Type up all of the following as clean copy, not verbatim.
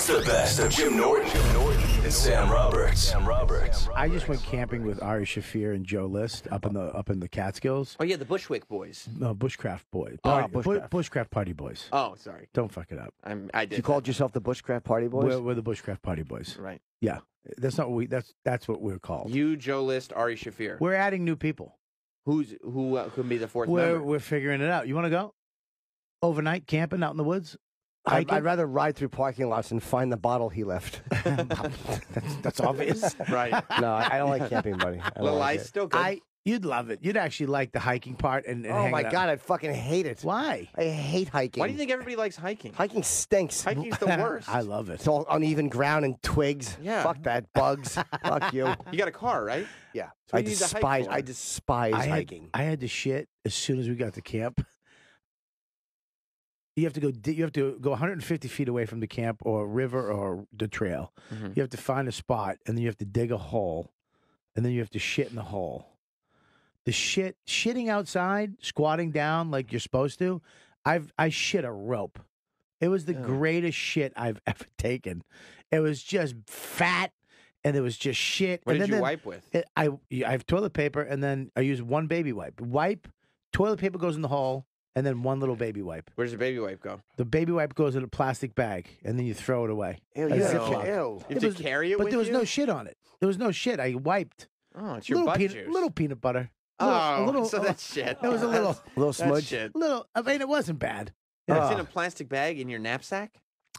It's the best of Jim Norton and Sam Roberts. I just went camping with Ari Shaffir and Joe List up in the Catskills. Oh, yeah, the Bushwick boys. No, Bushcraft Boys. Bushcraft Party Boys. Oh, sorry. Don't fuck it up. I did. You called yourself the Bushcraft Party Boys? We're the Bushcraft Party Boys. Right. Yeah, that's not what we. That's what we're called. You, Joe List, Ari Shaffir. We're adding new people. Who could be the fourth member? We're figuring it out. You want to go overnight camping out in the woods? I'd rather ride through parking lots and find the bottle he left. That's obvious. Right. No, I don't like camping, buddy. Little ice, still good. You'd love it. You'd actually like the hiking part. And oh my God, I'd fucking hate it. Why? I hate hiking. Why do you think everybody likes hiking? Hiking stinks. Hiking's the worst. I love it. It's all uneven ground and twigs. Yeah. Fuck that. Bugs. Fuck you. You got a car, right? Yeah. So I you need to hike for. despise hiking. I had to shit as soon as we got to camp. You have to go 150 feet away from the camp or river or the trail. Mm-hmm. You have to find a spot, and then you have to dig a hole, and then you have to shit in the hole. The shitting outside, squatting down like you're supposed to, I shit a rope. It was the greatest shit I've ever taken. It was just fat, and it was just shit. What and did then you wipe with? I have toilet paper, and then I use one baby wipe. Toilet paper goes in the hole, and then one little baby wipe. Where does the baby wipe go? The baby wipe goes in a plastic bag, and then you throw it away. Ew, You have to carry it But with there was you? no shit on it. There was no shit. I wiped. Oh, it's your butt juice. Little peanut butter. So that's shit. It was a little smudge. Shit. I mean, it wasn't bad. It's in a plastic bag in your knapsack?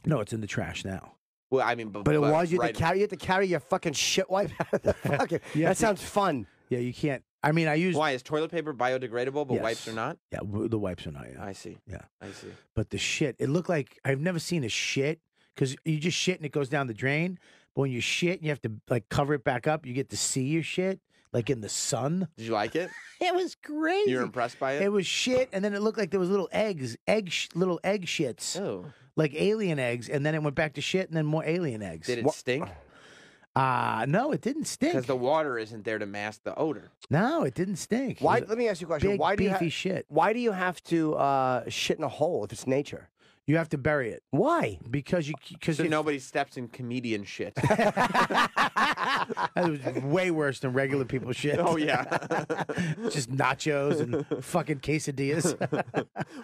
No, it's in the trash now. Well, I mean, But it was you had to carry your fucking shit wipe out of the fucking. Yeah. That sounds fun. Yeah, you can't. I mean, I use. Why is toilet paper biodegradable, but Yes. wipes are not? Yeah, the wipes are not. Yeah, I see. Yeah, I see. but the shit, it looked like I've never seen a shit because you just shit and it goes down the drain. But when you shit and you have to like cover it back up, you get to see your shit like in the sun. Did you like it? It was crazy. You were impressed by it? It was shit, and then it looked like there was little little egg shits, Oh. like alien eggs, and then it went back to shit, and then more alien eggs. Did it stink? No, it didn't stink. Because the water isn't there to mask the odor. No, it didn't stink. Why? It was Let me ask you a question. big, Why do you beefy shit? Why do you have to shit in a hole if it's nature? You have to bury it Why? because So nobody steps in comedian shit. it was way worse than regular people shit. Oh, yeah. Just nachos and fucking quesadillas.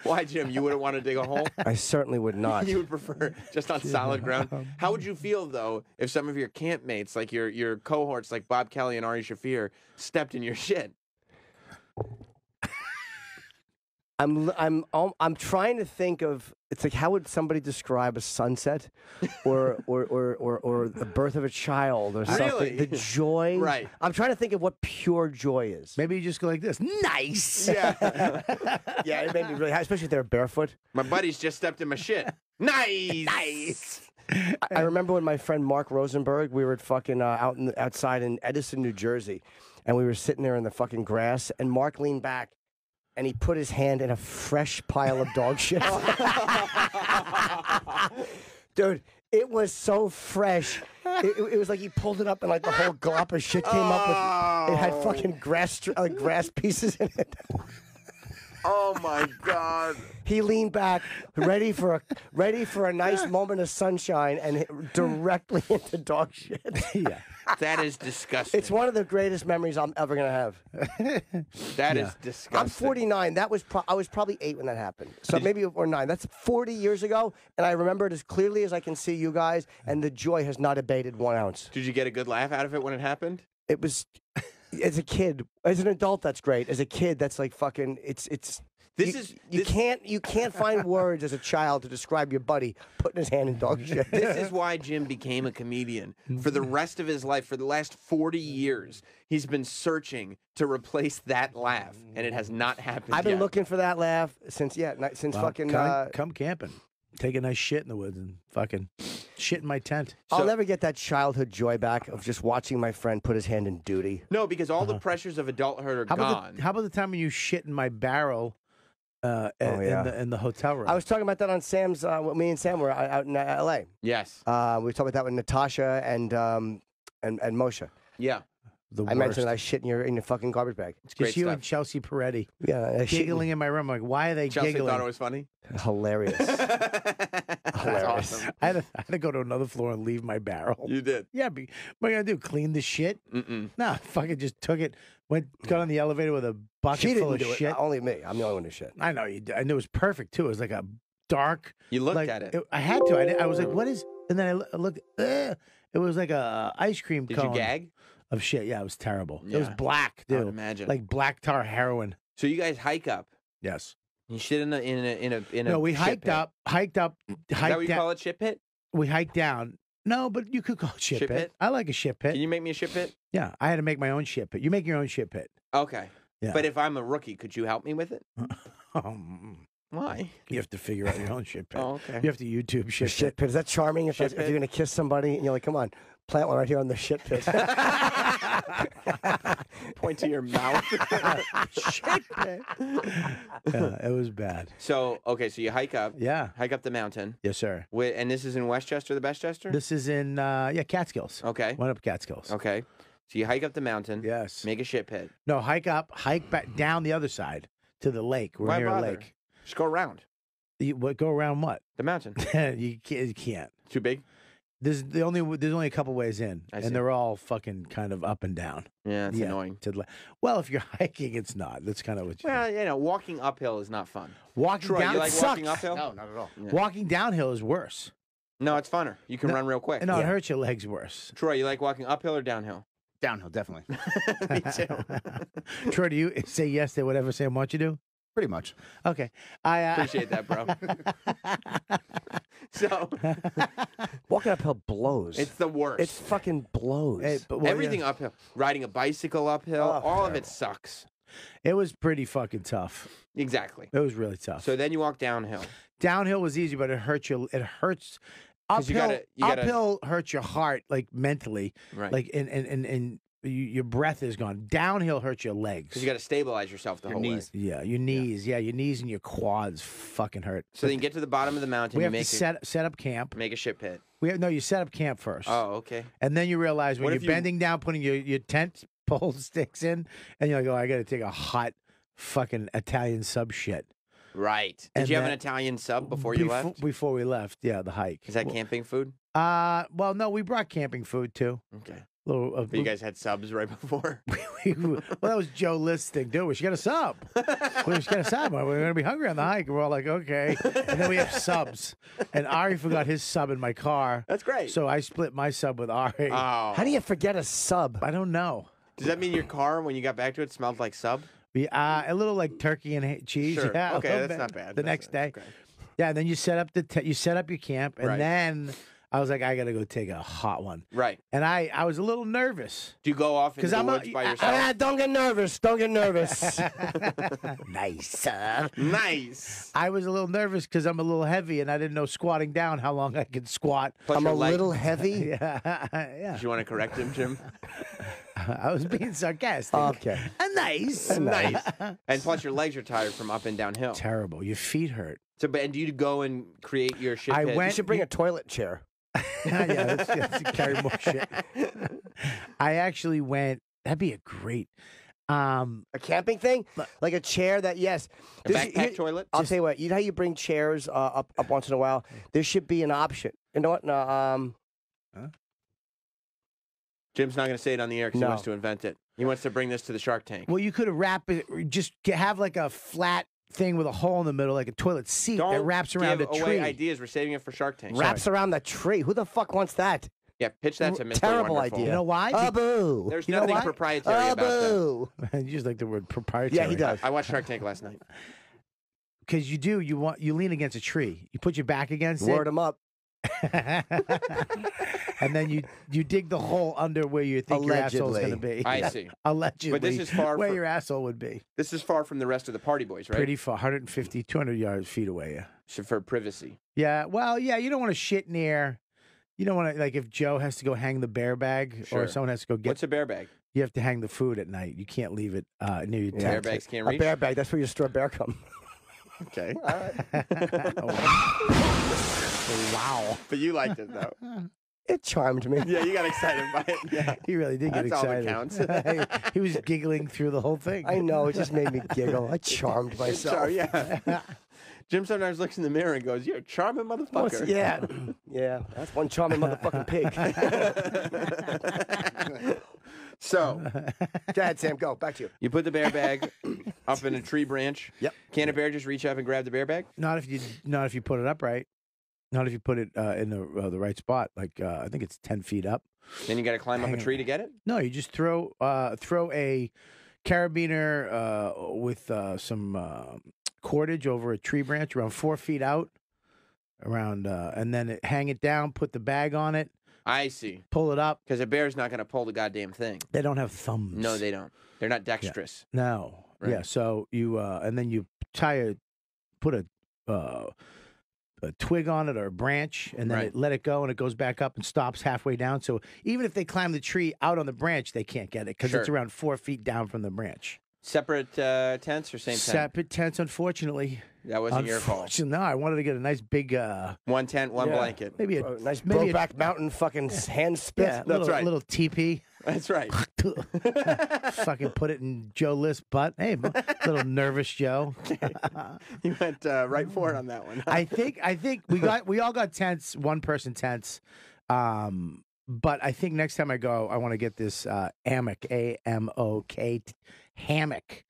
Why, Jim? You wouldn't want to dig a hole? I certainly would not. You would prefer just on solid ground. How would you feel, though, if some of your campmates, like your cohorts, like Bob Kelly and Ari Shaffir, stepped in your shit? I'm trying to think of. It's like, how would somebody describe a sunset, or the birth of a child, or something? Really? The joy. Right. I'm trying to think of what pure joy is. Maybe you just go like this. Nice. Yeah. Yeah, it made me really, especially if they're barefoot. My buddies just stepped in my shit. Nice. Nice. I remember when my friend Mark Rosenberg, we were at fucking outside in Edison, New Jersey, and we were sitting there in the fucking grass, and Mark leaned back. And he put his hand in a fresh pile of dog shit. Dude, it was so fresh. It was like he pulled it up and like the whole glop of shit came up with. It had fucking grass pieces in it. Oh my God! He leaned back, ready for a nice moment of sunshine, and hit directly into dog shit. Yeah. That is disgusting. It's one of the greatest memories I'm ever gonna have. That is disgusting. I'm 49. I was probably 8 when that happened. So maybe or 9. That's 40 years ago, and I remember it as clearly as I can see you guys. And the joy has not abated 1 ounce. Did you get a good laugh out of it when it happened? It was, as a kid, as an adult, that's great. As a kid, that's like fucking. You can't find words as a child to describe your buddy putting his hand in dog shit. This is why Jim became a comedian. For the rest of his life, for the last 40 years, he's been searching to replace that laugh, and it has not happened I've been yet. looking for that laugh since fucking. Come camping. Take a nice shit in the woods and fucking shit in my tent. I'll never get that childhood joy back of just watching my friend put his hand in duty. No, because all the pressures of adulthood are gone. How about the time when you shit in my barrel in the hotel room? I was talking about that on Sam's. Me and Sam were out in L.A. Yes. We were talking about that with Natasha and Moshe. Yeah. The I worst. mentioned I shit in your fucking garbage bag. It's great Just you stuff. and Chelsea Peretti Yeah, I shit giggling in my room. Like, why are they Chelsea giggling? thought it was funny. Hilarious. That's Hilarious. awesome. I had to go to another floor and leave my barrel. You did. Yeah, what am I gonna do? Clean the shit? Mm-mm. Nah, fucking just took it. Got on the elevator with a bucket She full didn't of do shit. it. Only me. I'm the only one who shit. I know you did. And it was perfect too. It was like a dark. You looked like, at it. I had to. I was like, what is? And then I looked. It was like a ice cream Did cone you gag? of shit. Yeah, it was terrible. It was Yeah. black, I would dude. imagine. Like black tar heroin. So you guys hike up. Yes. You shit in a No, we shit hiked pit. up, Is that what you down. call it? Shit pit? We hiked down. No, but you could call it shit Shit pit. pit? I like a shit pit. Can you make me a shit pit? Yeah, I had to make my own shit pit. You make your own shit pit. Okay. Yeah. But if I'm a rookie, could you help me with it? You Why? have to figure out your own shit pit. Oh, okay. You have to YouTube shit, Shit pit. Is that charming? If Shit you're pit? going to kiss somebody and you're like, come on, plant one right here on the shit pit. Point to your mouth. shit pit. Yeah, it was bad. So, okay, so you hike up Yeah. the mountain. Yes, sir. And this is in Westchester, the Bestchester? This is in Catskills. Okay. Went up Catskills. Okay. So you hike up the mountain. Yes. Make a shit pit. No, hike back down the other side to the lake. We're Why near a bother? lake. Just go around Go around what? the mountain. you can't. Too big? There's only a couple ways in, I see. and they're all fucking kind of up and down. Yeah, it's annoying. Well, if you're hiking, it's not. That's kind of what you. Well, walking uphill is not fun. Walking Troy, down you like sucks. walking uphill? No, not at all. Yeah. Walking downhill is worse. No, it's funner. You can run real quick. No, it hurts your legs worse. Troy, you like walking uphill or downhill? Downhill, definitely. Me too. Troy, do you say yes to whatever Sam wants you to do? Pretty much. Okay, I Appreciate that, bro. So Walking uphill blows. it's the worst. It fucking blows. Everything uphill. Riding a bicycle uphill, Oh, all of it sucks. It was pretty fucking tough. Exactly. It was really tough. So then you walk downhill. Downhill was easy, but it hurts you. It hurts. 'Cause you Uphill, gotta- uphill hurts your heart, like mentally, Right. like and your breath is gone. Downhill hurts your legs. Because you got to stabilize yourself the Your whole knees. way. Yeah, your knees. Yeah, your knees and your quads fucking hurt. So then you get to the bottom of the mountain. we You have to make set up camp. make a shit pit. You set up camp first. Oh, okay. And then you realize when What you're if you- bending down, putting your tent pole sticks in, and you're like, oh, I got to take a hot fucking Italian sub shit. Right. Did And you have an that- Italian sub before you left? Before we left, yeah, the hike. Is that camping food? Well, no, we brought camping food too. Okay. Little, But you guys had subs right before? well, that was Joe List's thing, dude. We should get a sub. We should get a sub. We're going to be hungry on the hike. We're all like, okay. And then we have subs. And Ari forgot his sub in my car. That's great. So I split my sub with Ari. Oh. How do you forget a sub? I don't know. Does that mean your car, when you got back to it, smelled like sub? A little like turkey and cheese. Sure. Yeah, a Okay, little that's bit. not bad. The That's next day. okay. Yeah, and then you set up you set up your camp, and Right. then I was like, I got to go take a hot one. Right. And I was a little nervous. Do you go off into the I'm woods by yourself? Don't get nervous. Don't get nervous. Nice. Nice. I was a little nervous because I'm a little heavy, and I didn't know squatting down how long I could squat. Plus I'm your a leg- little heavy. Yeah, yeah. Did you want to correct him, Jim? I was being sarcastic. Okay. Nice. Nice. And plus your legs are tired from up and downhill. Terrible. Your feet hurt. So, and do you go and create your shit I pit? You went- should bring a toilet chair. Yeah, that's carry more shit. I actually went. That'd be a great. A camping thing, like a chair that A backpack toilet? I'll tell you what. You know how you bring chairs up once in a while. There should be an option. You know what? No. Jim's not going to say it on the air because No. he wants to invent it. He wants to bring this to the Shark Tank. Well, you could have wrapped it. Have like a flat thing with a hole in the middle, like a toilet seat that wraps around give a away tree. ideas. We're saving it for Shark Tank. Wraps around the tree. Who the fuck wants that? Yeah, pitch that to Mr. Terrible Wonderful. idea. You know why? Boo. There's You know nothing why? proprietary about that. Boo. You just like the word proprietary. Yeah, he does. I watched Shark Tank last night. Because you do. You lean against a tree. You put your back against Word it. him up. And then you dig the hole under where you think your asshole's Allegedly. going to be. I see. Allegedly. But this is far where from- your asshole would be. This is far from the rest of the party boys, right? Pretty far, 150, 200 yards feet away. Yeah. So for privacy. Yeah. Well, yeah. You don't want to shit near. You don't want to, like, if Joe has to go hang the bear bag Sure. or someone has to go get. What's a bear bag? You have to hang the food at night. You can't leave it near your Bear tent. bags can't A reach? bear bag. That's where you store bear cum. Okay. Wow. But you liked it, though. It charmed me. Yeah, you got excited by it. Yeah. He really did get That's all that excited. counts. He was giggling through the whole thing. I know. It just made me giggle. I charmed myself. Sorry, yeah. Jim sometimes looks in the mirror and goes, "You're a charming motherfucker." Yeah. Yeah. That's one charming motherfucking pig. So, Go ahead, Sam. Go. Back to you. you put the bear bag up in a tree branch. Yep. Can a bear just reach up and grab the bear bag? Not if you put it up right. Not if you put it in the right spot. Like I think it's 10 feet up. Then you got to climb up a tree to get it? No, you just throw a carabiner with some cordage over a tree branch around 4 feet out, and then hang it down. Put the bag on it. I see. Pull it up. Because a bear's not going to pull the goddamn thing. They don't have thumbs. No, they don't. They're not dexterous. No. Right. Yeah. So you and then you put a twig on it or a branch, and then Right. let it go, and it goes back up and stops halfway down. So even if they climb the tree out on the branch, they can't get it because it's Sure. around 4 feet down from the branch. Separate tents or same tent? Separate tents, unfortunately. That wasn't your fault. Unfortunately, no, I wanted to get a nice big, One tent, one Yeah. blanket. maybe a Nice maybe Brokeback Mountain fucking hand spit. yeah, little, right. little teepee. That's right. Fucking put it in Joe List's butt. Hey, little nervous Joe. You went right for it on that one. I think we all got tents, one person tents. But I think next time I go, I want to get this hammock, AMOK hammock.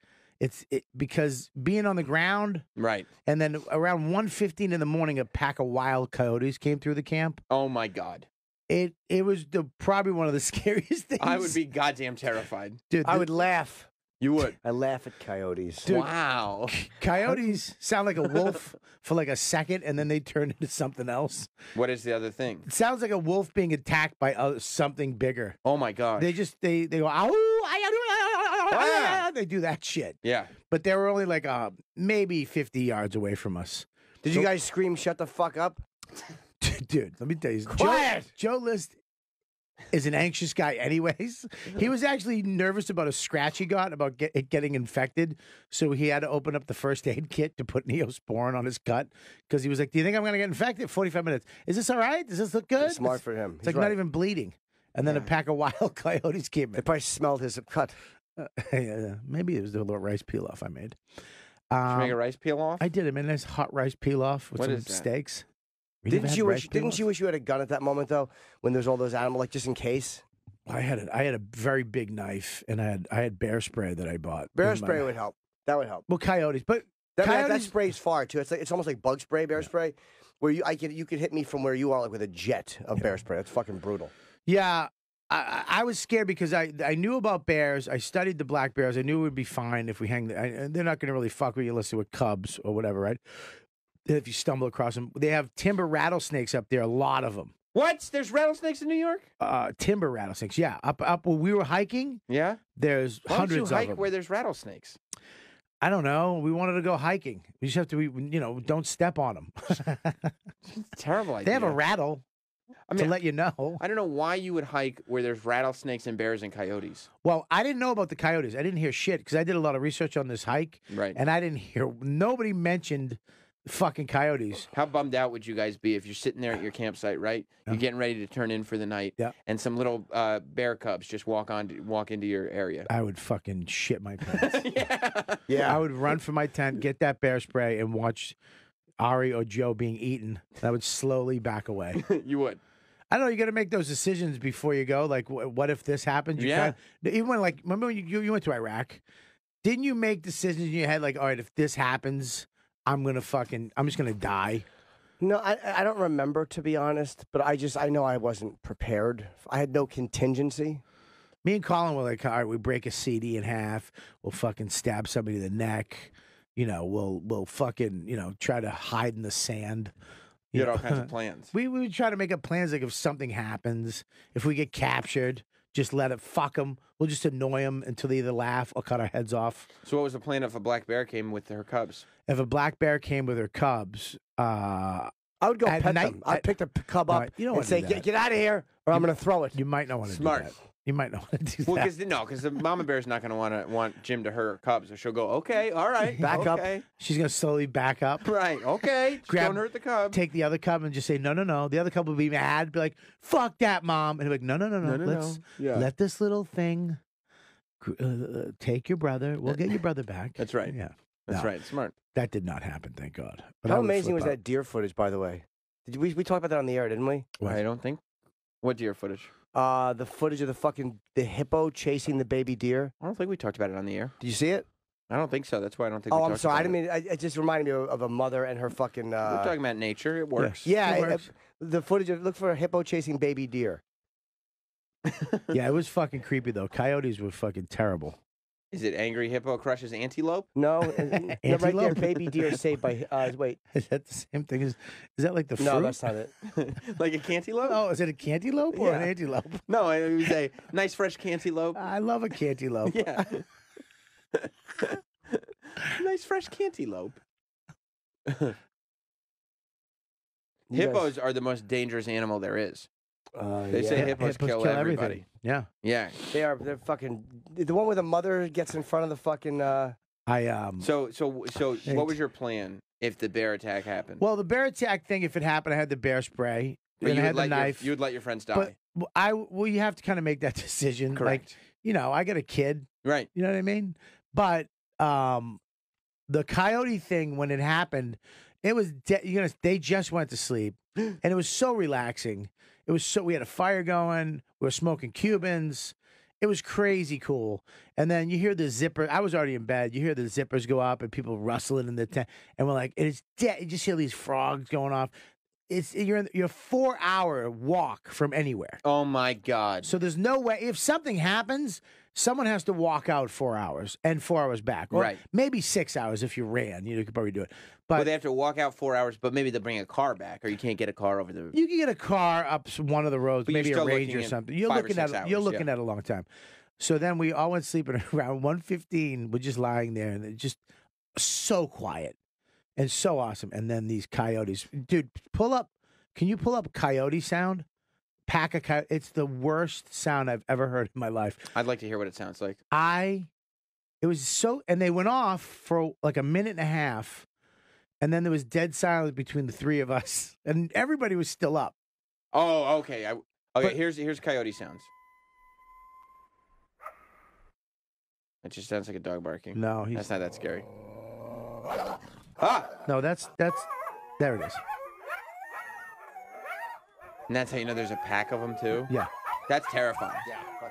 Because being on the ground, Right. and then around 1:15 in the morning, a pack of wild coyotes came through the camp. Oh, my God. It was probably one of the scariest things. I would be goddamn terrified. Dude. I would laugh. You would. I laugh at coyotes. Dude. Wow. Coyotes sound like a wolf for like a second, and then they turn into something else. What is the other thing? It sounds like a wolf being attacked by something bigger. Oh, my God. They go, ow, they do that shit. Yeah. But they were only like maybe 50 yards away from us. Did you guys scream, shut the fuck up? Dude, let me tell you. Quiet! Joe List is an anxious guy anyways. He was actually nervous about a scratch he got about it getting infected. So he had to open up the first aid kit to put Neosporin on his cut because he was like, do you think I'm going to get infected? 45 minutes. Is this all right? Does this look good? Smart for him. It's like not even bleeding. And then a pack of wild coyotes came They in. probably smelled his cut. Yeah, maybe it was the little rice pilaf I made. Did you make a rice peel off? I did. I made a nice hot rice pilaf with What some is that? steaks. You never Didn't had you rice wish? Didn't you pilaf? wish you had a gun at that moment though? When there's all those animals, like just in case. I had a very big knife, and I had bear spray that I bought. Bear in my- spray would help. That would help. Well, coyotes, but That coyotes. sprays far too. It's almost like bug spray, bear spray. Where you could hit me from where you are like with a jet of bear spray. That's fucking brutal. Yeah, I was scared because I knew about bears. I studied the black bears. I knew it would be fine if we hang. They're not going to really fuck with you unless they were cubs or whatever, right? If you stumble across them, they have timber rattlesnakes up there. A lot of them. What? There's rattlesnakes in New York? Timber rattlesnakes. Yeah, up where we were hiking. Yeah. There's Why don't hundreds you hike of them. where there's rattlesnakes? I don't know. We wanted to go hiking. We just have to, don't step on them. Terrible idea. They have a rattle I to mean, let you know. I don't know why you would hike where there's rattlesnakes and bears and coyotes. Well, I didn't know about the coyotes. I didn't hear shit because I did a lot of research on this hike, Right. and I didn't hear. Nobody mentioned fucking coyotes. How bummed out would you guys be if you're sitting there at your campsite, right? You're getting ready to turn in for the night, Yeah. and some little bear cubs just walk into your area. I would fucking shit my pants. Yeah. I would run for my tent, get that bear spray, and watch Ari or Joe being eaten. I would slowly back away. You would. I don't know. You got to make those decisions before you go. Like, what if this happens? Yeah. Even when, like, remember when you went to Iraq? Didn't you make decisions in your head like, all right, if this happens, I'm just gonna die. No, I don't remember, to be honest. But I know I wasn't prepared. I had no contingency. Me and Colin were like, all right, we break a CD in half. We'll fucking stab somebody in the neck. We'll fucking try to hide in the sand. You had all kinds of plans. We would try to make up plans like if something happens, if we get captured, just let it fuck them. We'll just annoy them until they either laugh or cut our heads off. So what was the plan if a black bear came with her cubs? If a black bear came with her cubs, I would go At pet night- them. I'd pick the cub up you don't and wanna say, do that. get out of here, or I'm going to throw it. you might not want to Smart. do that. You might not want to do Well, that. because the mama bear's not going to want Jim to hurt her cubs, so she'll go, okay, all right, Back up. okay. She's gonna slowly back up, Right, okay. Just Grab- don't hurt the cub. take the other cub, and just say, no. The other cub will be mad, be like, fuck that, mom, and he'll be like, no. Let's Yeah. let this little thing take your brother. We'll get your brother back. That's right. Yeah, That's No. right. Smart. that did not happen, thank God. But I How would amazing flip was out. that deer footage, by the way? We talked about that on the air, didn't we? What? I don't think. What deer footage? The footage of the hippo chasing the baby deer. I don't think we talked about it on the air. Did you see it? I don't think so. That's why I don't think. Oh, we I'm talked sorry. I about didn't mean. It just reminded me of a mother and her fucking. We're talking about nature. It works. Yeah, It works. the footage of look for a hippo chasing baby deer. Yeah, it was fucking creepy though. Coyotes were fucking terrible. Is it angry hippo crushes antelope? No, no, right there, Antelope? baby deer saved by. Wait, Is that the same thing? Is that like the fruit? no, that's not it. Like a cantaloupe? Oh, is it a cantaloupe or an Yeah. antelope? No, it was a nice fresh cantaloupe. I love a cantaloupe. Yeah. Nice fresh cantaloupe. You Hippos are the most dangerous animal there is. guys- They say yeah. hippos kill everybody. everything. Yeah. Yeah. They're fucking the one where the mother gets in front of the fucking. I So what was your plan if the bear attack happened? Well, the bear attack thing. If it happened, I had the bear spray. But Then I you had would the let knife. you would let your friends die. But you have to kind of make that decision. Correct. Like, I got a kid. Right. You know what I mean? But the coyote thing when it happened, it was they just went to sleep, and it was so relaxing. It was so we had a fire going. We were smoking Cubans. It was crazy cool. And then you hear the zipper. I was already in bed. You hear the zippers go up and people rustling in the tent, and we're like, it's dead. You just hear these frogs going off. You're a 4-hour walk from anywhere. Oh my God. So there's no way if something happens, someone has to walk out 4 hours and 4 hours back, or Right. maybe 6 hours if you ran. You could probably do it, but Well, they have to walk out 4 hours, but maybe they'll bring a car back, or you can't get a car over the. you can get a car up one of the roads, But you're maybe a still range looking or at something. You're 5 or looking 6 at you're hours, looking yeah. at a long time. So then we all went sleeping around 1:15. We're just lying there, and it's just so quiet and so awesome. And then these coyotes, dude, pull up. Can you pull up coyote sound? Pack a coyote. It's the worst sound I've ever heard in my life. I'd like to hear what it sounds like. It was so, and they went off for like a minute and a half, and then there was dead silence between the three of us, and everybody was still up. Oh, okay. Okay. But- Here's coyote sounds. It just sounds like a dog barking. No, he's That's not that scary. Ah, no, that's there it is. and that's how you know there's a pack of them too. Yeah, That's terrifying.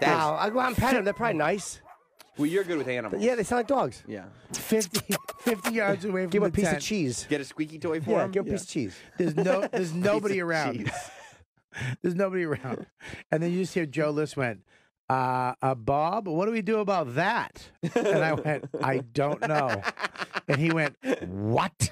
That's Wow, I go out and pet them. They're probably nice. well, you're good with animals. Yeah, they sound like dogs. Yeah. 50 yards away from Give them the a piece tent. of cheese. Get a squeaky toy for Yeah, him. give them a piece of cheese. There's nobody around. cheese. There's nobody around, and then you just hear Joe List went, Bob, what do we do about that? And I went, I don't know. And he went, what?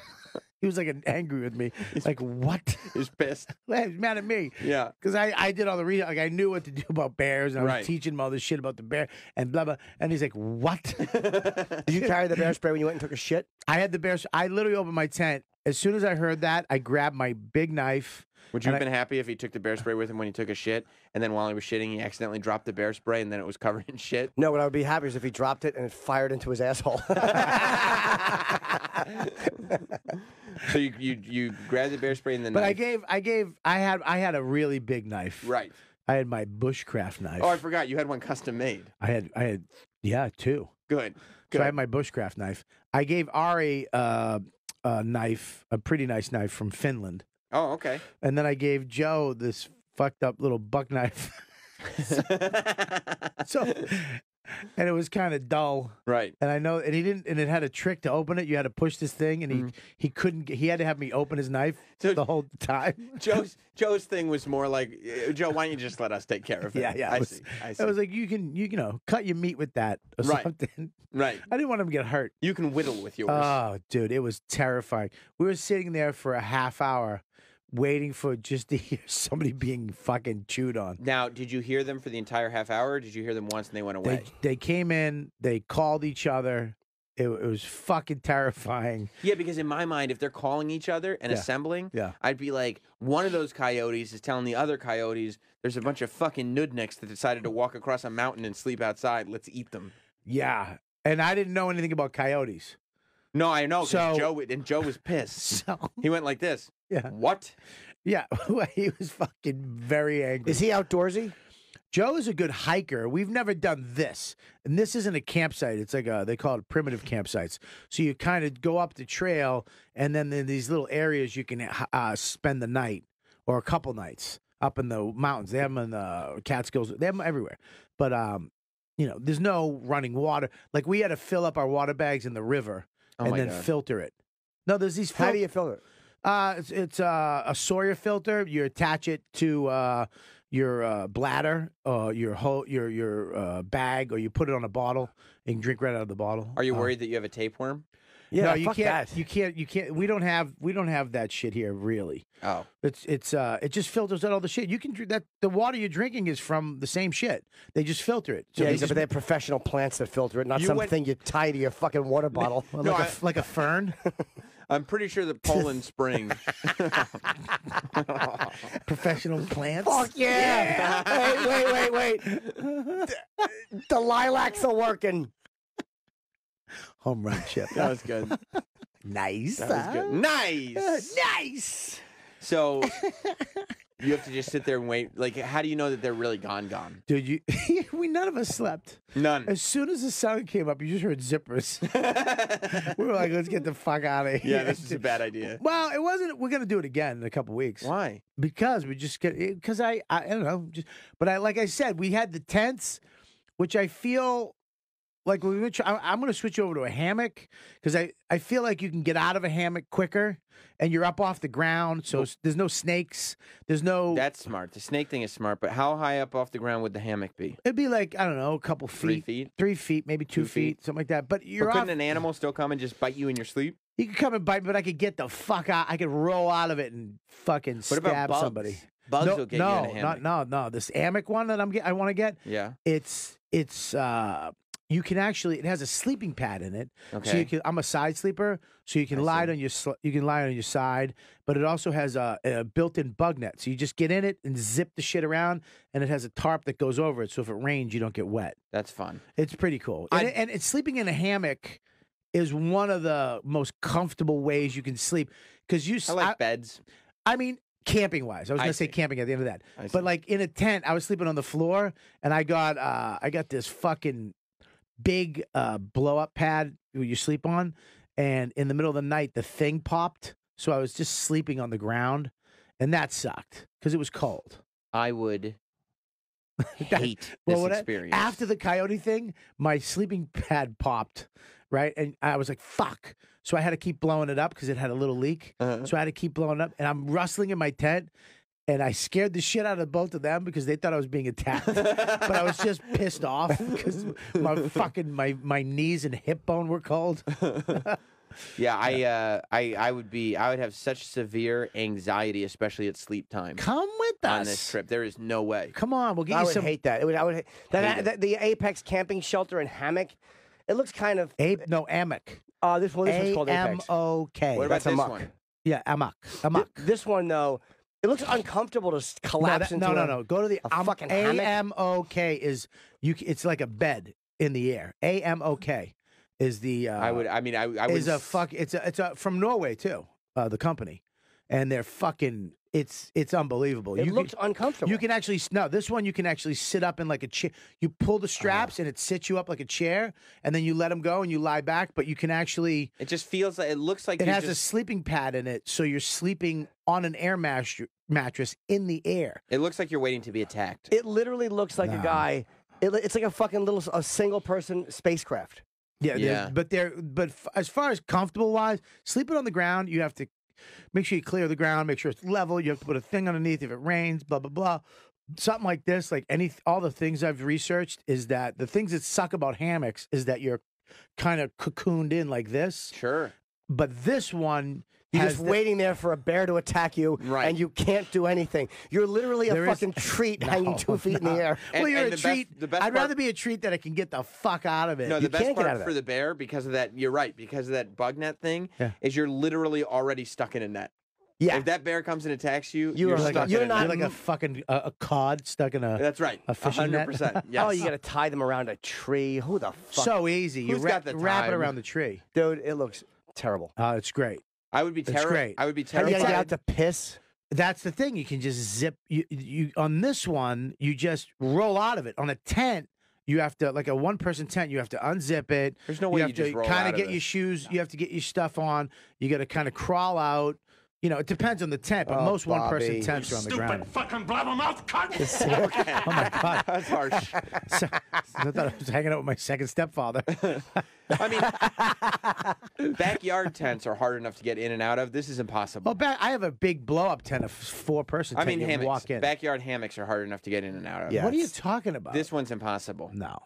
He was like angry with me. Like, what? He's pissed. He was mad at me. Yeah. Because I did all the reading. Like, I knew what to do about bears. And I was Right. teaching him all this shit about the bear and blah, blah. And he's like, what? Did you carry the bear spray when you went and took a shit? I had the bears. I literally opened my tent. As soon as I heard that, I grabbed my big knife. Would you have And been happy if he took the bear spray with him when he took a shit, and then while he was shitting, he accidentally dropped the bear spray, and then it was covered in shit? No, what I would be happy is if he dropped it and it fired into his asshole. So you grabbed the bear spray and then. But I had a really big knife. Right. I had my bushcraft knife. Oh, I forgot. You had one custom made. I had, yeah, two. Good. So I had my bushcraft knife. I gave Ari a knife, a pretty nice knife from Finland. Oh, okay. And then I gave Joe this fucked up little buck knife. So, and it was kind of dull. Right. And I know, and he didn't, and it had a trick to open it. You had to push this thing, and he couldn't. He had to have me open his knife So- the whole time. Joe's thing was more like, Joe, why don't you just let us take care of it? Yeah. I It was, see. I see. It was like you know cut your meat with that or Right. something. Right. I didn't want him to get hurt. You can whittle with yours. Oh, dude, it was terrifying. We were sitting there for a half hour, waiting for just to hear somebody being fucking chewed on. Now, did you hear them for the entire half hour, or did you hear them once and they went away? They came in, they called each other, It was fucking terrifying. Yeah, because in my mind, if they're calling each other and assembling, I'd be like, one of those coyotes is telling the other coyotes, there's a bunch of fucking nudniks that decided to walk across a mountain and sleep outside. Let's eat them. Yeah. And I didn't know anything about coyotes. No, I know. So- Joe was pissed. So, He went like this. yeah. What? Yeah. He was fucking very angry. Is he outdoorsy? Joe is a good hiker. We've never done this. And this isn't a campsite. It's like they call it primitive campsites. So you kind of go up the trail, and then in these little areas you can spend the night or a couple nights up in the mountains. They have them in the Catskills. They have them everywhere. But, there's no running water. Like we had to fill up our water bags in the river and then filter it. No, there's these. How do you filter it? It's a Sawyer filter. You attach it to your bladder, your bag, or you put it on a bottle and drink right out of the bottle. Are you worried that you have a tapeworm? Yeah, no, you fuck can't. that. You can't. We don't have that shit here, really. Oh, It just filters out all the shit. You can drink that. The water you're drinking is from the same shit. They just filter it. So Yeah, they but just, they have professional plants that filter it, not You something you tie to your fucking water bottle. like a fern. I'm pretty sure that Poland Spring. Professional plants. Fuck yeah! Wait. The lilacs are working. Home run chip. That was good. Nice. That was good. Nice. Nice. So you have to just sit there and wait. Like, how do you know that they're really gone? Dude, we none of us slept. None. As soon as the sun came up, you just heard zippers. We were like, let's get the fuck out of here. Yeah, this is a bad idea. Well, it wasn't. We're gonna do it again in a couple weeks. Why? Because we just get. Because I don't know. Like I said, we had the tents, which I feel like I'm gonna switch over to a hammock because I feel like you can get out of a hammock quicker and you're up off the ground, so there's no snakes. There's no. That's smart. The snake thing is smart, but how high up off the ground would the hammock be? It'd be like, I don't know, a couple feet. 3 feet? 3 feet, maybe 2 2 feet? feet, something like that. But you're But off. couldn't an animal still come and just bite you in your sleep? He could come and bite me, but I could get the fuck out. I could roll out of it and fucking What stab about bugs? somebody. Bugs no, will get you in a no, hammock. no. This hammock one that I want to get. Yeah. It's you can actually, it has a sleeping pad in it. Okay. So you can, I'm a side sleeper, so you can lie on your side, but it also has a built-in bug net. So you just get in it and zip the shit around, and it has a tarp that goes over it, so if it rains, you don't get wet. That's fun. It's pretty cool. And it's sleeping in a hammock is one of the most comfortable ways you can sleep because I like beds. I mean, camping wise, I was I gonna say see. camping at the end of that, I see. but like in a tent, I was sleeping on the floor, and I got this fucking big blow up pad you sleep on, and in the middle of the night, the thing popped, so I was just sleeping on the ground, and that sucked because it was cold. I would hate this experience. After the coyote thing, my sleeping pad popped, right? And I was like, fuck. So I had to keep blowing it up because it had a little leak. So I had to keep blowing it up. And I'm rustling in my tent. And I scared the shit out of both of them because they thought I was being attacked. But I was just pissed off because my knees and hip bone were cold. Yeah, I would have such severe anxiety, especially at sleep time. Come with us on this trip. There is no way. Come on, we'll get I you would some. hate that. I would hate the Apex camping shelter and hammock. It looks kind of Amok. this one's called Apex. AMOK. What about That's this amok. one? Yeah, Amok. This one though, it looks uncomfortable to collapse into. No. Go to the fucking hammock. AMOK is you. It's like a bed in the air. AMOK is the. I would. Is a fuck. It's a from Norway too. The company, and they're fucking. It's unbelievable. It looks uncomfortable. You can actually this one you can actually sit up in like a chair. You pull the straps and it sits you up like a chair, and then you let them go and you lie back. But you can actually. It just feels like it looks like It has a sleeping pad in it, so you're sleeping on an air mattress in the air. It looks like you're waiting to be attacked. It literally looks like a guy. It's like a fucking a single person spacecraft. Yeah. But as far as comfortable wise, sleeping on the ground, you have to make sure you clear the ground, make sure it's level. You have to put a thing underneath if it rains, blah, blah, blah. Something like this, like all the things I've researched is that the things that suck about hammocks is that you're kind of cocooned in like this. Sure. But this one, You're just waiting there for a bear to attack you, and you can't do anything. You're literally a fucking treat hanging 2 feet in the air. Well, you're a treat. I'd rather be a treat that I can get the fuck out of it. No, the best part for the bear, because of that, you're right, because of that bug net thing, is you're literally already stuck in a net. Yeah. If that bear comes and attacks you, you're stuck in a net. You're like a fucking a cod stuck in a. That's right. A fishing 100%. net. Yes. Oh, you got to tie them around a tree. Who the fuck? So easy. You wrap it time? around the tree. Dude, it looks terrible. It's great. I would be terrified. I would be terrified. You got to get out to piss. That's the thing. You can just zip. You on this one, you just roll out of it. On a tent, you have to, like a one-person tent, you have to unzip it. There's no way you just roll out of it. Kind of get your shoes. You have to get your stuff on. You got to kind of crawl out. You know, it depends on the tent, but most one-person tents are on the ground. Stupid fucking blabbermouth cunt! Oh my God, that's harsh. I thought I was hanging out with my second stepfather. I mean, backyard tents are hard enough to get in and out of. This is impossible. Well, I have a big blow-up tent, a 4-person tent. I mean, you hammocks. Walk in. Backyard hammocks are hard enough to get in and out of. What are you talking about? This one's impossible. No.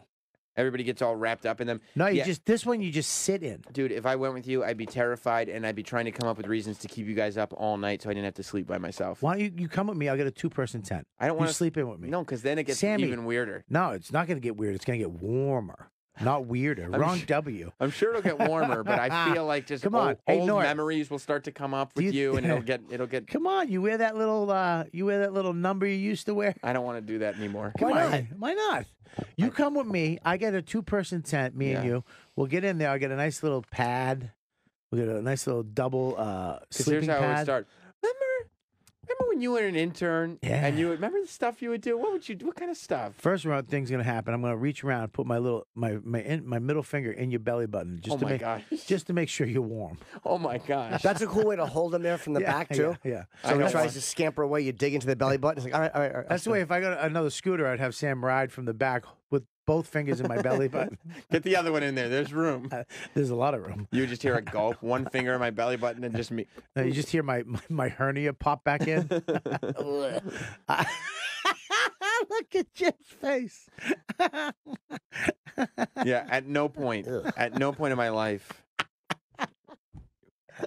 Everybody gets all wrapped up in them. No, this one you just sit in. Dude, if I went with you, I'd be terrified, and I'd be trying to come up with reasons to keep you guys up all night so I didn't have to sleep by myself. Why don't you come with me? I'll get a 2-person tent. I don't want to sleep in with me. No, because then it gets Sammy, even weirder. No, it's not going to get weird. It's going to get warmer, not weirder. Wrong W. I'm sure it'll get warmer, but I feel like just old memories will start to come up with you, and it'll get. Come on, you wear that little number you used to wear. I don't want to do that anymore. Why not? You come with me. I get a 2-person tent. Me and you. We'll get in there. I get a nice little pad. We'll get a nice little double sleeping here's how pad. it would start. Remember when you were an intern and you would remember the stuff you would do? What would you do? What kind of stuff? First round thing's gonna happen. I'm gonna reach around and put my middle finger in your belly button just to make sure you're warm. Oh my gosh. That's a cool way to hold them there from the back too. Yeah. So he tries to scamper away, you dig into the belly button. It's like, all right. That's the way. If I got another scooter, I'd have Sam ride from the back with both fingers in my belly button. Get the other one in there. There's room. There's a lot of room. You would just hear a gulp, one finger in my belly button, and just me. No, you just hear my hernia pop back in. Look at Jim's face. Yeah, at no point in my life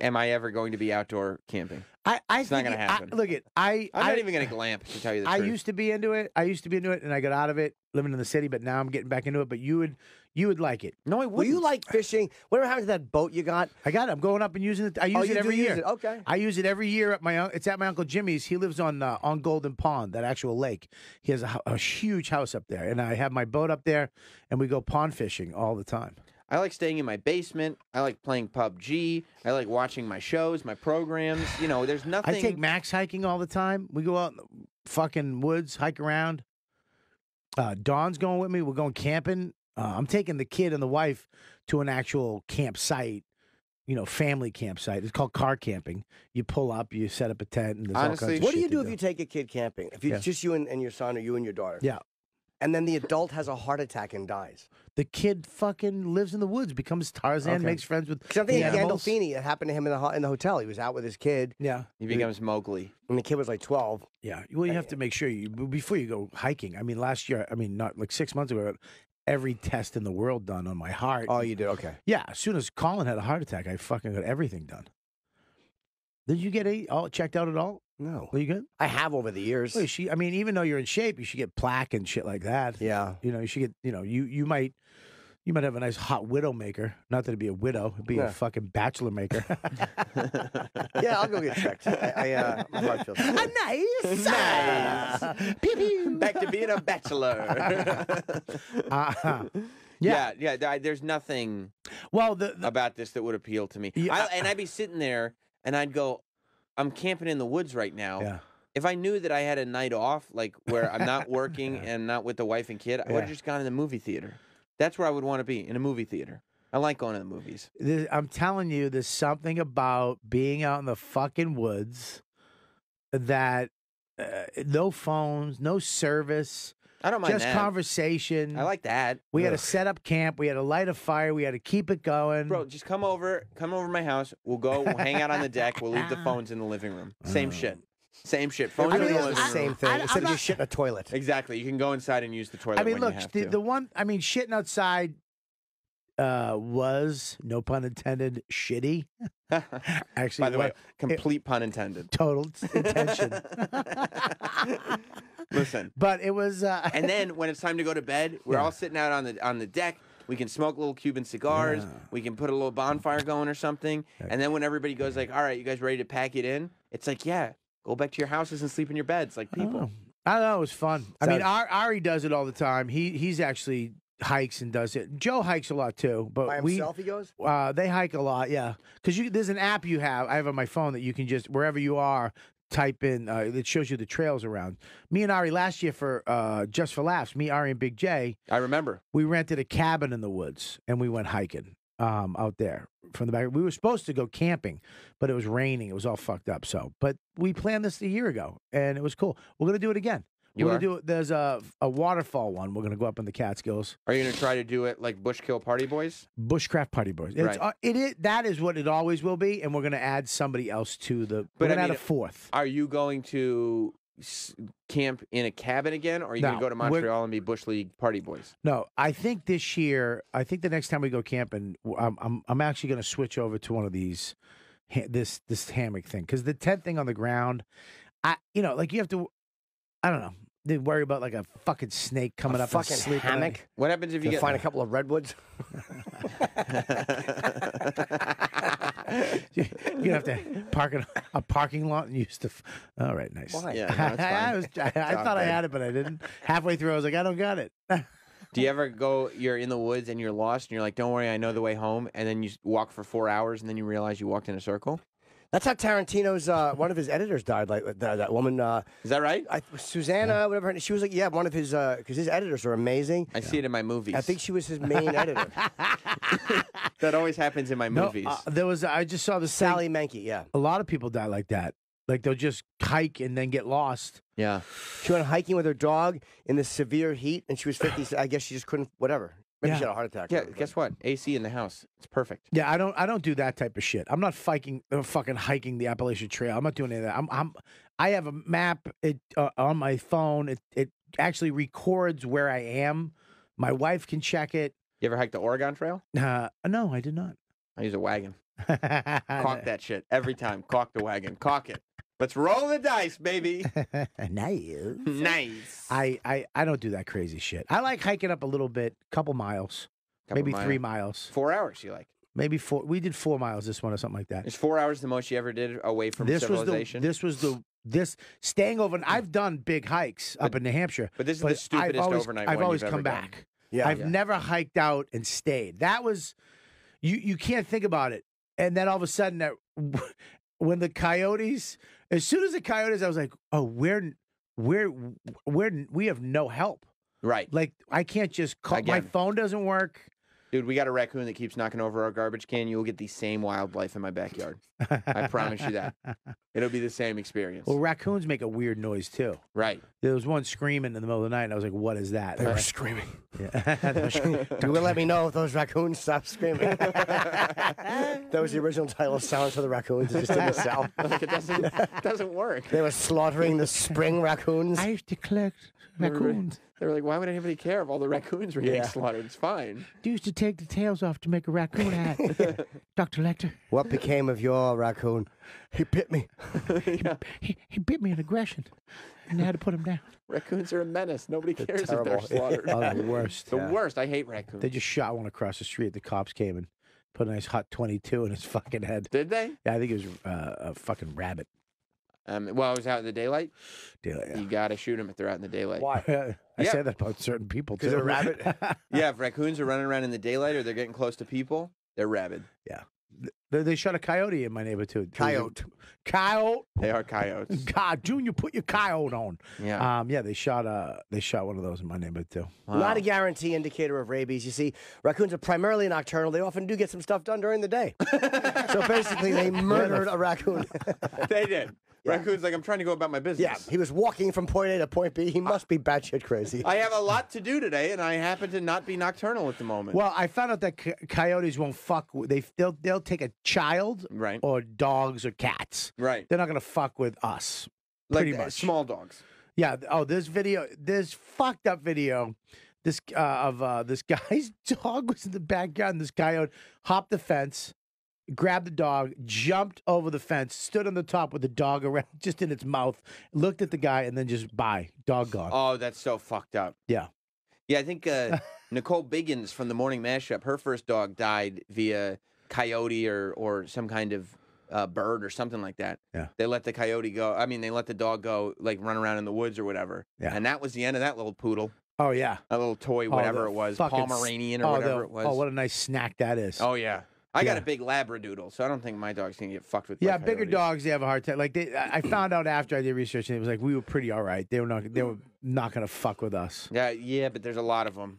am I ever going to be outdoor camping. It's not going to happen. I'm not even going to glamp, to tell you the truth. I used to be into it. And I got out of it living in the city. But now I'm getting back into it. But you would like it. No, I wouldn't. Well, you like fishing. Whatever happened to that boat you got? I got it. I'm going up and using it. I use it every year. Okay. I use it every year at it's at my Uncle Jimmy's. He lives on Golden Pond, that actual lake. He has a huge house up there, and I have my boat up there, and we go pond fishing all the time. I like staying in my basement. I like playing PUBG. I like watching my shows, my programs. You know, there's nothing. I take Max hiking all the time. We go out in the fucking woods, hike around. Dawn's going with me. We're going camping. I'm taking the kid and the wife to an actual campsite, family campsite. It's called car camping. You pull up, you set up a tent, and there's all kinds of shit. What do you do if you take a kid camping? If it's just you and your son, or you and your daughter? Yeah. And then the adult has a heart attack and dies. The kid fucking lives in the woods, becomes Tarzan, makes friends with something like Gandolfini. It happened to him in the hotel. He was out with his kid. Yeah. He becomes Mowgli. And the kid was like 12. Yeah. Well, you have to make sure before you go hiking. I mean, not like 6 months ago, every test in the world done on my heart. Oh, you did? Okay. Yeah. As soon as Colin had a heart attack, I fucking got everything done. Did you get all checked out at all? No. Are you good? I have over the years. Well, even though you're in shape, you should get plaque and shit like that. Yeah. You should get, you might have a nice hot widow maker. Not that it'd be a widow, it'd be a fucking bachelor maker. Yeah, I'll go get checked. My heart feels nice. Pew, pew. Back to being a bachelor. Yeah. There's nothing about this that would appeal to me. Yeah, and I'd be sitting there and I'd go, I'm camping in the woods right now. Yeah. If I knew that I had a night off, like where I'm not working and not with the wife and kid, I would have just gone to the movie theater. That's where I would want to be, in a movie theater. I like going to the movies. I'm telling you, there's something about being out in the fucking woods that no phones, no service. I don't mind just that. Conversation. I like that. We had to set up camp. We had to light a fire. We had to keep it going. Bro, just come over to my house. We'll hang out on the deck. We'll leave the phones in the living room. Same shit. Same shit. Phones in the living room. Same thing. Instead of just shit in a toilet. Exactly. You can go inside and use the toilet. I mean, when look, you have to. the one. I mean, shitting outside. was, no pun intended, shitty. Actually, by the way, complete pun intended. Total intention. Listen, but it was. And then when it's time to go to bed, we're all sitting out on the deck. We can smoke little Cuban cigars. Yeah. We can put a little bonfire going or something. And then when everybody goes like, "All right, you guys ready to pack it in?" It's like, yeah, go back to your houses and sleep in your beds like people. I don't know. It was fun. I mean, Ari does it all the time. He's actually hikes and does it. Joe hikes a lot too. But by himself, he goes? They hike a lot, yeah. Because there's an app I have on my phone that you can just, wherever you are, type in, it shows you the trails around. Me and Ari last year for Just for Laughs, me, Ari, and Big J. I remember. We rented a cabin in the woods and we went hiking out there from the back. We were supposed to go camping, but it was raining. It was all fucked up. But we planned this a year ago and it was cool. We're going to do it again. There's a waterfall one. We're going to go up in the Catskills. Are you going to try to do it like Bushkill Party Boys? Bushcraft Party Boys. That is what it always will be, and we're going to add somebody else to the. We're going to add a fourth. Are you going to camp in a cabin again, or are you going to go to Montreal and be Bush League Party Boys? No, I think this year. I think the next time we go camping, I'm actually going to switch over to one of these, this hammock thing, because the tent thing on the ground, you have to. I don't know. They worry about like a fucking snake coming up and sleeping. Hammock. What happens if you find a couple of redwoods? You have to park in a parking lot and use the. All right, nice. Why? Yeah, I thought I had it, but I didn't. Halfway through, I was like, I don't got it. Do you ever go? You're in the woods and you're lost, and you're like, "Don't worry, I know the way home." And then you walk for 4 hours, and then you realize you walked in a circle. That's how Tarantino's one of his editors died. Like that woman. Is that right? Susanna, whatever. Her name. She was like, one of his because his editors are amazing. I see it in my movies. I think she was his main editor. That always happens in my movies. I just saw the Sally Menke. Yeah, a lot of people die like that. Like they'll just hike and then get lost. Yeah, she went hiking with her dog in the severe heat, and she was 50. I guess she just couldn't. Whatever. Maybe she had a heart attack. Yeah, guess what? AC in the house. It's perfect. Yeah, I don't do that type of shit. I'm not fucking hiking the Appalachian Trail. I'm not doing any of that. I have a map on my phone. It actually records where I am. My wife can check it. You ever hike the Oregon Trail? No, I did not. I use a wagon. Caulk that shit every time. Caulk the wagon. Caulk it. Let's roll the dice, baby. Nice. I don't do that crazy shit. I like hiking up a little bit, couple miles, maybe 3 miles. 4 hours, you like? Maybe 4. We did 4 miles this one or something like that. Is 4 hours the most you ever did away from civilization? This staying over. I've done big hikes up in New Hampshire, but this is the stupidest overnight one I've always you've come ever back. Done. Yeah, I've never hiked out and stayed. That was you can't think about it. And then all of a sudden, when the coyotes, as soon as the coyotes, I was like, oh, we have no help. Right. Like I can't just call. My phone doesn't work. Dude, we got a raccoon that keeps knocking over our garbage can. You'll get the same wildlife in my backyard. I promise you that. It'll be the same experience. Well, raccoons make a weird noise, too. Right. There was one screaming in the middle of the night, and I was like, what is that? They were screaming. Yeah. You will let me know if those raccoons stop screaming. That was the original title of Silence of the Raccoons. It just didn't sell. Like it doesn't work. They were slaughtering the spring raccoons. I used to collect raccoons. They were like, why would anybody care if all the raccoons were getting slaughtered? It's fine. They used to take the tails off to make a raccoon hat. Dr. Lecter. What became of your raccoon? He bit me. He bit me in aggression, and I had to put him down. Raccoons are a menace. Nobody cares if they're slaughtered. Oh, the worst. The worst. I hate raccoons. They just shot one across the street. The cops came and put a nice hot 22 in his fucking head. Did they? Yeah, I think it was a fucking rabbit. Well, it was out in the daylight. Yeah. You got to shoot them if they're out in the daylight. Why? I say that about certain people, too. Because they're rabid? Yeah, if raccoons are running around in the daylight or they're getting close to people, they're rabid. Yeah. They shot a coyote in my neighborhood, too. Coyote. They are coyotes. God, Junior, put your coyote on. Yeah. They shot one of those in my neighborhood, too. Wow. Not a guarantee indicator of rabies. You see, raccoons are primarily nocturnal. They often do get some stuff done during the day. So basically, they murdered a raccoon. They did. Yeah. Raccoon's like, I'm trying to go about my business. Yeah, he was walking from point A to point B. He must be batshit crazy. I have a lot to do today, and I happen to not be nocturnal at the moment. Well, I found out that coyotes won't fuck. They'll take a child, right, or dogs or cats. Right. They're not gonna fuck with us. Like pretty much. Small dogs. Yeah. Oh, this fucked up video. this guy's dog was in the backyard, and this coyote hopped the fence, grabbed the dog, jumped over the fence, stood on the top with the dog around just in its mouth, looked at the guy, and then just bye, dog gone. Oh, that's so fucked up. Yeah. Yeah, I think Nicole Biggins from the Morning Mashup, her first dog died via coyote or some kind of bird or something like that. Yeah. They let the coyote go. I mean, they let the dog go, like run around in the woods or whatever. Yeah. And that was the end of that little poodle. Oh yeah. A little toy, whatever it was, Pomeranian or whatever it was. Oh, what a nice snack that is. Oh yeah. I got a big Labradoodle, so I don't think my dog's gonna get fucked with. Yeah, by bigger coyotes. dogs, they have a hard time. Like I found out after I did research, and it was like we were pretty all right. They were not gonna fuck with us. Yeah, but there's a lot of them.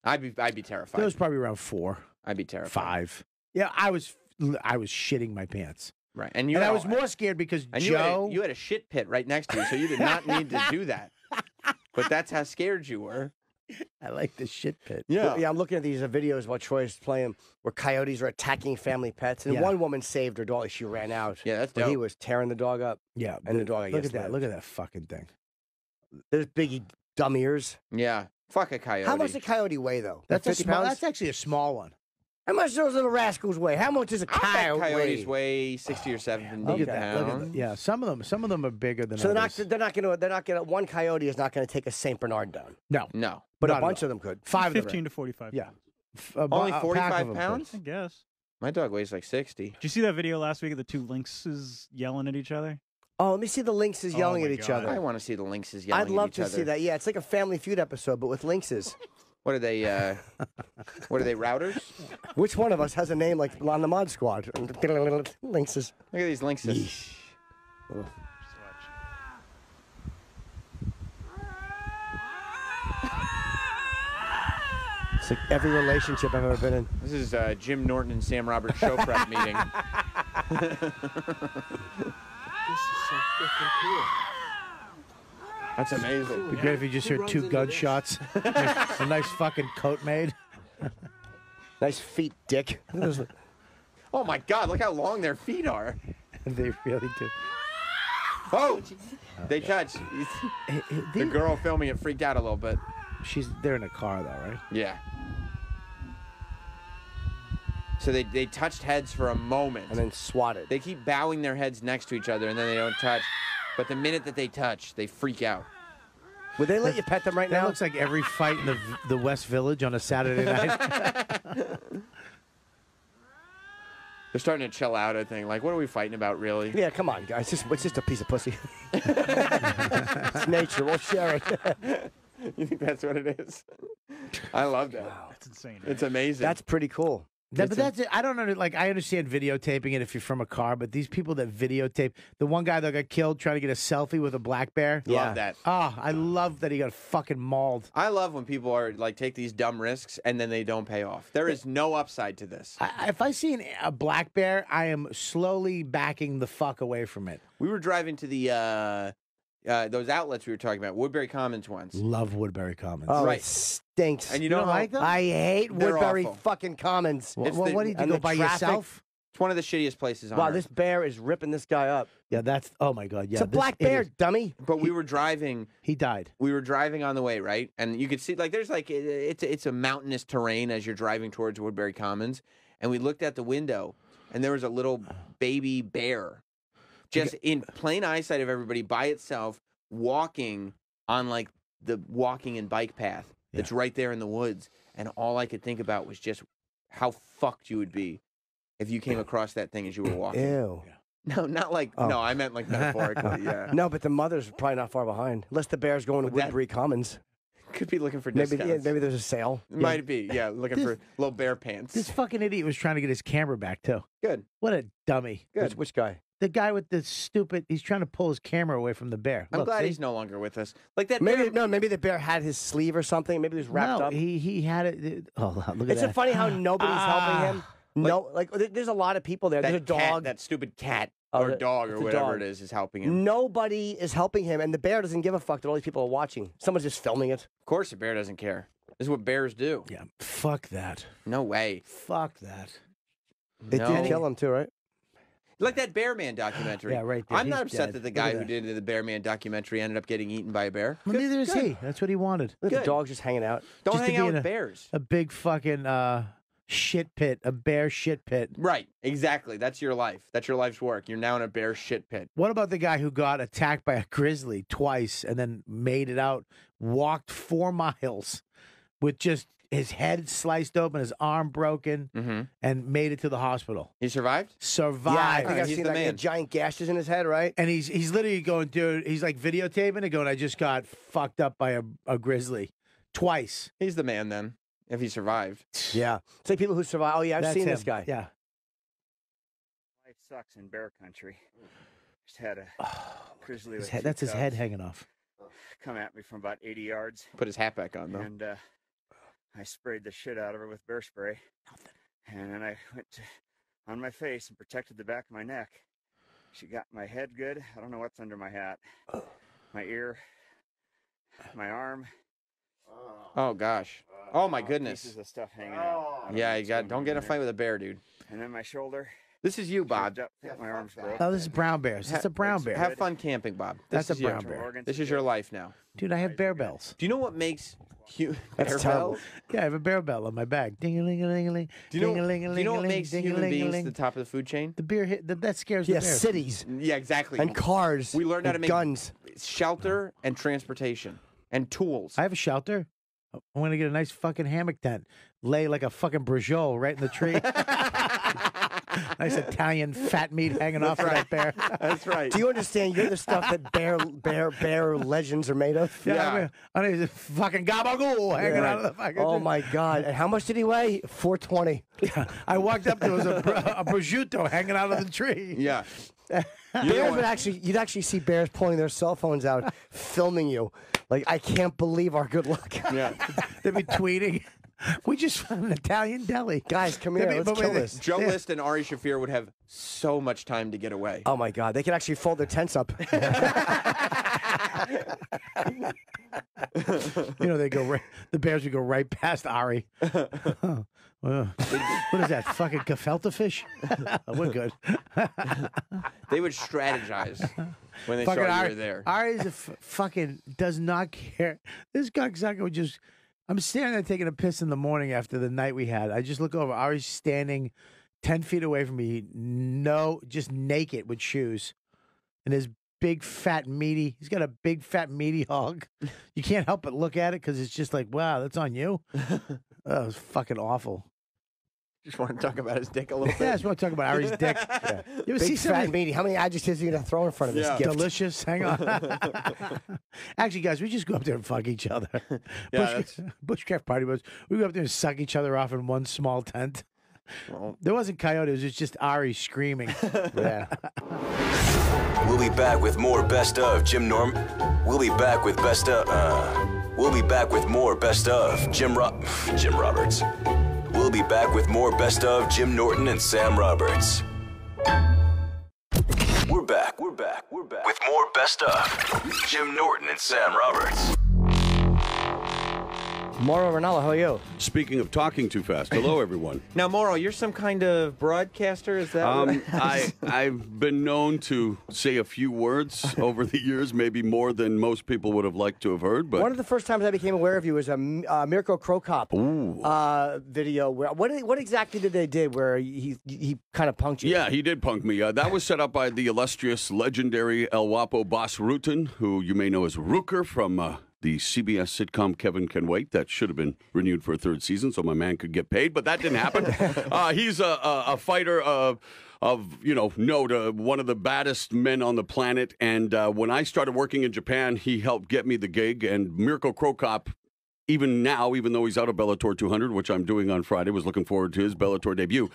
I'd be terrified. There was probably around 4, I'd be terrified. 5. Yeah, I was shitting my pants. Right, and I was more scared because Joe. You had a shit pit right next to you, so you did not need to do that. But that's how scared you were. I like the shit pit. Yeah. Yeah, I'm looking at these videos while Troy's playing where coyotes are attacking family pets. And one woman saved her dog. She ran out. Yeah, that's But he dope. was tearing the dog up. Yeah, And the dog, I look guess, at that. lived. Look at that fucking thing. There's biggie dumb ears. Yeah, fuck a coyote. How much does a coyote weigh, though? That's 50 a small. pounds? That's actually a small one. How much do those little rascals weigh? How much does a I bet coyote coyotes weigh? weigh 60 or 70 Look at that. pounds. Look at that. Yeah, some of them are bigger than So others. they're not gonna. One coyote is not gonna take a Saint Bernard down, No, No. but Not a at bunch all. of them could. 5 of them. 15 to 45. Yeah. Only a pack of 45 them pounds? I guess. My dog weighs like 60. Did you see that video last week of the 2 lynxes yelling at each other? Oh, let me see the lynxes yelling my at each God. I other. want to see the lynxes yelling I'd love at each to other. see that. Yeah, it's like a Family Feud episode, but with lynxes. What are they? What are they? Routers? Which one of us has a name like on the Mod Squad? Lynxes. Look at these lynxes. It's like every relationship I've ever been in. This is Jim Norton and Sam Roberts show prep meeting. This is so freaking cool. That's amazing. It'd be great if you just heard 2 gunshots. A nice fucking coat made. Nice feet, dick. Oh my God! Look how long their feet are. They really do. Oh, they touched. The girl filming it freaked out a little bit. They're in a car though, right? Yeah. So they touched heads for a moment. And then swatted. They keep bowing their heads next to each other, and then they don't touch. But the minute that they touch, they freak out. Would they let you pet them right That now? looks like every fight in the West Village on a Saturday night. They're starting to chill out, I think. Like, what are we fighting about, really? Yeah, come on, guys. It's just a piece of pussy. It's nature. We'll share it. You think that's what it is? I love that. That's insane. Right? It's amazing. That's pretty cool. But that's it. I don't know. Like, I understand videotaping it if you're from a car, but these people that videotape, the one guy that got killed trying to get a selfie with a black bear. Love that. Oh, I love that he got fucking mauled. I love when people are like take these dumb risks and then they don't pay off. There is no upside to this. If I see a black bear, I am slowly backing the fuck away from it. We were driving to the those outlets we were talking about, Woodbury Commons once. Love Woodbury Commons. Oh, Right. it stinks. And you You know don't how- like them? I hate They're Woodbury awful. fucking Commons. It's What the- did you and go the by traffic- yourself? It's one of the shittiest places on Wow, earth. this bear is ripping this guy up. Yeah, that's. Oh my god. Yeah, It's a this black bear, idiot- dummy. But we were driving. He died. We were driving on the way, right? And you could see, like, there's like it's a mountainous terrain as you're driving towards Woodbury Commons. And we looked out the window, and there was a little baby bear, just in plain eyesight of everybody by itself, walking on like the walking and bike path that's right there in the woods. And all I could think about was just how fucked you would be if you came across that thing as you were walking. Ew. No, not like no, I meant like metaphorically. Yeah, No, but the mother's probably not far behind. Unless the bear's going to Would that- Woodbury Commons. could be looking for Maybe, discounts. maybe there's a sale. Might be, yeah, looking This- for little bear pants. This fucking idiot was trying to get his camera back too. Good, What a dummy. good. Which guy? The guy with the stupid. He's trying to pull his camera away from the bear. I'm Look, glad see? he's no longer with us. Like that. Maybe bear, maybe the bear had his sleeve or something. Maybe he was wrapped no, up. he had it. Oh, look at Isn't that. it funny how nobody's helping him? No, like there's a lot of people there. There's a that cat, dog. that stupid cat Oh, or dog or it's a whatever dog. it is helping him. Nobody is helping him, and the bear doesn't give a fuck that all these people are watching. Someone's just filming it. Of course, a bear doesn't care. This is what bears do. Yeah, fuck that. No way. Fuck that. They No. did kill him too, right? Like that Bear Man documentary. Yeah, right there. I'm not He's upset dead. that the Look guy at who that. did the Bear Man documentary ended up getting eaten by a bear. Well, neither is Good. he. That's what he wanted. Look at Good. the dog just hanging out. Don't Just to hang be out in with bears. A big fucking shit pit, a bear shit pit. Right, exactly. That's your life. That's your life's work. You're now in a bear shit pit. What about the guy who got attacked by a grizzly twice and then made it out, walked 4 miles with just his head sliced open, his arm broken, and made it to the hospital? He survived? Survived. Yeah, I think I've He's seen the like man. giant gashes in his head, right? And he's literally going, dude, he's like videotaping it, going, I just got fucked up by a grizzly twice. He's the man then, if he survived. Yeah. It's like people who survive. Oh, yeah, I've That's seen him. this guy. Yeah. Life sucks in bear country. Just had a grizzly His with head, two that's his head cubs hanging off. come at me from about 80 yards, Put his hat back on, though. and I sprayed the shit out of her with bear spray. And then I went on my face and protected the back of my neck. She got my head good. I don't know what's under my hat. My ear, my arm. Oh, gosh. Oh, my goodness. Pieces of stuff hanging out. Yeah, you got. Don't get in a fight with a bear, dude. And then my shoulder. This is you, Bob. shaved up, think my arms broke. Oh, this is brown bears. It's a brown bear. Have fun camping, Bob. This That's a is you. brown bear. This is your life now. Dude, I have bear bells. Do you know what makes you? That's terrible. Yeah, I have a bear bell on my back. Ding-a-ling-a-ling-a-ling. Do you know what makes human beings the top of the food chain? The beer hit, that scares Yeah, the bears. cities Yeah, exactly. and cars. We learned how to and make guns. shelter and transportation and tools. I have a shelter. I'm going to get a nice fucking hammock tent. Lay like a fucking brajol right in the tree. Nice Italian fat meat hanging off of that bear. That's right. Do you understand? You're the stuff that bear legends are made of. Yeah. I mean, fucking gabagool hanging out of the fucking Oh tree. my God! And how much did he weigh? 420. I walked up, there was a prosciutto hanging out of the tree. Yeah. Bears would actually, you'd actually see bears pulling their cell phones out, filming you. Like, I can't believe our good luck. Yeah. They'd be tweeting. We just found an Italian deli. Guys, come here. Let's kill this. Joe List and Ari Shafir would have so much time to get away. Oh my God! They could actually fold their tents up. You know, they go right, the bears would go right past Ari. What is that? Fucking gefilte fish? We're good. They would strategize when they Fucking saw you Ari, were there. Ari's fucking does not care. This cocksucker would just. I'm standing there taking a piss in the morning after the night we had. I just look over. Ari's standing 10 feet away from me, just naked with shoes. And his big, fat, meaty, he's got a big, fat, meaty hog. You can't help but look at it because it's just like, wow, that's on you. That was fucking awful. Just want to talk about his dick a little Yeah, I bit. just want to talk about Ari's dick. You ever see Big, fat, somebody and meaty. How many adjectives are you going to throw in front of this Yeah. gift? delicious? Hang on. Actually, guys, we just go up there and fuck each other. Yeah, Bushcraft party was. We go up there and suck each other off in one small tent. Well, There wasn't coyotes. It was just Ari screaming. Yeah. We'll be back with more best of Jim Norm. We'll be back with best of. We'll be back with more best of Jim Roberts. We'll be back with more best of Jim Norton and Sam Roberts. We're back with more best of Jim Norton and Sam Roberts. Mauro Ranallo, how are you? Speaking of talking too fast, hello everyone. now, Moro, you're some kind of broadcaster. Is that? I've been known to say a few words over the years, maybe more than most people would have liked to have heard. But One of the first times I became aware of you was a Mirko Krokop video. Where what exactly did they did where he kind of punked you? yeah, he did punk me. That was set up by the illustrious, legendary El Guapo Boss Rutan, who you may know as Rooker from the CBS sitcom Kevin Can Wait. That should have been renewed for a third season so my man could get paid, but that didn't happen. He's a fighter of note, one of the baddest men on the planet. And when I started working in Japan, he helped get me the gig. And Mirko Krokop, even now, even though he's out of Bellator 200, which I'm doing on Friday, was looking forward to his Bellator debut.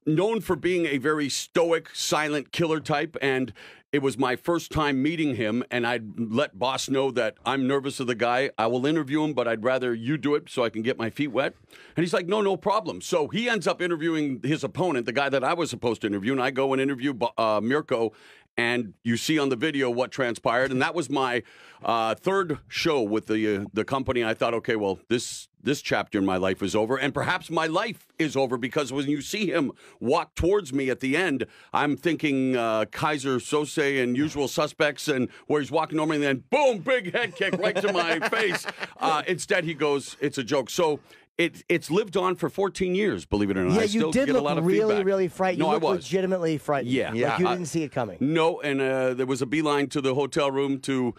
Known for being a very stoic, silent killer type, and it was my first time meeting him, and I'd let Boss know that I'm nervous of the guy. I will interview him, but I'd rather you do it so I can get my feet wet. And he's like, no problem. So he ends up interviewing his opponent, the guy that I was supposed to interview, and I go and interview Mirko. and you see on the video what transpired. And that was my third show with the company. I thought, okay, well, this chapter in my life is over, and perhaps my life is over, because when you see him walk towards me at the end, I'm thinking Kaiser Sose and Usual Suspects, and where he's walking over me, and then boom, big head kick right to my face. Instead, he goes, "It's a joke." So it's lived on for 14 years, believe it or not. Yeah, I still you did get look a lot of really, feedback. really frightened. No, You I looked was legitimately frightened. Yeah. Like you didn't see it coming. No, and there was a beeline to the hotel room to,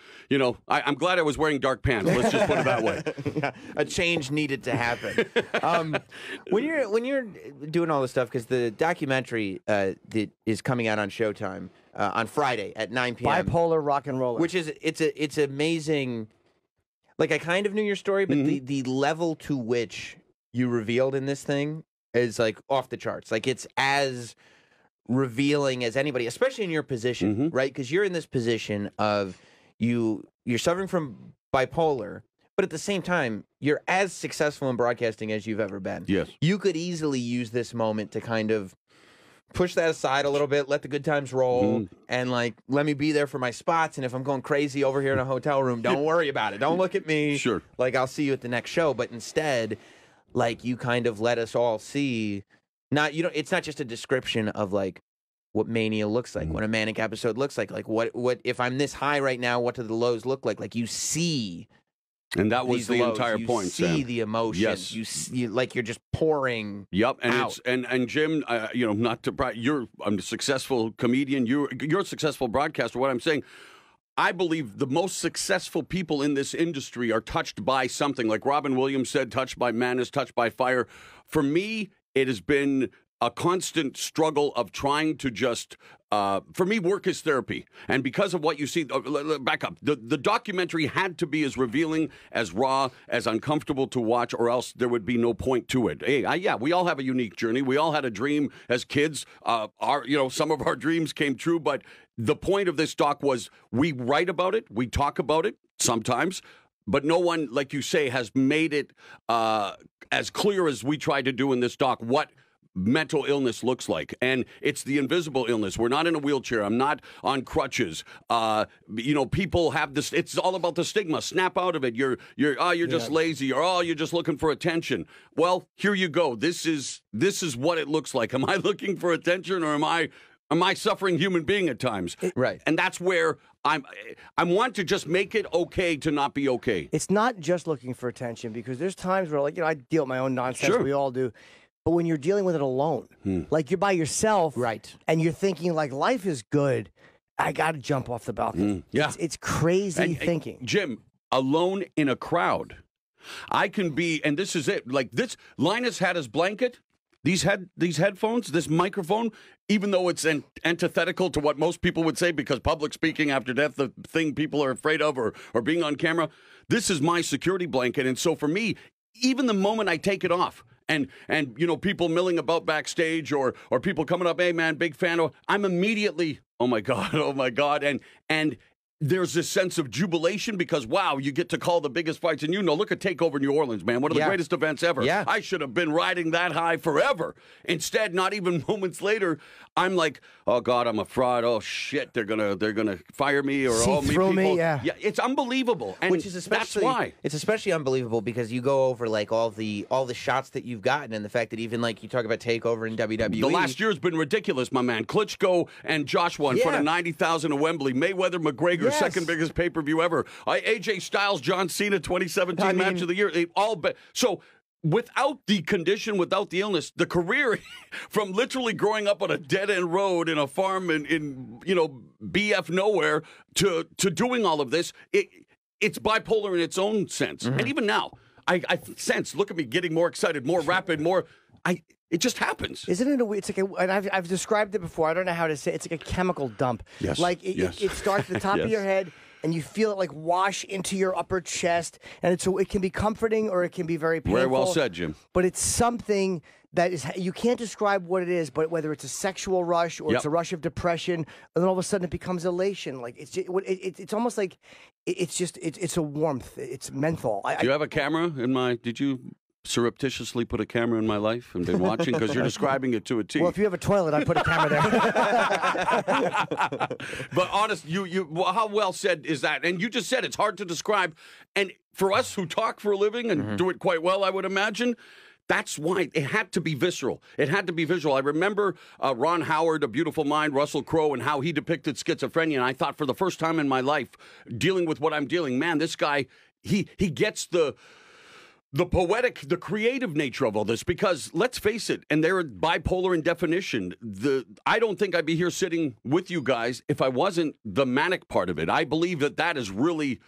I'm glad I was wearing dark pants. Let's just put it that way. Yeah, a change needed to happen. When you're doing all this stuff, because the documentary that is coming out on Showtime on Friday at 9 p.m. Bipolar rock and roller. Which is it's amazing. Like, I kind of knew your story, but the level to which you revealed in this thing is like off the charts. Like, it's as revealing as anybody, especially in your position, right? Because you're in this position of you're suffering from bipolar, but at the same time, you're as successful in broadcasting as you've ever been. Yes. You could easily use this moment to kind of push that aside a little bit, let the good times roll, and like, let me be there for my spots. And if I'm going crazy over here in a hotel room, don't worry about it. Don't look at me. Sure. Like, I'll see you at the next show. But instead, like, you kind of let us all see, it's not just a description of like what mania looks like, what a manic episode looks like what if I'm this high right now, what do the lows look like? Like, you see. And that was the lows. entire you point, see Sam. the emotion. Yes. You see, like, you're just pouring. Yep, and out. and Jim, not to I'm a successful comedian. You're a successful broadcaster. What I'm saying, I believe the most successful people in this industry are touched by something. Like Robin Williams said, "Touched by madness, touched by fire." For me, it has been a constant struggle of trying to just, for me, work is therapy. And because of what you see, back up, the documentary had to be as revealing, as raw, as uncomfortable to watch, or else there would be no point to it. Hey, we all have a unique journey. We all had a dream as kids. Some of our dreams came true, but the point of this doc was we write about it, we talk about it sometimes, but no one, like you say, has made it as clear as we tried to do in this doc, what mental illness looks like. And it's the invisible illness. We're not in a wheelchair. I'm not on crutches. People have this, it's all about the stigma. Snap out of it. You're just lazy, or you're just looking for attention. Well, here you go. This is what it looks like. Am I looking for attention, or am I suffering human being at times? Right. And that's where I want to just make it okay to not be okay. It's not just looking for attention, because there's times where, like, I deal with my own nonsense. Sure. We all do. But when you're dealing with it alone, like, you're by yourself, Right. and you're thinking, like, life is good, I got to jump off the balcony. Yeah. It's crazy thinking. Jim, alone in a crowd, I can be, and this is it, like this, Linus had his blanket, these headphones, this microphone, even though it's antithetical to what most people would say, because public speaking after death, the thing people are afraid of, or being on camera, this is my security blanket. And so for me, even the moment I take it off, and people milling about backstage, or people coming up, "Hey man, big fan," I'm immediately, oh my God, and there's this sense of jubilation, because wow, you get to call the biggest fights, and look at TakeOver New Orleans, man, one of the greatest events ever. Yeah. I should have been riding that high forever. Instead, not even moments later, I'm like, oh God, I'm a fraud. Oh shit, they're gonna fire me, or See through me, yeah. It's unbelievable, and Which is especially, that's why it's especially unbelievable, because you go over like all the shots that you've gotten, and the fact that even like you talk about TakeOver in WWE. The last year's been ridiculous, my man. Klitschko and Joshua in front of 90,000 at Wembley. Mayweather, McGregor, second biggest pay-per-view ever. AJ Styles, John Cena, 2017 match of the year. They all so. Without the condition, without the illness, the career from literally growing up on a dead-end road in a farm in BF nowhere to doing all of this, it's bipolar in its own sense. And even now, I sense, look at me getting more excited, more rapid, more. It just happens. Isn't it it's like and I've described it before. I don't know how to say it. It's like a chemical dump. Yes. Like it starts at the top of your head, and you feel it like wash into your upper chest, and it can be comforting, or it can be very painful. Very well said, Jim. But it's something that is, you can't describe what it is, but whether it's a sexual rush, or it's a rush of depression, and then all of a sudden it becomes elation. Like it's almost like it's a warmth. It's menthol. Do you have a camera in my? Did you? surreptitiously put a camera in my life and been watching? Because you're describing it to a T. Well, if you have a toilet, I put a camera there. But honest, well, how well said is that? And you just said it's hard to describe. And for us who talk for a living and do it quite well, I would imagine, that's why it had to be visceral. It had to be visual. I remember Ron Howard, A Beautiful Mind, Russell Crowe, and how he depicted schizophrenia. And I thought for the first time in my life, dealing with what I'm dealing, man, this guy, he gets the poetic, the creative nature of all this, because let's face it, and they're bipolar in definition. I don't think I'd be here sitting with you guys if I wasn't the manic part of it. I believe that has really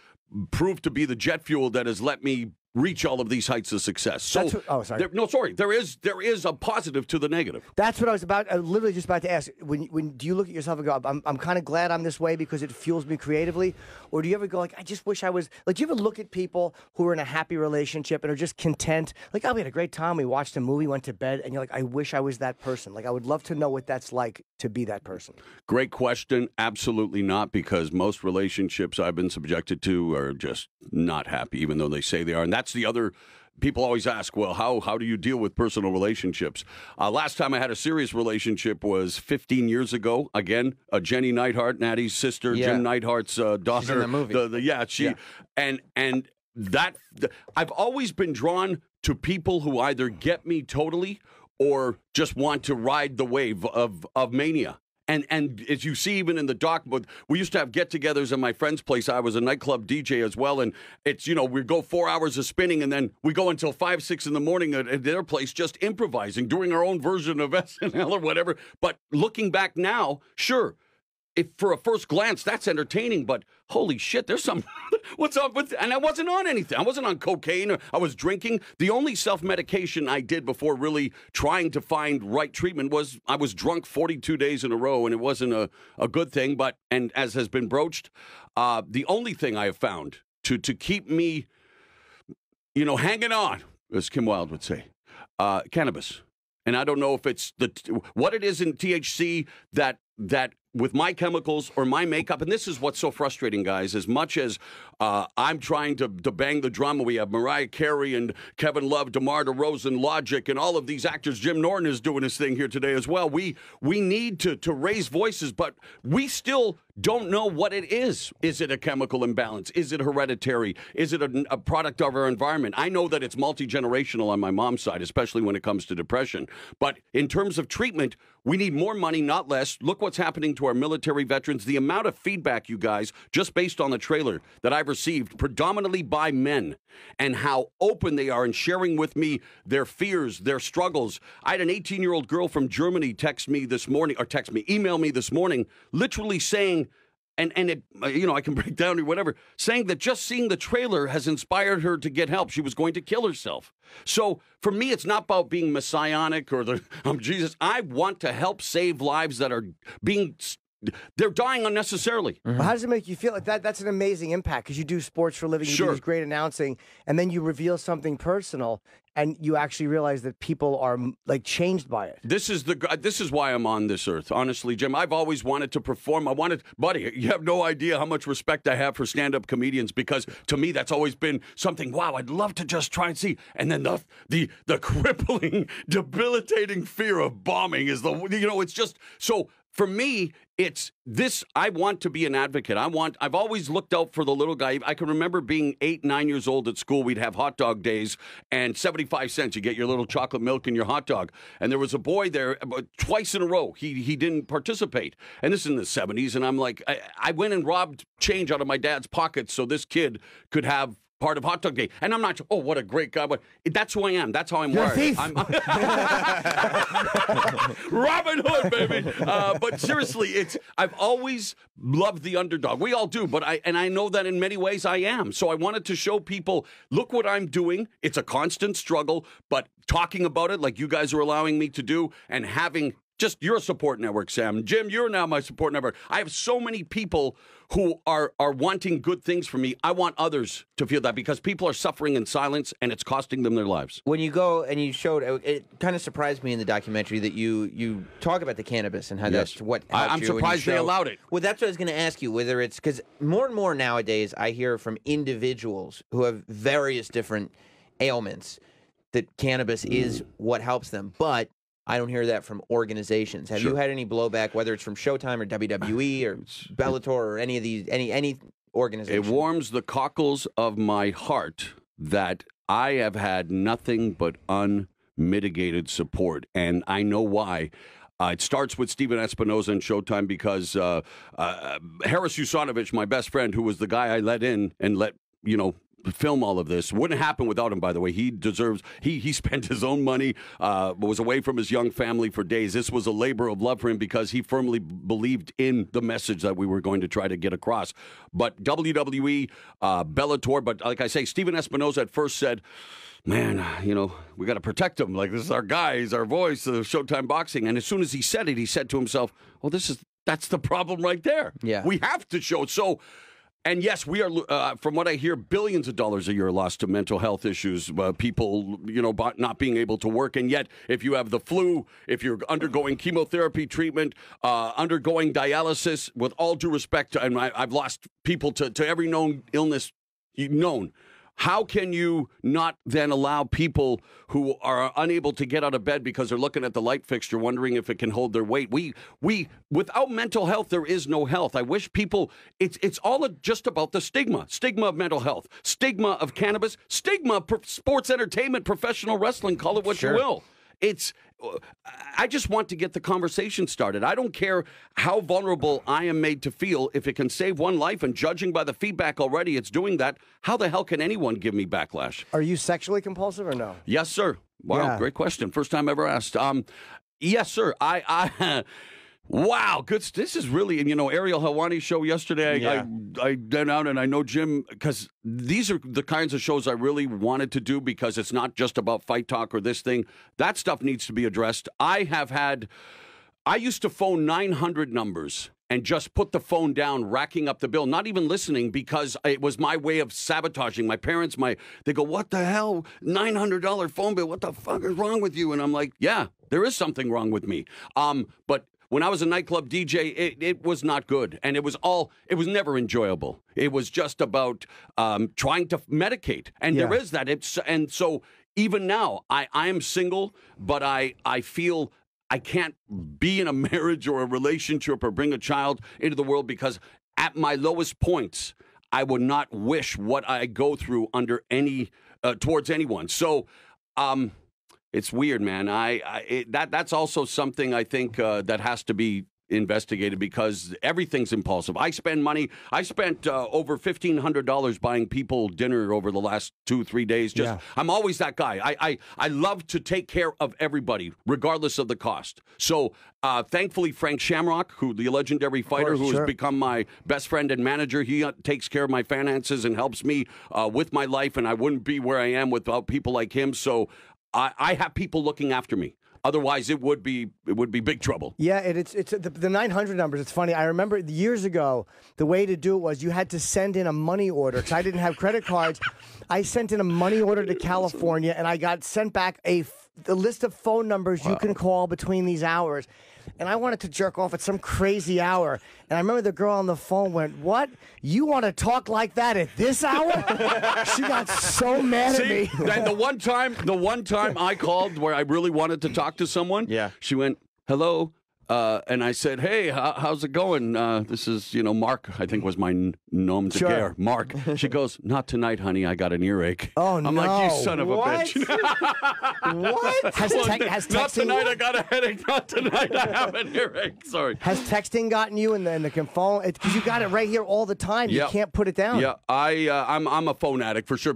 proved to be the jet fuel that has let me reach all of these heights of success. So, sorry. There is a positive to the negative. That's what I was literally just about to ask. When do you look at yourself and go, I'm kind of glad I'm this way because it fuels me creatively? Or do you ever go like, I just wish I was, like, do you ever look at people who are in a happy relationship and are just content? Like, oh, we had a great time. We watched a movie, went to bed, and you're like, I wish I was that person. Like, I would love to know what that's like to be that person. Great question. Absolutely not, because most relationships I've been subjected to are just not happy, even though they say they are. And that's the other. People always ask, well, how do you deal with personal relationships? Last time I had a serious relationship was 15 years ago. Again, Jenny Neidhart, Natty's sister, Jim Neidhart's daughter. She's in the movie. And that I've always been drawn to people who either get me totally or just want to ride the wave of mania. And as you see, even in the doc, but we used to have get-togethers at my friend's place. I was a nightclub DJ as well, and it's, we go 4 hours of spinning, and then we go until 5, 6 in the morning at their place just improvising, doing our own version of SNL or whatever. But looking back now, sure, if for a first glance that's entertaining, but holy shit, there's some what's up with, and I wasn't on anything. I wasn't on cocaine, or I was drinking. The only self-medication I did before really trying to find right treatment was I was drunk 42 days in a row, and it wasn't a good thing. But, and as has been broached, the only thing I have found to keep me, hanging on, as Kim Wilde would say, cannabis. And I don't know if it's what it is in THC that with my chemicals or my makeup, and this is what's so frustrating, guys, as much as I'm trying to bang the drum, we have Mariah Carey and Kevin Love, DeMar DeRozan, Logic, and all of these actors. Jim Norton is doing his thing here today as well. We need to raise voices, but we still don't know what it is. Is it a chemical imbalance? Is it hereditary? Is it a product of our environment? I know that it's multi-generational on my mom's side, especially when it comes to depression. But in terms of treatment, we need more money, not less. Look what's happening to our military veterans. The amount of feedback, you guys, just based on the trailer that I've received, predominantly by men, and how open they are in sharing with me their fears, their struggles. I had an 18-year-old girl from Germany email me this morning, literally saying, and it, I can break down or whatever, saying that just seeing the trailer has inspired her to get help. She was going to kill herself. So for me, it's not about being messianic or I'm Jesus. I want to help save lives that are they're dying unnecessarily. Mm-hmm. Well, how does it make you feel? Like that's an amazing impact, because you do sports for a living, you do this great announcing, and then you reveal something personal, and you actually realize that people are changed by it. This is why I'm on this earth. Honestly, Jim, I've always wanted to perform. Buddy, you have no idea how much respect I have for stand-up comedians, because to me that's always been something. Wow, I'd love to just try and see. And then the crippling, debilitating fear of bombing is it's just so. For me, it's this. I want to be an advocate. I've always looked out for the little guy. I can remember being 8, 9 years old at school. We'd have hot dog days, and 75 cents. You get your little chocolate milk and your hot dog. And there was a boy there twice in a row. He didn't participate. And this is in the 70s. And I'm like, I went and robbed change out of my dad's pockets so this kid could have part of hot dog day. And I'm not, what a great guy. But that's who I am. That's how I'm wired. You're a thief. Robin Hood, baby. But seriously, I've always loved the underdog. We all do, but I know that in many ways I am. So I wanted to show people, look what I'm doing. It's a constant struggle, but talking about it like you guys are allowing me to do, and having just your support network, Sam. Jim, you're now my support network. I have so many people who are wanting good things for me. I want others to feel that, because people are suffering in silence, and it's costing them their lives. When you go and you showed, it kind of surprised me in the documentary that you talk about the cannabis and how that's what helped I'm you. surprised they allowed it. Well, that's what I was going to ask you, whether it's because more and more nowadays I hear from individuals who have various different ailments that cannabis is what helps them, but I don't hear that from organizations. Have you had any blowback, whether it's from Showtime or WWE or Bellator or any of these, any organization? It warms the cockles of my heart that I have had nothing but unmitigated support, and I know why. It starts with Steven Espinoza and Showtime because Harris Usanovich, my best friend, who was the guy I let in and let, film all of this, wouldn't happen without him, by the way. He deserves, he spent his own money, was away from his young family for days. This was a labor of love for him because he firmly believed in the message that we were going to try to get across. But WWE, Bellator, but like I say, Steven Espinoza at first said, man, we got to protect him. Like, this is our guy, he's our voice of Showtime Boxing. And as soon as he said it, he said to himself, well, that's the problem right there. Yeah. We have to show. So, and yes, we are, from what I hear, billions of dollars a year lost to mental health issues, people, not being able to work. And yet, if you have the flu, if you're undergoing chemotherapy treatment, undergoing dialysis, with all due respect, and I've lost people to every known illness known. How can you not then allow people who are unable to get out of bed because they're looking at the light fixture wondering if it can hold their weight? We without mental health, there is no health. I wish people, it's all just about the stigma of mental health, stigma of cannabis, stigma of sports entertainment, professional wrestling, call it what you will. I just want to get the conversation started. I don't care how vulnerable I am made to feel. If it can save one life, and judging by the feedback already, it's doing that, how the hell can anyone give me backlash? Are you sexually compulsive or no? Yes, sir. Wow, Great question. First time ever asked. Yes, sir. Wow, good. This is really, Ariel Helwani's show yesterday. I went out and I know Jim, because these are the kinds of shows I really wanted to do, because it's not just about fight talk or this thing. That stuff needs to be addressed. I used to phone 900 numbers and just put the phone down, racking up the bill, not even listening, because it was my way of sabotaging my parents. They go, what the hell? $900 phone bill. What the fuck is wrong with you? And I'm like, yeah, there is something wrong with me. But when I was a nightclub DJ, it was not good. And it was never enjoyable. It was just about trying to medicate. And there is that. And so even now, I am single, but I feel I can't be in a marriage or a relationship or bring a child into the world, because at my lowest points, I would not wish what I go through towards anyone. So, it's weird, man. That's also something I think that has to be investigated, because everything's impulsive. I spend money. I spent over $1,500 buying people dinner over the last 2-3 days. I'm always that guy. I love to take care of everybody, regardless of the cost. So thankfully, Frank Shamrock, the legendary fighter, who has become my best friend and manager, he takes care of my finances and helps me with my life, and I wouldn't be where I am without people like him. So I have people looking after me. Otherwise, it would be big trouble. Yeah, it's the 900 numbers. It's funny. I remember years ago, the way to do it was you had to send in a money order, because I didn't have credit cards. I sent in a money order to California, and I got sent back a list of phone numbers you can call between these hours. And I wanted to jerk off at some crazy hour. And I remember the girl on the phone went, "What? You want to talk like that at this hour?" She got so mad at me. And the one time I called where I really wanted to talk to someone, she went, "Hello." And I said, "Hey, how's it going? This is, Mark, I think was my nom de guerre, Mark." She goes, "Not tonight, honey. I got an earache." Oh, no. I'm like, "You son of a bitch." What? Has texting... Not tonight, I got a headache. Not tonight, I have an earache. Sorry. Has texting gotten you in the phone? Because you got it right here all the time. You can't put it down. Yeah, I'm a phone addict for sure.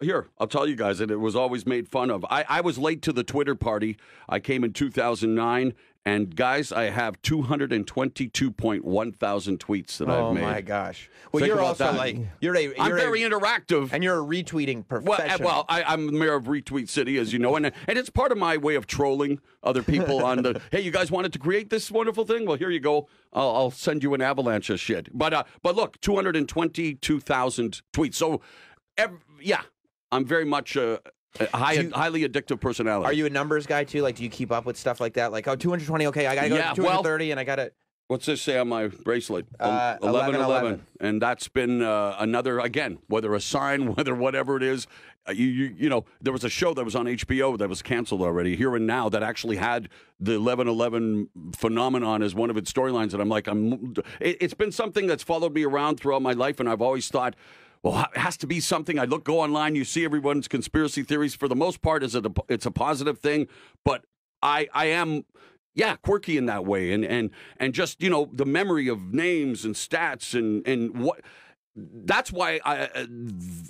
Here, I'll tell you guys, and it was always made fun of. I was late to the Twitter party. I came in 2009. And guys, I have 222.1 thousand tweets that I've made. Oh my gosh! Well, you're also I'm very interactive, and you're a retweeting professional. Well, I'm the mayor of Retweet City, as you know, and it's part of my way of trolling other people on the. Hey, you guys wanted to create this wonderful thing? Well, here you go. I'll send you an avalanche of shit. But look, 222,000 tweets. So, I'm very much highly addictive personality. Are you a numbers guy too? Like, do you keep up with stuff like that? Like, 220, okay, I gotta go to 230, and I gotta. What's this say on my bracelet? 11-11. And that's been another, again, whether a sign, whether whatever it is. You know, there was a show that was on HBO that was canceled already, Here and Now, that actually had the 11/11 phenomenon as one of its storylines. And I'm like, it's been something that's followed me around throughout my life, and I've always thought, well, it has to be something. Go online, you see everyone's conspiracy theories. For the most part, it's a positive thing, but I am... Yeah, quirky in that way, and just, you know, the memory of names and stats and what. That's why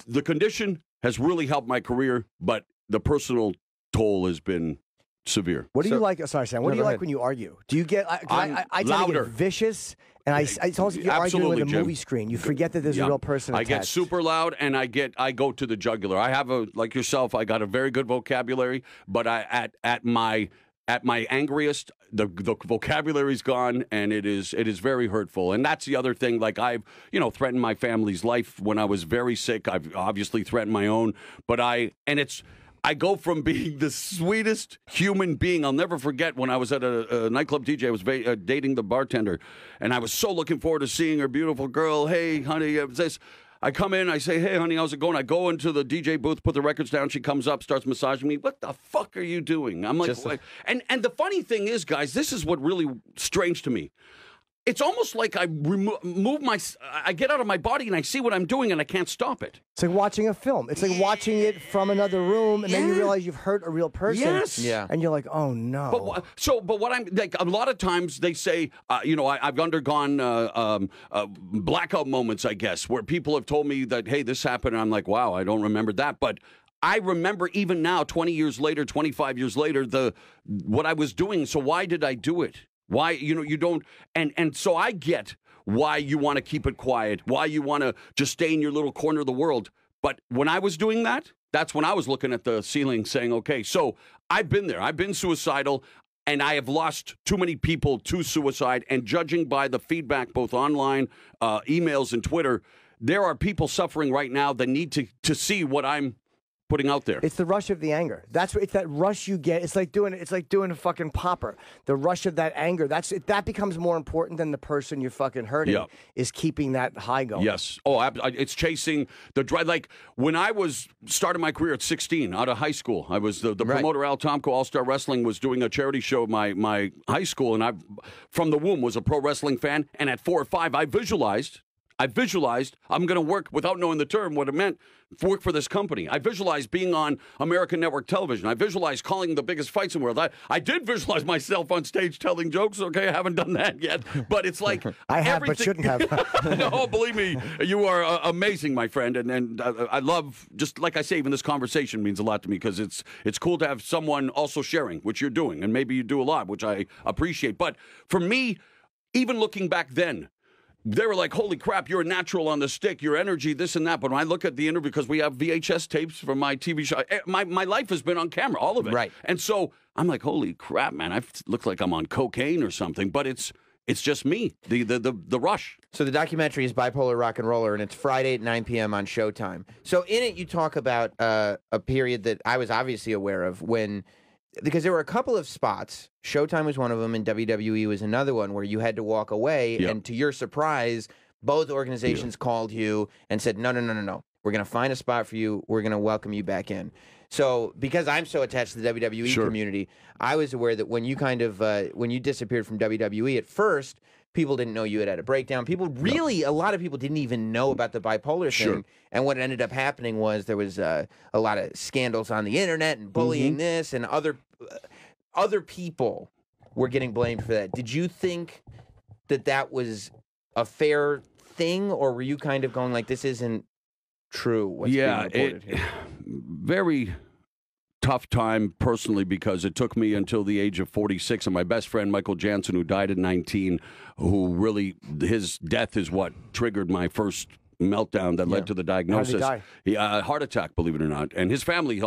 the condition has really helped my career, but the personal toll has been severe. What do you like? Sorry, Sam. What do you like when you argue? Do you get? I tend to louder. get vicious, and it's almost like you're arguing with a movie screen. You forget that there's a real person attached. I get super loud, and I go to the jugular. I have like yourself. I got a very good vocabulary, but at my angriest, the vocabulary's gone, and it is very hurtful. And that's the other thing. Like, I've, you know, threatened my family's life when I was very sick. I've obviously threatened my own, but I go from being the sweetest human being. I'll never forget when I was at a nightclub DJ. I was dating the bartender, and I was so looking forward to seeing her beautiful girl. Hey, honey, this. I come in, I say, hey, honey, how's it going? I go into the DJ booth, put the records down. She comes up, starts massaging me. What the fuck are you doing? I'm like, and the funny thing is, guys, this is what really strange to me. It's almost like I I get out of my body and I see what I'm doing and I can't stop it. It's like watching a film. It's like watching it from another room, and then you realize you've hurt a real person. Yes. Yeah. And you're like, oh no. But what I'm like, a lot of times they say, you know, I've undergone blackout moments, I guess, where people have told me that, hey, this happened, and I'm like, wow, I don't remember that, but I remember even now, 20 years later, 25 years later, what I was doing. So why did I do it? Why, you know, you don't, and so I get why you want to keep it quiet, why you want to just stay in your little corner of the world. But when I was doing that, that's when I was looking at the ceiling saying, okay, so I've been there. I've been suicidal, and I have lost too many people to suicide. And judging by the feedback, both online, emails, and Twitter, there are people suffering right now that need to see what I'm putting out there. It's the rush of the anger. It's that rush you get. It's like doing a fucking popper. The rush of that anger. That becomes more important than the person you're fucking hurting. Yeah. Is keeping that high going. Yes. Oh, it's chasing the drive. Like when I was starting my career at 16, out of high school, I was the promoter. Al Tomko, All Star Wrestling, was doing a charity show at my high school, and I, from the womb, was a pro wrestling fan. And at 4 or 5, I visualized I'm going to work, without knowing the term, what it meant, work for this company. I visualized being on American network television. I visualized calling the biggest fights in the world. I did visualize myself on stage telling jokes. Okay, I haven't done that yet. But it's like I have, but shouldn't have. No, believe me, you are amazing, my friend. And I love, just like I say, even this conversation means a lot to me, because it's cool to have someone also sharing, which you're doing. And maybe you do a lot, which I appreciate. But for me, even looking back then, they were like, holy crap, you're a natural on the stick, your energy, this and that. But when I look at the interview, because we have VHS tapes from my TV show, my life has been on camera, all of it. Right. And so I'm like, holy crap, man, I look like I'm on cocaine or something. But it's just me, the rush. So the documentary is Bipolar Rock and Roller, and it's Friday at 9 p.m. on Showtime. So in it, you talk about a period that I was obviously aware of because there were a couple of spots. Showtime was one of them, and WWE was another one, where you had to walk away. Yep. And to your surprise, both organizations called you and said, no. We're going to find a spot for you. We're going to welcome you back in. So because I'm so attached to the WWE community, I was aware that when you when you disappeared from WWE at first, people didn't know you had a breakdown. A lot of people didn't even know about the bipolar thing. And what ended up happening was there was a lot of scandals on the internet and bullying this, and other people were getting blamed for that. Did you think that was a fair thing, or were you kind of going like, this isn't true? What's being reported here? Very tough time personally, because it took me until the age of 46, and my best friend Michael Jansen, who died at 19, who really, his death is what triggered my first meltdown that led to the diagnosis. How did he die? Heart attack, believe it or not. And his family,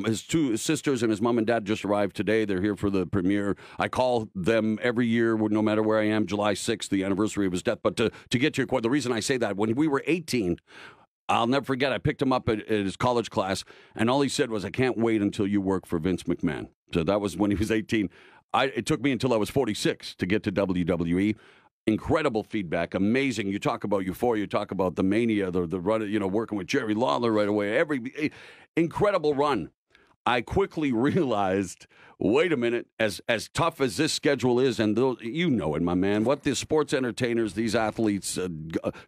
his two sisters and his mom and dad just arrived today. They're here for the premiere. I call them every year, no matter where I am, July 6th, the anniversary of his death. But to get to your point, the reason I say that, when we were 18, I'll never forget, I picked him up at his college class, and all he said was, I can't wait until you work for Vince McMahon. So that was when he was 18. It took me until I was 46 to get to WWE. Incredible feedback, amazing. You talk about Euphoria, you talk about the mania, the run, working with Jerry Lawler right away. Incredible run. I quickly realized, wait a minute, as tough as this schedule is, and you know it, my man, what the sports entertainers, these athletes,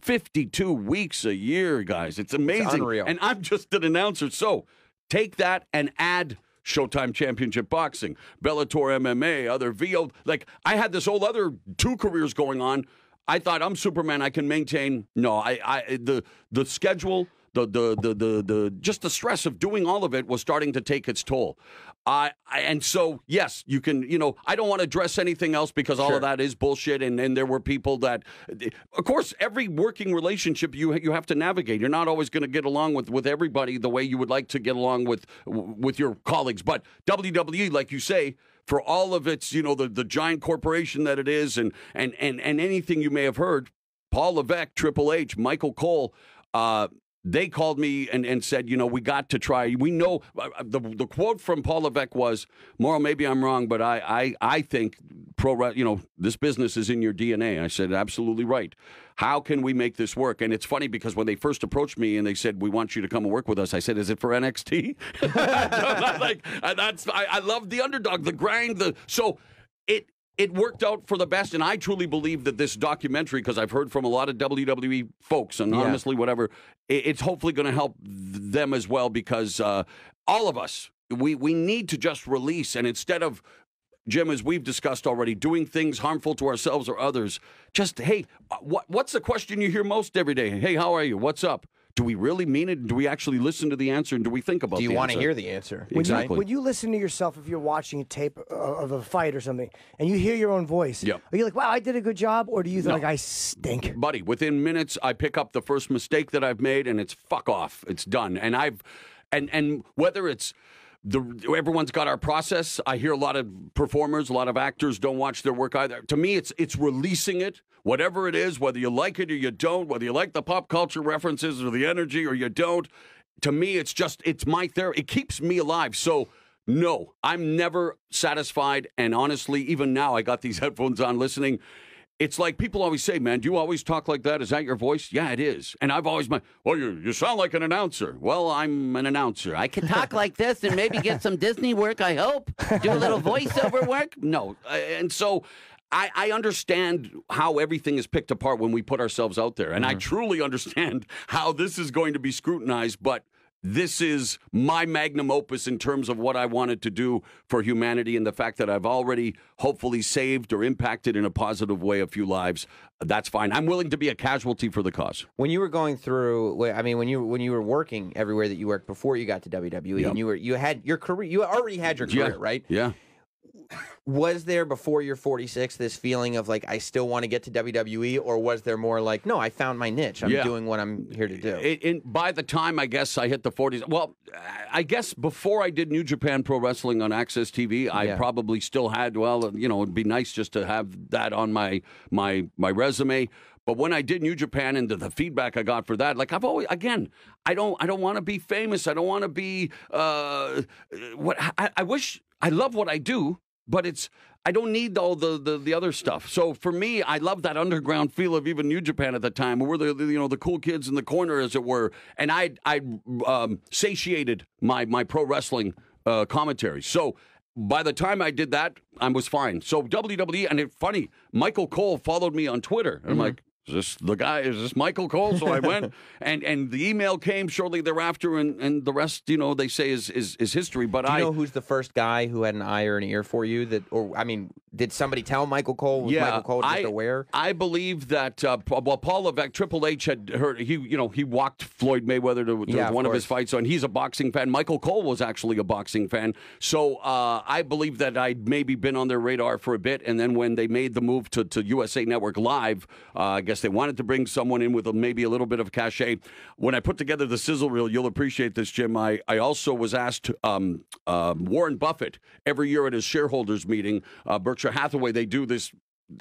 52 weeks a year, guys. It's amazing. It's unreal. And I'm just an announcer. So take that and add Showtime Championship Boxing, Bellator MMA, other VO. Like, I had this whole other 2 careers going on. I thought, I'm Superman. I can maintain. No, the schedule, the just the stress of doing all of it was starting to take its toll. And so, yes, you can, I don't want to address anything else because all of that is bullshit. And there were people that, of course, every working relationship you have to navigate. You're not always going to get along with everybody the way you would like to get along with your colleagues. But WWE, like you say, for all of its, the giant corporation that it is and anything you may have heard, Paul Levesque, Triple H, Michael Cole, they called me and said, we got to try. We know the quote from Paul Levesque was, Mauro, maybe I'm wrong, but I think this business is in your DNA. I said, absolutely right. How can we make this work? And it's funny because when they first approached me and they said, we want you to come and work with us, I said, is it for NXT? I love the underdog, the grind, so it worked out for the best, and I truly believe that this documentary, because I've heard from a lot of WWE folks, anonymously, whatever, it's hopefully going to help them as well, because all of us, we need to just release, and instead of, Jim, as we've discussed already, doing things harmful to ourselves or others, just, hey, what's the question you hear most every day? Hey, how are you? What's up? Do we really mean it? Do we actually listen to the answer? And do we think about the answer? Do you want to hear the answer? Exactly. When you listen to yourself, if you're watching a tape of a fight or something, and you hear your own voice, are you like, wow, I did a good job? Or do you think, like, I stink? Buddy, within minutes, I pick up the first mistake that I've made, and it's fuck off. It's done. And and whether it's everyone's got our process. I hear a lot of performers, a lot of actors don't watch their work either. To me, it's releasing it, whatever it is, whether you like it or you don't, whether you like the pop culture references or the energy or you don't. To me, it's my therapy. It keeps me alive. So, no, I'm never satisfied. And honestly, even now, I got these headphones on listening. It's like people always say, man, do you always talk like that? Is that your voice? Yeah, it is. And I've always been, well, you sound like an announcer. Well, I'm an announcer. I can talk like this and maybe get some Disney work, I hope. Do a little voiceover work. No. And so I understand how everything is picked apart when we put ourselves out there. And I truly understand how this is going to be scrutinized, but this is my magnum opus in terms of what I wanted to do for humanity, and the fact that I've already hopefully saved or impacted in a positive way a few lives. That's fine. I'm willing to be a casualty for the cause. When you were going through, I mean, when you were working everywhere that you worked before you got to WWE, and you had your career, you already had your career, right? Yeah. Was there before you're 46 this feeling of like I still want to get to WWE, or was there more like no, I found my niche, I'm doing what I'm here to do? By the time I guess I hit the 40s, well, I guess before I did New Japan Pro Wrestling on Access TV, I probably still had, it'd be nice just to have that on my resume. But when I did New Japan and the feedback I got for that, like I've always, again, I don't want to be famous. I don't want to be what I wish. I love what I do, but I don't need all the other stuff. So for me, I love that underground feel of even New Japan at the time. We're the cool kids in the corner, as it were, and I satiated my pro wrestling commentary. So by the time I did that, I was fine. So WWE, and it's funny, Michael Cole followed me on Twitter, and I'm like, is this the guy? Is this Michael Cole? So I went, and the email came shortly thereafter, and the rest, they say is history. But do you know who's the first guy who had an eye or an ear for you? Did somebody tell Michael Cole? Was Michael Cole just aware? I believe that Paul Levesque, Triple H had heard. He walked Floyd Mayweather to one of his fights, and he's a boxing fan. Michael Cole was actually a boxing fan, so I believe that I'd maybe been on their radar for a bit, and then when they made the move to USA Network Live, I guess they wanted to bring someone in with maybe a little bit of cachet. When I put together the sizzle reel, you'll appreciate this, Jim. I also was asked Warren Buffett every year at his shareholders meeting, Berkshire Hathaway, they do this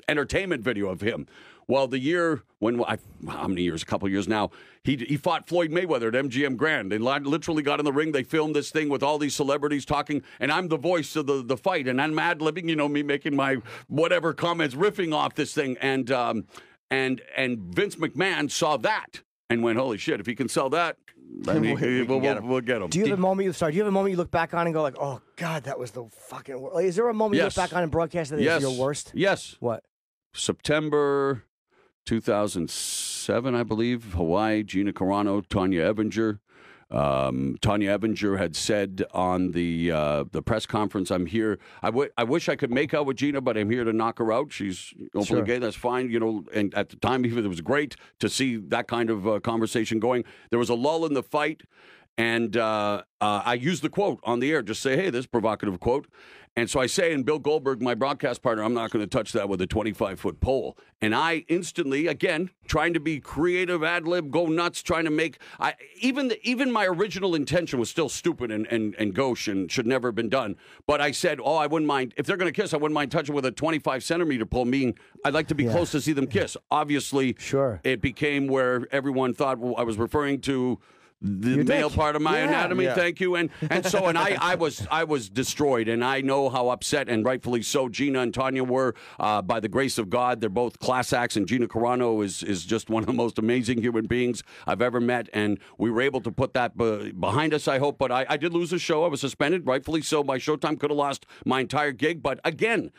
entertainment video of him. Well, the year when how many years? A couple of years now. He fought Floyd Mayweather at MGM Grand. They literally got in the ring. They filmed this thing with all these celebrities talking, and I'm the voice of the fight, and I'm ad-libbing, me making my whatever comments, riffing off this thing, and Vince McMahon saw that and went, holy shit! If he can sell that, we'll get him. Do you have a moment you look back on and go like, oh God, that was the fucking worst? Like, is there a moment you look back on and broadcast that is your worst? Yes. What? September 2007, I believe, Hawaii, Gina Carano, Tanya Evinger. Tanya Evinger had said on the press conference, I'm here. I wish I could make out with Gina, but I'm here to knock her out. She's openly gay. That's fine. And at the time, even it was great to see that kind of conversation going. There was a lull in the fight, and I used the quote on the air. Just say, hey, this provocative quote. And so I say, and Bill Goldberg, my broadcast partner, I'm not going to touch that with a 25-foot pole. And I instantly, again, trying to be creative, ad-lib, go nuts, trying to make... Even my original intention was still stupid and gauche and should never have been done. But I said, I wouldn't mind... If they're going to kiss, I wouldn't mind touching with a 25-centimeter pole, meaning I'd like to be close to see them kiss. Obviously, it became where everyone thought I was referring to... the male part of my anatomy, thank you, and I was destroyed, and I know how upset, and rightfully so, Gina and Tanya were. By the grace of God, they're both class acts, and Gina Carano is just one of the most amazing human beings I've ever met, and we were able to put that behind us, I hope. But I did lose a show. I was suspended, rightfully so. My Showtime could have lost my entire gig, but again,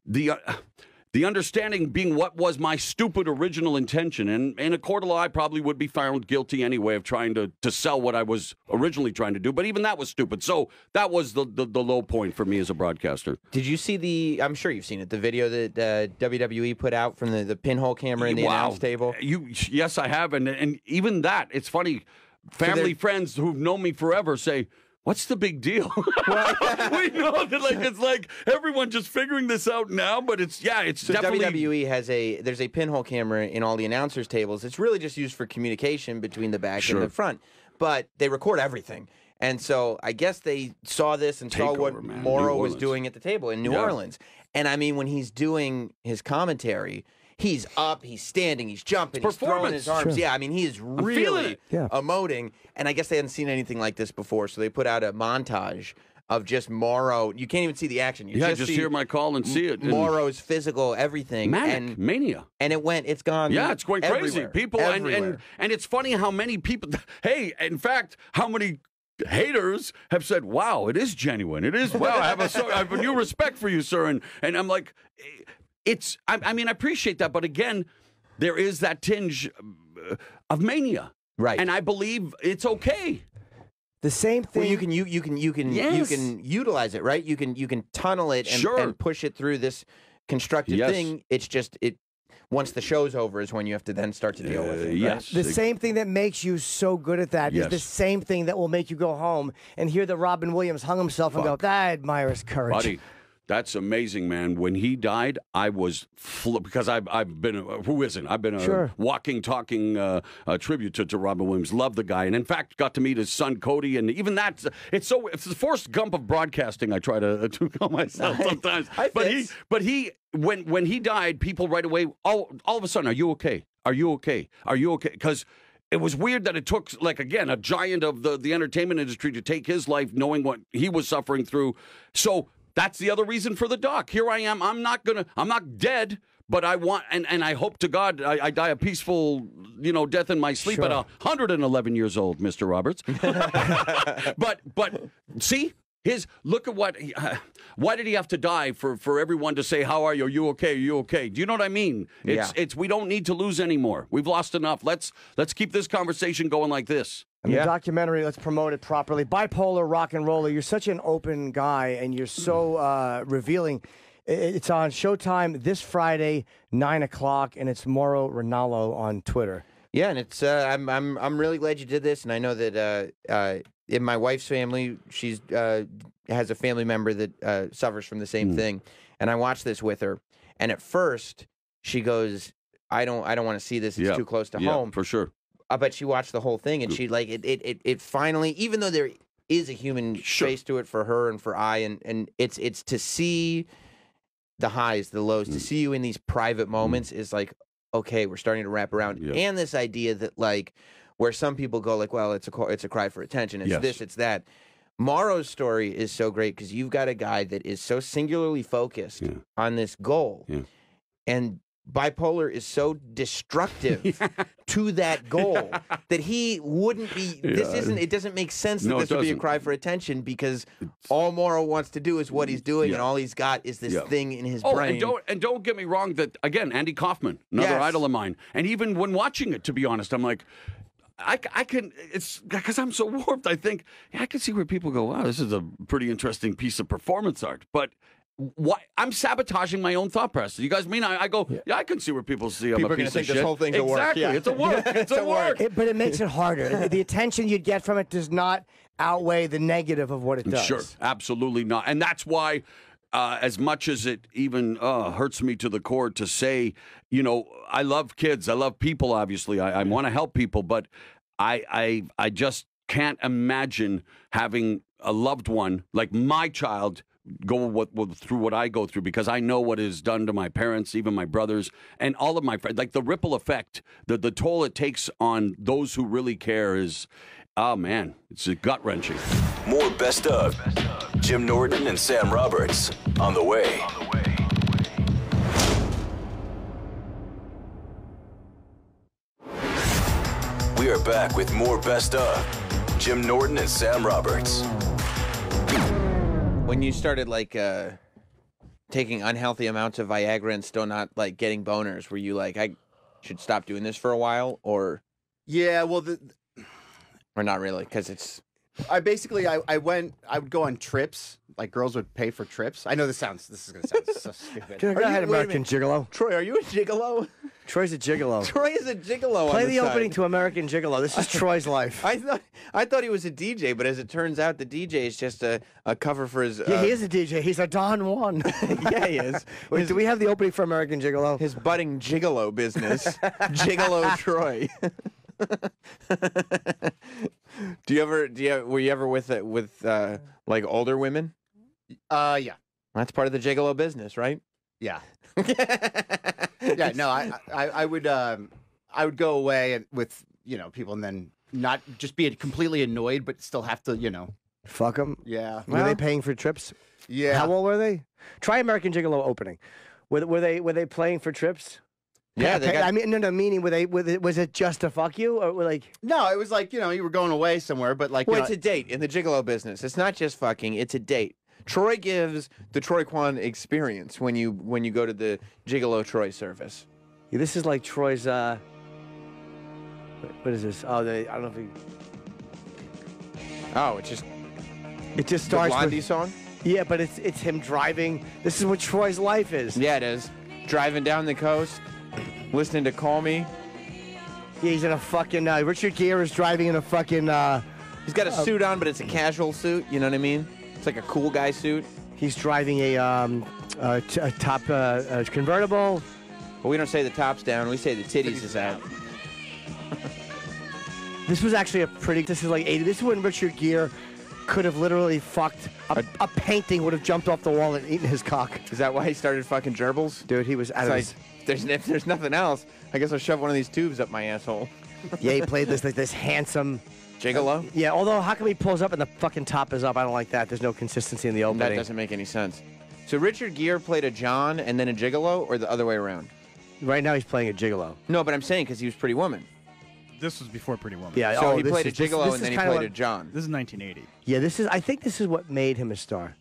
the understanding being what was my stupid original intention. And in a court of law, I probably would be found guilty anyway of trying to sell what I was originally trying to do. But even that was stupid. So that was the low point for me as a broadcaster. Did you see I'm sure you've seen it, the video that WWE put out from the pinhole camera in the announce table? Yes, I have. And even that, it's funny. Family friends who've known me forever say, what's the big deal? We know that it's like everyone just figuring this out now, but it's definitely... WWE there's a pinhole camera in all the announcers' tables. It's really just used for communication between the back and the front, but they record everything. And so I guess they saw this and saw what Morrow was doing at the table in New Orleans. And I mean, when he's doing his commentary, he's up, he's standing, he's jumping, he's throwing his arms. Yeah, I mean, he is really emoting. And I guess they hadn't seen anything like this before, so they put out a montage of just Morrow. You can't even see the action. You just hear my call and see it. Morrow's physical, everything. Mania. And it's gone. Yeah, it's going crazy. People, and it's funny how many people, in fact, how many haters have said, wow, it is genuine. It is, wow, I have a new respect for you, sir. And I'm like... I mean, I appreciate that, but again, there is that tinge of mania, right? And I believe it's okay. The same thing. Well, you can utilize it, right? You can tunnel it and push it through this constructive thing. It's just once the show's over is when you have to then start to deal with it. Right? Yes. The same thing that makes you so good at that is the same thing that will make you go home and hear that Robin Williams hung himself and go, I admire his courage. Buddy. That's amazing, man. When he died, I was because I've been who isn't? I've been a walking, talking tribute to Robin Williams. Love the guy, and in fact, got to meet his son Cody, and even that it's the Forrest Gump of broadcasting. I try to call myself sometimes, but he when he died, people right away all of a sudden, are you okay? Are you okay? Are you okay? Because it was weird that it took, like, again, a giant of the entertainment industry to take his life, knowing what he was suffering through. So. That's the other reason for the doc. Here I am. I'm not dead, but I want, and I hope to God I die a peaceful, death in my sleep at 111 years old, Mr. Roberts. but see, look at why did he have to die for everyone to say, how are you? Are you okay? Are you okay? Do you know what I mean? It's we don't need to lose anymore. We've lost enough. Let's keep this conversation going like this. And the documentary, let's promote it properly. Bipolar rock and roller. You're such an open guy, and you're so revealing. It's on Showtime this Friday, 9:00, and it's Mauro Ranallo on Twitter. Yeah, and it's I'm really glad you did this, and I know that in my wife's family, she's has a family member that suffers from the same thing, and I watched this with her, and at first she goes, I don't want to see this. It's too close to home. For sure. But she watched the whole thing, and she it finally, even though there is a human face to it for her and for I, and it's to see the highs, the lows, to see you in these private moments is like, okay, we're starting to wrap around. Yeah. And this idea that like, where some people go like, well, it's a cry for attention. It's this, it's that. Morrow's story is so great because you've got a guy that is so singularly focused on this goal, and bipolar is so destructive to that goal that he wouldn't be. It doesn't make sense that this would be a cry for attention because all Morrow wants to do is what he's doing, and all he's got is this thing in his brain. And don't get me wrong. That again, Andy Kaufman, another idol of mine, and even when watching it, to be honest, I'm like. I can, it's because I'm so warped. I think I can see where people go, wow, this is a pretty interesting piece of performance art. But why I'm sabotaging my own thought process. You guys mean I go, yeah, I can see where people see I'm a piece of shit. This whole thing's a work. Exactly, it's a work. It's a work. But it makes it harder. The attention you'd get from it does not outweigh the negative of what it does. Sure, absolutely not. And that's why. As much as it even hurts me to the core to say, you know, I love kids, I love people. Obviously, I want to help people, but I just can't imagine having a loved one like my child go through what I go through because I know what is done to my parents, even my brothers, and all of my friends. Like the ripple effect, the toll it takes on those who really care is. Oh, man, it's gut-wrenching. More Best Of. Jim Norton and Sam Roberts on the way. We are back with more Best Of. Jim Norton and Sam Roberts. When you started, like, taking unhealthy amounts of Viagra and still not, like, getting boners, were you like, I should stop doing this for a while, or... Yeah, well, Or not really, because it's... I would go on trips. Like, girls would pay for trips. I know this is going to sound so stupid. Go ahead, American Gigolo. Troy, are you a gigolo? Troy's a gigolo. Troy is a gigolo. Play on the side. opening to American Gigolo. This is Troy's life. I thought he was a DJ, but as it turns out, the DJ is just a cover for his... Yeah, he is a DJ. He's a Don Juan. Yeah, he is. Wait, do we have the opening for American Gigolo? His budding gigolo business. Gigolo Troy. Were you ever with like older women? Yeah. That's part of the gigolo business, right? Yeah. Yeah, no, I would go away and with, people and then not just be completely annoyed, but still have to, Fuck them. Yeah. Were they paying for trips? Yeah. How old were they? Try American Gigolo opening. Were they playing for trips? Yeah, meaning was it just to fuck you, or were like? No, it was like you were going away somewhere, but like, well, it's a date in the gigolo business. It's not just fucking; it's a date. Troy gives the Troy Kwan experience when you go to the Gigolo Troy service. Yeah, this is like Troy's. What is this? Oh, I don't know if he. Oh, it just starts the Blondie song. Yeah, but it's him driving. This is what Troy's life is. Yeah, it is. Driving down the coast. Listening to Call Me. Yeah, he's in a fucking... Richard Gere is driving in a fucking... he's got a suit on, but it's a casual suit. You know what I mean? It's like a cool guy suit. He's driving a top convertible. But we don't say the top's down. We say the titties is out. This was actually a pretty... This is like 80. This is when Richard Gere could have literally fucked... A painting would have jumped off the wall and eaten his cock. Is that why he started fucking gerbils? Dude, he was out of his... If there's nothing else, I guess I'll shove one of these tubes up my asshole. Yeah, he played this handsome... Gigolo? Yeah, although how come he pulls up and the fucking top is up? I don't like that. There's no consistency in the opening. That doesn't make any sense. So Richard Gere played a John and then a Gigolo, or the other way around? Right now he's playing a Gigolo. No, but I'm saying because he was Pretty Woman. This was before Pretty Woman. Yeah, so he played a Gigolo and then he played a John. This is 1980. Yeah, I think this is what made him a star.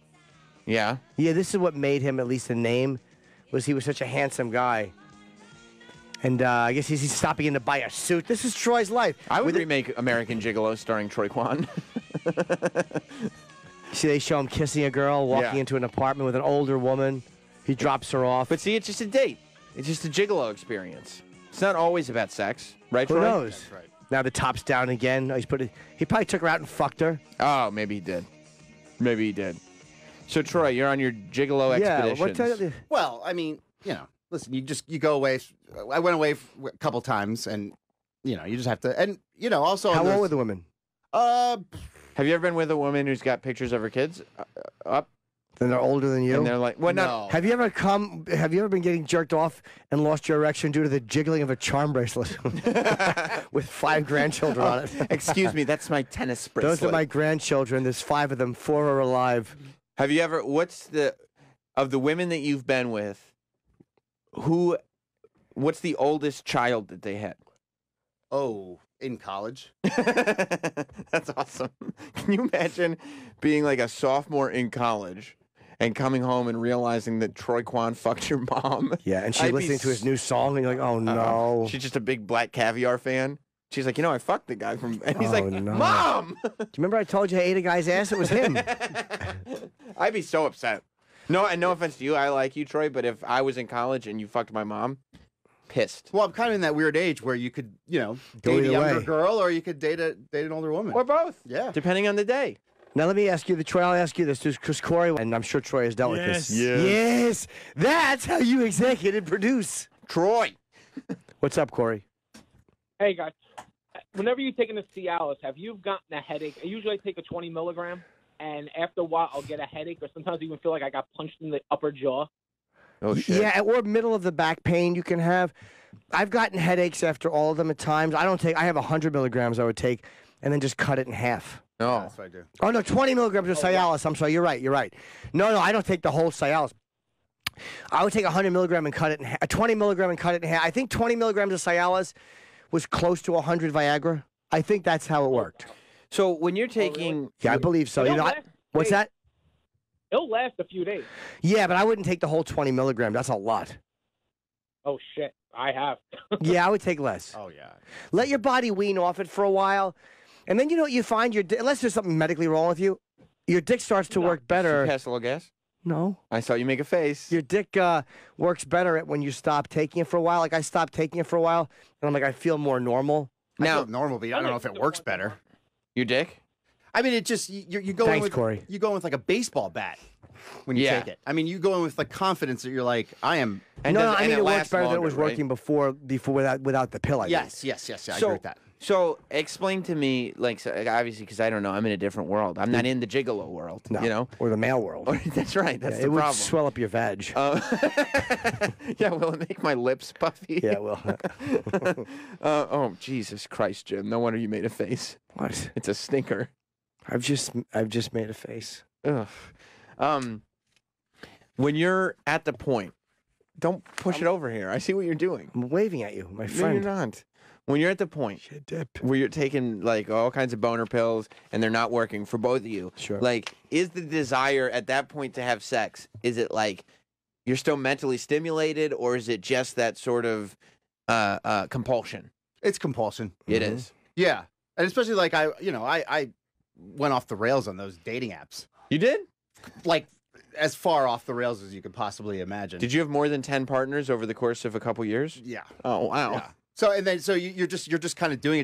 Yeah? Yeah, this is what made him at least a name, was he was such a handsome guy. And I guess he's stopping in to buy a suit. This is Troy's life. I would remake American Gigolo starring Troy Kwan. See, they show him kissing a girl, walking into an apartment with an older woman. He drops her off. But see, it's just a date. It's just a Gigolo experience. It's not always about sex, right, Troy? Who knows? That's right. Now the top's down again. Oh, he probably took her out and fucked her. Oh, maybe he did. Maybe he did. So, Troy, you're on your Gigolo expeditions. Well, I mean, listen, you go away. I went away a couple times, and you just have to. And also, how old were the women? Have you ever been with a woman who's got pictures of her kids up? And they're older than you? And they're like, well, no. Have you ever been getting jerked off and lost your erection due to the jiggling of a charm bracelet with 5 grandchildren on it? Excuse me, that's my tennis bracelet. Those are my grandchildren. There's 5 of them. 4 are alive. Have you ever? Of the women that you've been with, what's the oldest child that they had? Oh, in college. That's awesome. Can you imagine being like a sophomore in college and coming home and realizing that Troy Kwan fucked your mom? Yeah, and she's listening to his new song, and you're like, oh, no. She's just a big Black Caviar fan. She's like, I fucked the guy from... And he's like, no. Mom! Do you remember I told you I ate a guy's ass? It was him. I'd be so upset. No, and no offense to you. I like you, Troy, but if I was in college and you fucked my mom, pissed. Well, I'm kind of in that weird age where you could, Go date a either younger way. girl or you could date an older woman. Or both. Yeah. Depending on the day. Now, let me ask you, Troy, I'll ask you this, because Corey, and I'm sure Troy has dealt with this. Yes. Yes. That's how you executive produce. Troy! What's up, Corey? Hey, guys. Whenever you take in a Cialis, have you gotten a headache? I usually take a 20 milligram, and after a while, I'll get a headache, or sometimes I even feel like I got punched in the upper jaw. Oh, shit. Yeah, or middle of the back pain you can have. I've gotten headaches after all of them at times. I have 100 milligrams I would take, and then just cut it in half. No. That's what I do. Oh, no, 20 milligrams of Cialis. I'm sorry, you're right. No, I don't take the whole Cialis. I would take 100 milligram and cut it in half. 20 milligram and cut it in half. I think 20 milligrams of Cialis was close to 100 Viagra. I think that's how it worked. So when you're taking... Yeah, I believe so. It'll last What's days. that? It'll last a few days. Yeah, but I wouldn't take the whole 20 milligram. That's a lot. Oh, shit. I have. Yeah, I would take less. Oh, yeah. Let your body wean off it for a while. And then, you find unless there's something medically wrong with you, your dick starts to work Did better. you pass a little gas? No. I saw you make a face. Your dick works better when you stop taking it for a while. Like, I stopped taking it for a while, and I'm like, I feel more normal. I Now, feel normal, but I don't know if it works better. your dick? I mean, it just you go in Thanks, with Corey. you go in with like a baseball bat when you Yeah. take it. I mean, you go in with the confidence that you're like, I am. And No, does- I and mean, it works lasts better than it longer, was right? working before without the pill. I mean. Yes. I agree with that. So explain to me, obviously, because I don't know, I'm in a different world. I'm not in the gigolo world, No. you know? Or the male world. That's right. That's Yeah, the it would problem. swell up your vag. Yeah, will it make my lips puffy? Yeah, well. Oh, Jesus Christ, Jim. No wonder you made a face. What? It's a stinker. I've just made a face. Ugh. When you're at the point, don't push it over here. I see what you're doing. I'm waving at you, my No, friend. you're not. When you're at the point Dip. where you're taking like all kinds of boner pills and they're not working for both of you, Sure. like, is the desire at that point to have sex, is it like you're still mentally stimulated, or is it just that sort of compulsion? It's compulsion. It is. Yeah, and especially like I went off the rails on those dating apps. You did? Like as far off the rails as you could possibly imagine. Did you have more than 10 partners over the course of a couple years? Yeah. Oh, wow. Yeah. So you're just kind of doing it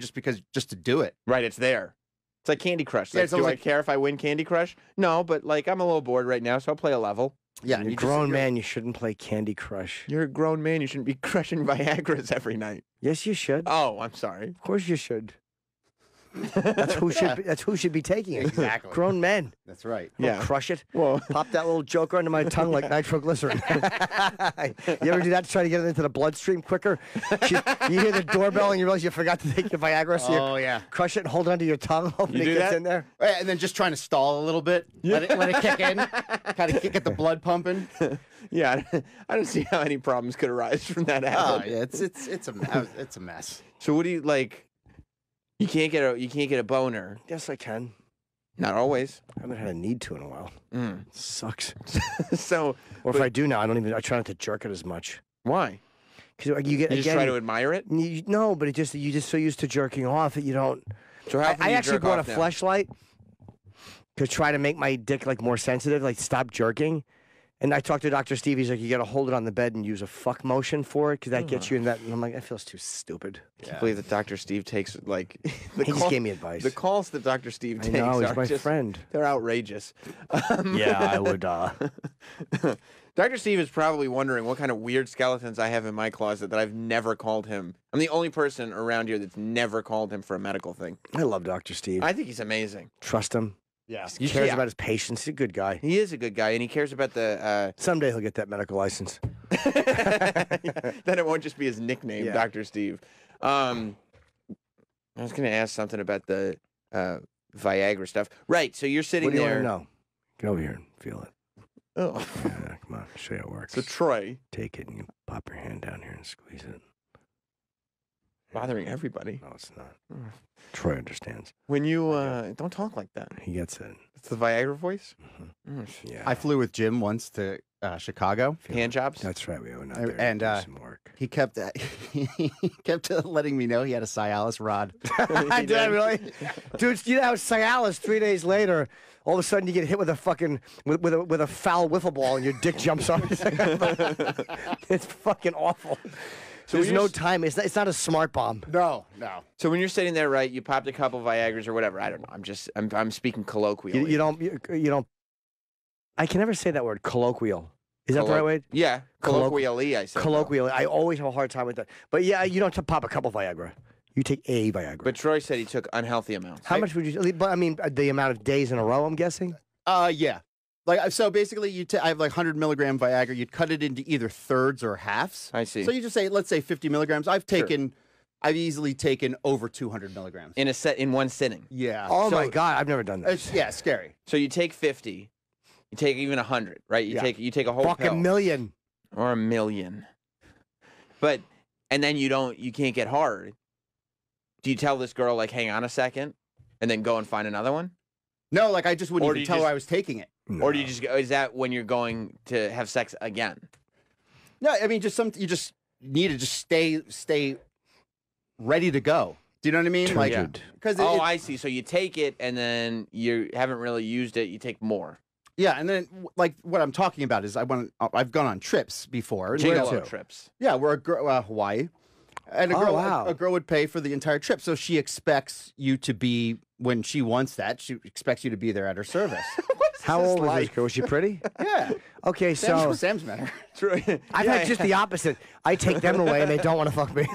just to do it. Right, it's there. It's like Candy Crush. Yeah, Like, it's do I almost like- care if I win Candy Crush? No, but like I'm a little bored right now, so I'll play a level. Yeah, You're and a you grown man. You shouldn't play Candy Crush. You're a grown man. You shouldn't be crushing Viagra's every night. Yes, you should. Oh, I'm sorry. Of course you should. That's who should be taking it. Exactly. Grown men. That's right. Don't Yeah. crush it. Well, Pop that little joker under my tongue like nitroglycerin. You ever do that to try to get it into the bloodstream quicker? You hear the doorbell and you realize you forgot to take your Viagra, so Oh you yeah. crush it and hold it under your tongue, hoping You it do gets that? in there. And then just trying to stall a little bit. Let it kick in. Kind of get the blood pumping. yeah, I don't see how any problems could arise from that Oh happening. yeah, it's a mess. So what do you like? You can't get a boner. Yes, I can. Not always. I haven't had a need to in a while. Mm. It sucks. So Or if I do now, I try not to jerk it as much. why? Because you get You just try to admire it. no, but you just so used to jerking off that you don't. So how often do I you actually jerk bought a off now? fleshlight to try to make my dick like more sensitive, like stop jerking. And I talked to Dr. Steve. He's like, you got to hold it on the bed and use a fuck motion for it because that gets you in that. And I'm like, that feels too stupid. I can't believe that Dr. Steve takes like the He just gave me advice. The calls that Dr. Steve I takes know, he's are my just, friend. They're outrageous. Yeah, I would. Dr. Steve is probably wondering what kind of weird skeletons I have in my closet that I've never called him. I'm the only person around here that's never called him for a medical thing. I love Dr. Steve. I think he's amazing. Trust him. Yeah, he cares about his patients. He's a good guy. He is a good guy, and he cares about the. Someday he'll get that medical license. Then it won't just be his nickname, Yeah. Dr. Steve. I was going to ask something about the Viagra stuff. Right, so you're sitting What do you there. want to know? Get over here and feel it. Oh. Yeah, come on, show you how it works. So Troy, Take it and you pop your hand down here and squeeze it. bothering everybody. No, it's not. Troy understands. When you don't talk like that. He gets it. It's the Viagra voice. Yeah. I flew with Jim once to Chicago. Hand jobs. That's right. We went out there And, to do some work. He kept he kept letting me know he had a Cialis rod. I did really, dude. You know how Cialis 3 days later, all of a sudden you get hit with a fucking with a foul wiffle ball and your dick jumps off. It's fucking awful. So There's when no you're time. It's not a smart bomb. No. So when you're sitting there, right, you popped a couple Viagras or whatever. I don't know. I'm speaking colloquially. You don't. I can never say that word. Colloquial. Is that the right way? Yeah, colloquially. I said Colloquially. I always have a hard time with that. But yeah, you don't pop a couple Viagra. You take a Viagra. But Troy said he took unhealthy amounts. How much would you? But I mean, the amount of days in a row. I'm guessing. Yeah. Like so, basically, I have like 100 milligram Viagra. You'd cut it into either thirds or halves. I see. So you just say, let's say 50 milligrams. I've easily taken over 200 milligrams in one sitting. Yeah. Oh So- my God, I've never done that. It's scary. So you take 50, you take even 100, right? You take a whole Fuck pill. a million. Or a million. But and then you can't get hard. Do you tell this girl like hang on a second and then go and find another one? No, like I just wouldn't Or do even you tell just- her I was taking it. Or do you just go, is that when you're going to have sex again? No, I mean you just need to just stay ready to go. Do you know what I mean? Like, because I see. So you take it and then you haven't really used it. You take more. yeah, and then like what I'm talking about is I've gone on trips before. Gigolo trips. Yeah, we're Hawaii, and a girl would pay for the entire trip, so she expects you to be when she wants that. She expects you to be there at her service. How old was this girl? Was she pretty? Yeah. Okay, so Sam's met her. I've had just the opposite. I take them away and they don't want to fuck me.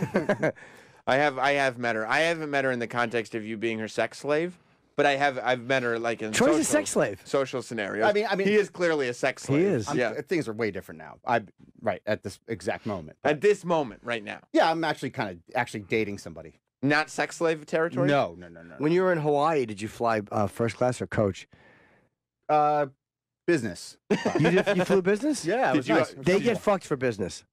I have met her. I haven't met her in the context of you being her sex slave, but I've met her like in Troy's a sex slave. Social scenarios. I mean, he is clearly a sex slave. He is. Things are way different now. Right at this exact moment. At this moment, right now. Yeah, I'm actually dating somebody. Not sex slave territory. No. When you were in Hawaii, did you fly first class or coach? Business. You flew business? Yeah, it was nice. They get fucked for business.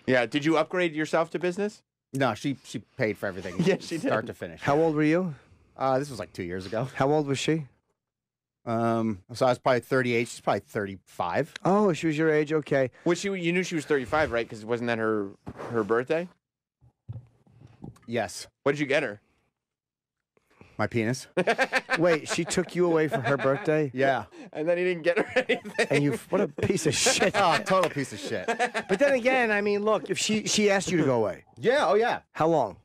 Yeah. Did you upgrade yourself to business? No, she paid for everything. Yeah, she did. Start to finish. How old were you? This was like 2 years ago. How old was she? So I was probably 38. She's probably 35. Oh, she was your age. Okay. You knew she was 35, right? Because wasn't that her birthday? Yes. What did you get her? My penis. Wait, she took you away for her birthday? Yeah. And then he didn't get her anything. And what a piece of shit. Oh, total piece of shit. But then again, I mean, look, if she asked you to go away. Yeah. Oh, yeah. How long?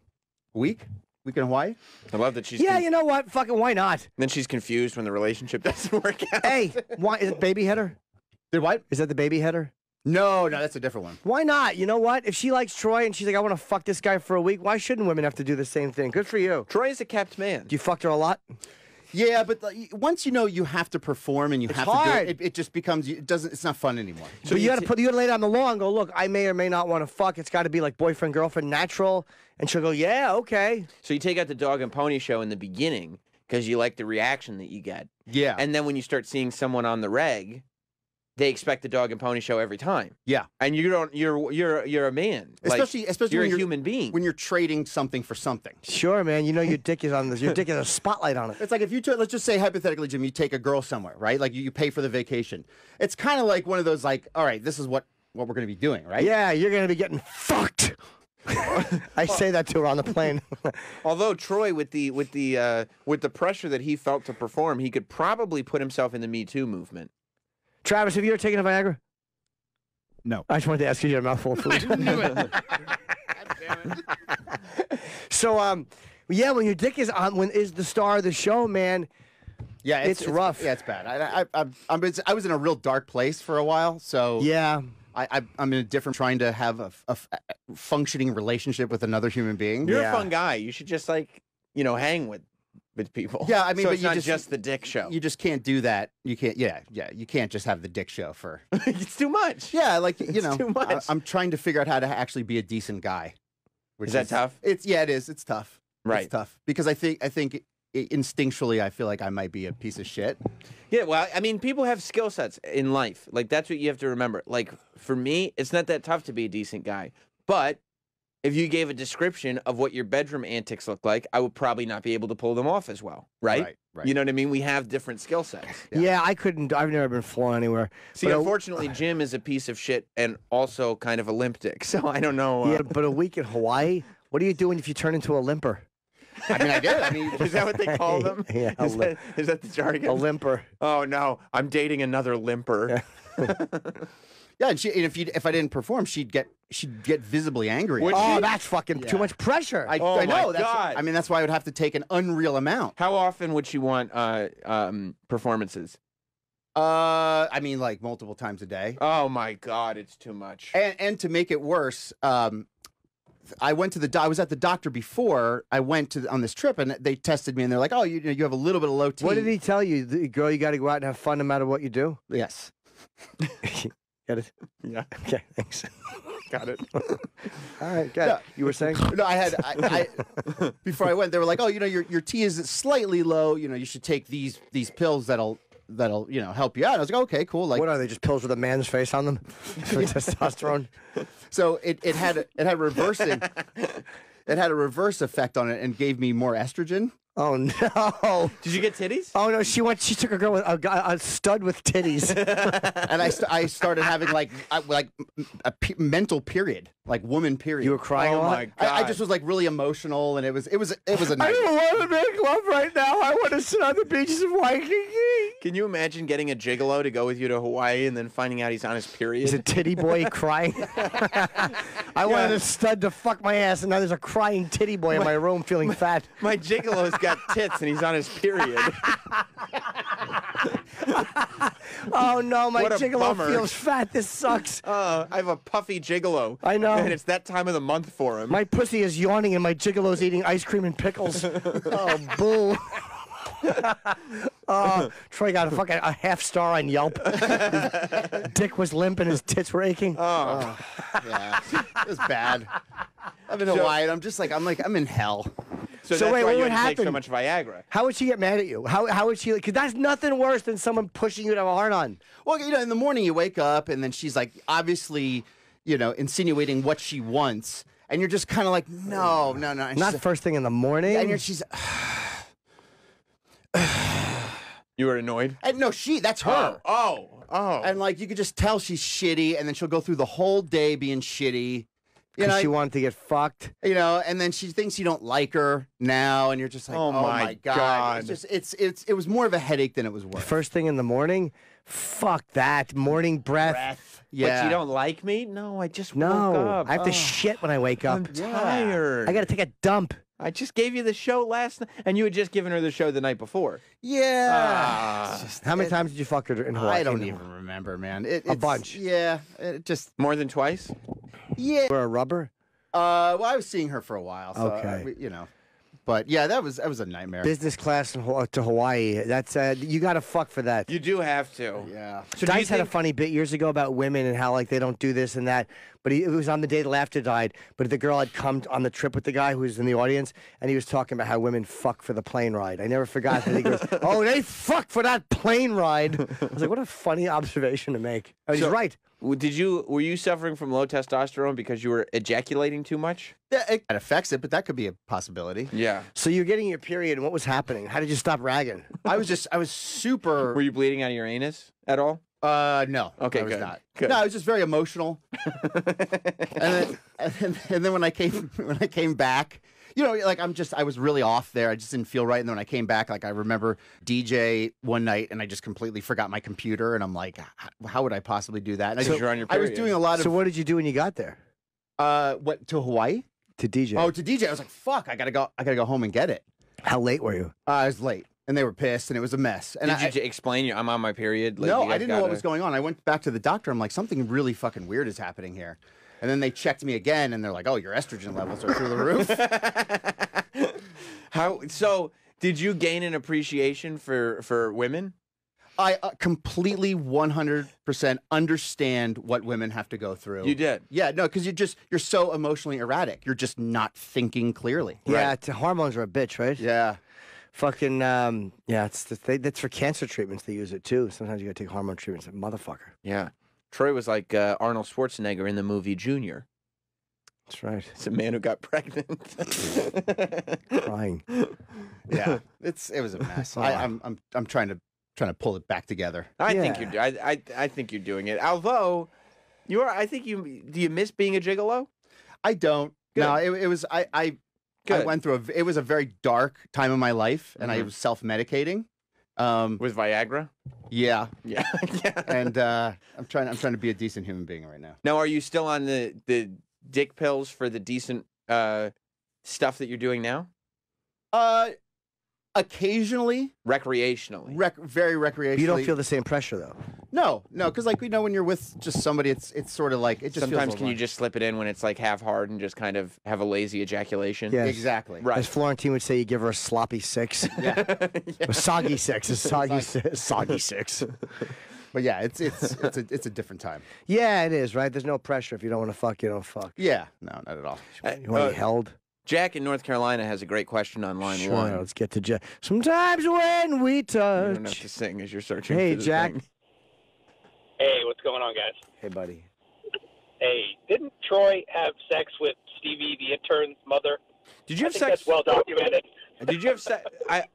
Week in Hawaii. I love that she's. Yeah, you know what? Fucking why not? Then she's confused when the relationship doesn't work out. Hey, why is it baby header? Did what? Is that the baby header? No, that's a different one. Why not? You know what? If she likes Troy and she's like, I want to fuck this guy for a week, why shouldn't women have to do the same thing? Good for you. Troy is a kept man. You fucked her a lot? Yeah, but once you know you have to perform and you have hard. to do it just becomes it's not fun anymore. So you got to lay down the law and go, look, I may or may not want to fuck. It's got to be like boyfriend, girlfriend, natural. And she'll go, yeah, okay. So you take out the dog and pony show in the beginning because you like the reaction that you get. Yeah. And then when you start seeing someone on the reg, they expect the dog and pony show every time. Yeah. And you don't. You're a man. Especially you're when a human being. When you're trading something for something. Sure, man. You know your dick is on this. Your dick has a spotlight on it. It's like if you let's just say hypothetically, Jim, you take a girl somewhere, right? Like you pay for the vacation. It's kind of like one of those like, all right, this is what we're going to be doing, right? Yeah, you're going to be getting fucked. I say that to her on the plane. Although Troy, with the pressure that he felt to perform, he could probably put himself in the Me Too movement. Travis, have you ever taken a Viagra? No. I just wanted to ask you. You had a mouthful of food. So, yeah, when your dick is on, when is the star of the show, man. Yeah, it's rough. Yeah, it's bad. I was in a real dark place for a while, so yeah. I'm in a different, trying to have a functioning relationship with another human being. You're a fun guy. You should just hang with with people. Yeah, I mean, so but it's you not just the dick show. You just can't do that. You can't. Yeah. You can't just have the dick show for. It's too much. Yeah, like you know, too much. I'm trying to figure out how to actually be a decent guy. Is that tough? It is. It's tough. Right. It's tough because I think instinctually I feel like I might be a piece of shit. Yeah, well, I mean, people have skill sets in life. Like, that's what you have to remember. Like, for me, it's not that tough to be a decent guy. But if you gave a description of what your bedroom antics look like, I would probably not be able to pull them off as well, right? Right. You know what I mean? We have different skill sets. Yeah, I couldn't. I've never been flown anywhere. See, But unfortunately, Jim is a piece of shit and also kind of a limp dick, so I don't know. Yeah, but a week in Hawaii, what are you doing if you turn into a limper? I mean, I did. I mean, Is that what they call them? Yeah, Is that the jargon? A limper. Oh, no. I'm dating another limper. yeah, and if I didn't perform, she'd get visibly angry. Would Oh, she? that's fucking too much pressure. I Oh, know. my That's, God. I mean, that's why I would have to take an unreal amount. How often would she want performances? I mean, like multiple times a day. Oh, my God. It's too much. And to make it worse, I went to I was at the doctor before I went on this trip, and they tested me, and they're like, "Oh, you have a little bit of low T." What did he tell you? Girl, you got to go out and have fun no matter what you do? Yes. Get it? Yeah. Okay, thanks. Got it. All right, got it. You were saying? No, I before I went, they were like, "Oh, your T is slightly low. You should take these pills that'll help you out." And I was like, "Okay, cool." Like, What are they, just pills with a man's face on them for testosterone? so it had reversing. It had a reverse effect on it and gave me more estrogen. Oh, no. Did you get titties? Oh, no, she took a girl with a stud with titties. And I started having like a mental period, like woman period. You were crying a Oh, lot? my God. I just was like really emotional, and it was a I night. don't want to make love right now. I want to sit on the beaches of Waikiki. Can you imagine getting a gigolo to go with you to Hawaii and then finding out he's on his period? He's a titty boy crying. I wanted a stud to fuck my ass, and now there's a crying titty boy in my room feeling fat. My gigolo's got tits and he's on his period. Oh, no, my What a gigolo bummer. feels fat. This sucks. I have a puffy gigolo. I know. And it's that time of the month for him. My pussy is yawning, and my gigolo's eating ice cream and pickles. Oh, boo. Troy got a half star on Yelp. His dick was limp and his tits were aching. Yeah, it was bad. I'm in Hawaii, and I'm in hell. so so that's wait, why what you would had to take so happen? much Viagra. How would she get mad at you? How would she? Because that's nothing worse than someone pushing you to have a hard on. Well, in the morning you wake up, and then she's like, obviously, insinuating what she wants, and you're just kind of like, no. And Not she's, first thing in the morning. and she's. You were annoyed? And no, that's her. Oh. And like you could just tell she's shitty, and then she'll go through the whole day being shitty. Because she wanted to get fucked. And then she thinks you don't like her now, and you're just like, Oh, oh my my God. God. It was more of a headache than it was worth. First thing in the morning? Fuck that. Morning breath. Yeah. But you don't like me? No, I just woke No. up. I have to shit when I wake up. I'm tired. I got to take a dump. I just gave you the show last night, and you had just given her the show the night before. Yeah. How many times did you fuck her in Hawaii? I don't even remember, man. It's, bunch. Yeah. It just. More than twice? Yeah. For a rubber? Well, I was seeing her for a while, so Okay. But yeah, that was a nightmare. Business class to Hawaii. That's you got to fuck for that. You do have to. Yeah. So do you Dice had a think- funny bit years ago about women and how like they don't do this and that. But it was on the day the laughter died. But the girl had come on the trip with the guy who was in the audience, and he was talking about how women fuck for the plane ride. I never forgot that he goes, "Oh, they fuck for that plane ride." I was like, "What a funny observation to make." Oh, he's So- right. Were you suffering from low testosterone because you were ejaculating too much? Yeah, it affects it, but that could be a possibility. Yeah. So you're getting your period, and what was happening? How did you stop ragging? I was super. Were you bleeding out of your anus at all? No. Okay, I was good. not. Good. No, I was just very emotional. and then when I came back, I was really off there. I just didn't feel right. And then when I came back, like I remember DJ one night, and I just completely forgot my computer. And I'm like, how would I possibly do that? And So you're on your I was period. doing a lot of. So what did you do when you got there? What to Hawaii? To DJ. Oh, to DJ. I was like, fuck, I gotta go home and get it. How late were you? I was late, and they were pissed, and it was a mess. And Did you explain I'm on my period? Like, no, you guys I didn't know what gotta- was going on. I went back to the doctor. I'm like, something really fucking weird is happening here. And then they checked me again, and they're like, oh, your estrogen levels are through the roof. How so? Did you gain an appreciation for women? I completely 100% understand what women have to go through. You did? Yeah, no, because you're so emotionally erratic. You're just not thinking clearly. Yeah, hormones are a bitch, right? Yeah. Fucking, yeah, that's for cancer treatments. They use it too. Sometimes you gotta take hormone treatments. Motherfucker. Yeah. Troy was like Arnold Schwarzenegger in the movie Junior. That's right. It's a man who got pregnant. Crying. Yeah. It was a mess. I'm trying to pull it back together. I think you're. I think you're doing it. Although, you are. I think you. Do you miss being a gigolo? I don't. Good. No, it was. I went through it was a very dark time in my life, and I was self-medicating. With Viagra. Yeah. Yeah. Yeah. And I'm trying to be a decent human being right now. Now, are you still on the dick pills for the decent stuff that you're doing now? Occasionally, recreationally, very recreationally. You don't feel the same pressure though. No, because like when you're with just somebody, it's sort of like it just. Sometimes feels can you just slip it in when it's like half hard and just kind of have a lazy ejaculation? Yes. Exactly. Right. As Florentine would say, you give her a sloppy six. Yeah. A soggy six. A soggy six. But yeah, it's a different time. Yeah, it is, right? There's no pressure. If you don't want to fuck, you don't fuck. Yeah, no, not at all. You want to be held? Jack in North Carolina has a great question on line Sure, one. let's get to Jack. Sometimes when we touch. You don't have to sing as you're searching. Hey, for the Jack. thing. Hey, what's going on, guys? Hey, buddy. Hey, didn't Troy have sex with Stevie, the intern's mother? Did you have I think sex? That's well documented. Did you have sex?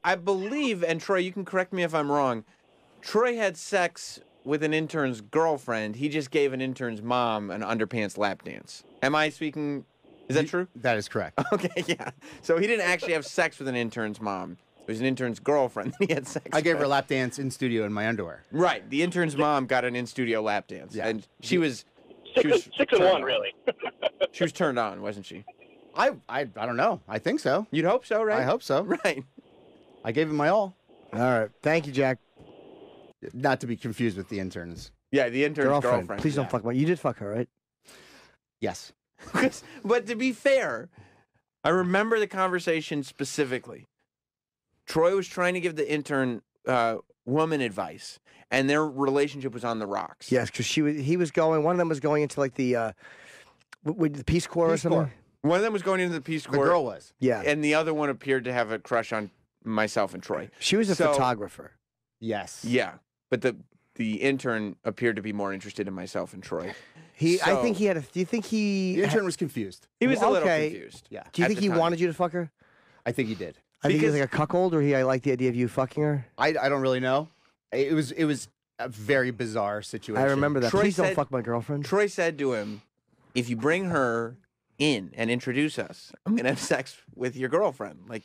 I believe, and Troy, you can correct me if I'm wrong. Troy had sex with an intern's girlfriend. He just gave an intern's mom an underpants lap dance. Am I speaking? Is that true? That is correct. Okay, yeah. So he didn't actually have sex with an intern's mom. It was an intern's girlfriend that he had sex with. I gave her a lap dance in studio in my underwear. Right. The intern's mom got an in-studio lap dance. Yeah. And she was... Six and turned one, on. really. She was turned on, wasn't she? I don't know. I think so. You'd hope so, right? I hope so. Right. I gave it my all. All right. Thank you, Jack. Not to be confused with the interns. Yeah, the intern's girlfriend. Please don't fuck my. You did fuck her, right? Yes. But to be fair, I remember the conversation specifically. Troy was trying to give the intern woman advice, and their relationship was on the rocks. Yes, because he was going. One of them was going into like the the Peace Corps or something. One of them was going into the Peace Corps. The girl was. Yeah. And the other one appeared to have a crush on myself and Troy. She was a photographer. Yes. Yeah, but the intern appeared to be more interested in myself and Troy. I think he had a. Do you think he? The intern was confused. He was a little Okay. confused. Yeah. Do you at think the he time. wanted you to fuck her? I think he did. I think he was Because- like a cuckold, or I like the idea of you fucking her. I don't really know. It was a very bizarre situation. I remember that. Troy Please don't said- fuck my girlfriend. Troy said to him, if you bring her in and introduce us, I'm going to have sex with your girlfriend. Like,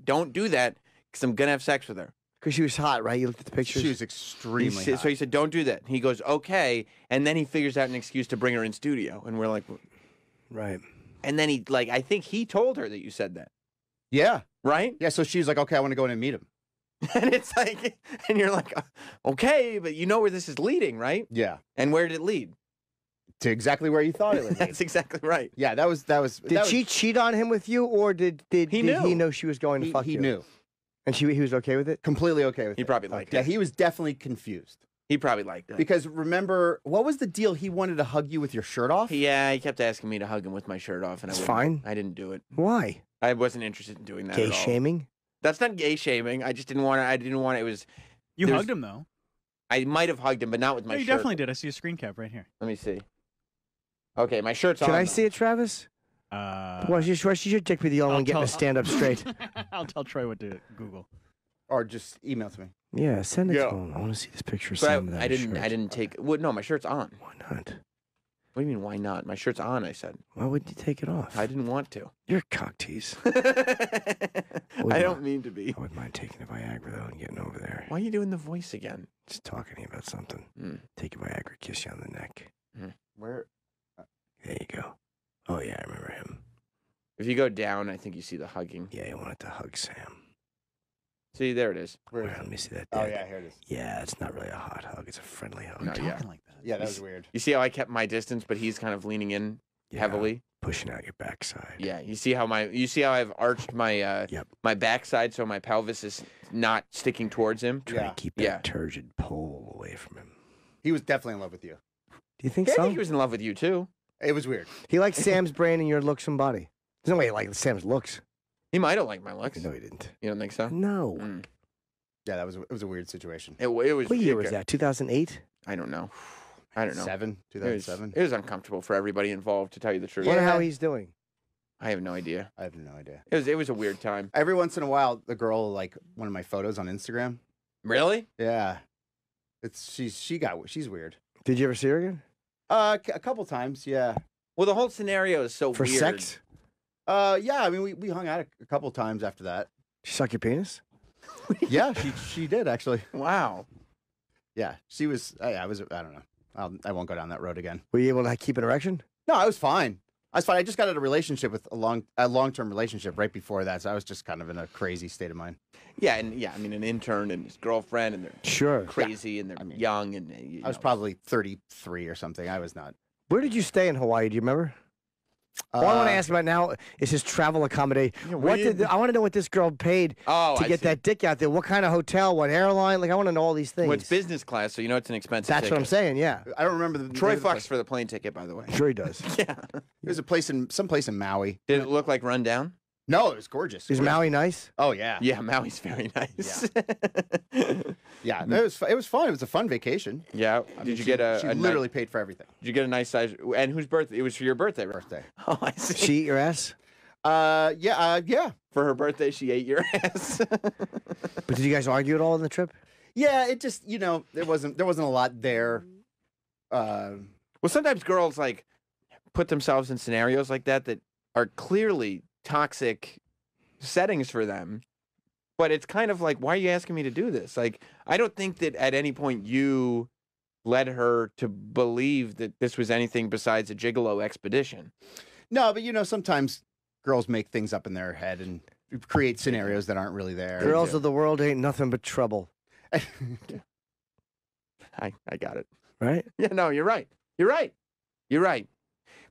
don't do that because I'm going to have sex with her. Because she was hot, right? You looked at the pictures. She was extremely hot. So he said, don't do that. He goes, okay. And then he figures out an excuse to bring her in studio. And we're like, right. and then I think he told her that you said that. Yeah. Right? Yeah, so she's like, okay, I want to go in and meet him. And it's like, and you're like, okay, but you know where this is leading, right? Yeah. And where did it lead? To exactly where you thought it would lead. That's exactly right. Yeah, that was. Did she cheat on him with you, or did He he knew. know she was going to fuck He you? knew. And he was okay with it? Completely okay with it. He probably liked Yeah, it. he was definitely confused. He probably liked it. Because remember, what was the deal? He wanted to hug you with your shirt off? Yeah, he kept asking me to hug him with my shirt off, and It's I fine. I didn't do it. Why? I wasn't interested in doing that. Gay at all. shaming? That's not gay shaming. I just didn't want to. I didn't want it. It was. You there's- hugged him though. I might have hugged him, but not with my Yeah, you shirt. definitely did. I see a screen cap right here. Let me see. Okay, my shirt's on. Can I though. see it, Travis? Well, she should dick be the only one getting to stand up straight. I'll tell Troy what to Google. Or just email to me. Yeah, send it Yeah. to him. I want to see this picture of But Sam without I his didn't. shirt. I didn't take. Well, no, my shirt's on. Why not? What do you mean? Why not? My shirt's on. I said. Why would you take it off? I didn't want to. You're a cock tease. I don't mean to be. I wouldn't mind taking a Viagra though and getting over there. Why are you doing the voice again? Just talking to you about something. Mm. Take a Viagra, kiss you on the neck. Where? There you go. Oh yeah, I remember him. If you go down, I think you see the hugging. Yeah, he wanted to hug Sam. See, there it is. Where, let me see that. Oh, dick. yeah, here it is. Yeah, it's not really a hot hug. It's a friendly hug. No, yeah. Like that. Yeah, that was weird. You see how I kept my distance, but he's kind of leaning in heavily. Pushing out your backside. Yeah, you see how I've arched my my backside so my pelvis is not sticking towards him. Trying to keep that turgid pole away from him. He was definitely in love with you. Do you think Yeah, so? I think he was in love with you too. It was weird. He likes Sam's brain and your looks and body. There's no way he likes Sam's looks. He might have liked my looks. No, he didn't. You don't think so? No. Yeah, it was a weird situation. It was. What year was that? 2008? I don't know. I don't know. 2007. It was uncomfortable for everybody involved, to tell you the truth. Wonder how he's doing. I have no idea. I have no idea. It was a weird time. Every once in a while, the girl will like one of my photos on Instagram. Really? Yeah, she's weird. Did you ever see her again? A couple times, yeah. Well, the whole scenario is so For weird. sex? Yeah. I mean, we hung out a couple times after that. She suck your penis? Yeah, she did actually. Wow. Yeah, she was. I don't know. I won't go down that road again. Were you able to keep an erection? No, I was fine. I just got out of a relationship with a long-term relationship right before that, so I was just kind of in a crazy state of mind. Yeah, I mean, an intern and his girlfriend, and they're crazy, and they're young, and I was probably 33 or something. I was not. Where did you stay in Hawaii? Do you remember? All I want to ask about now is his travel accommodation. I want to know what this girl paid to get that dick out there. What kind of hotel? What airline? Like, I want to know all these things. Well, it's business class, so you know it's an expensive That's ticket. what I'm saying, yeah. I don't remember the Troy name of the fucks place. for the plane ticket, by the way. Sure he does. Yeah. It was someplace in Maui. Did it look like rundown? No, it was gorgeous. Is Maui nice? Oh yeah. Yeah, Maui's very nice. Yeah, it was fun. It was a fun vacation. Yeah. Did you get a? She a literally paid for everything. Did you get a nice size? And whose birthday? It was for your birthday, right? Birthday. Oh, I see. She eat your ass? Yeah. For her birthday, she ate your ass. But did you guys argue at all on the trip? Yeah, it just there wasn't a lot there. Well, sometimes girls like put themselves in scenarios like that are clearly toxic settings for them. But it's kind of like, why are you asking me to do this? Like, I don't think that at any point you led her to believe that this was anything besides a gigolo expedition. No, but sometimes girls make things up in their head and create scenarios that aren't really there. Girls of the world ain't nothing but trouble. I got it. Right? Yeah, no, you're right. You're right.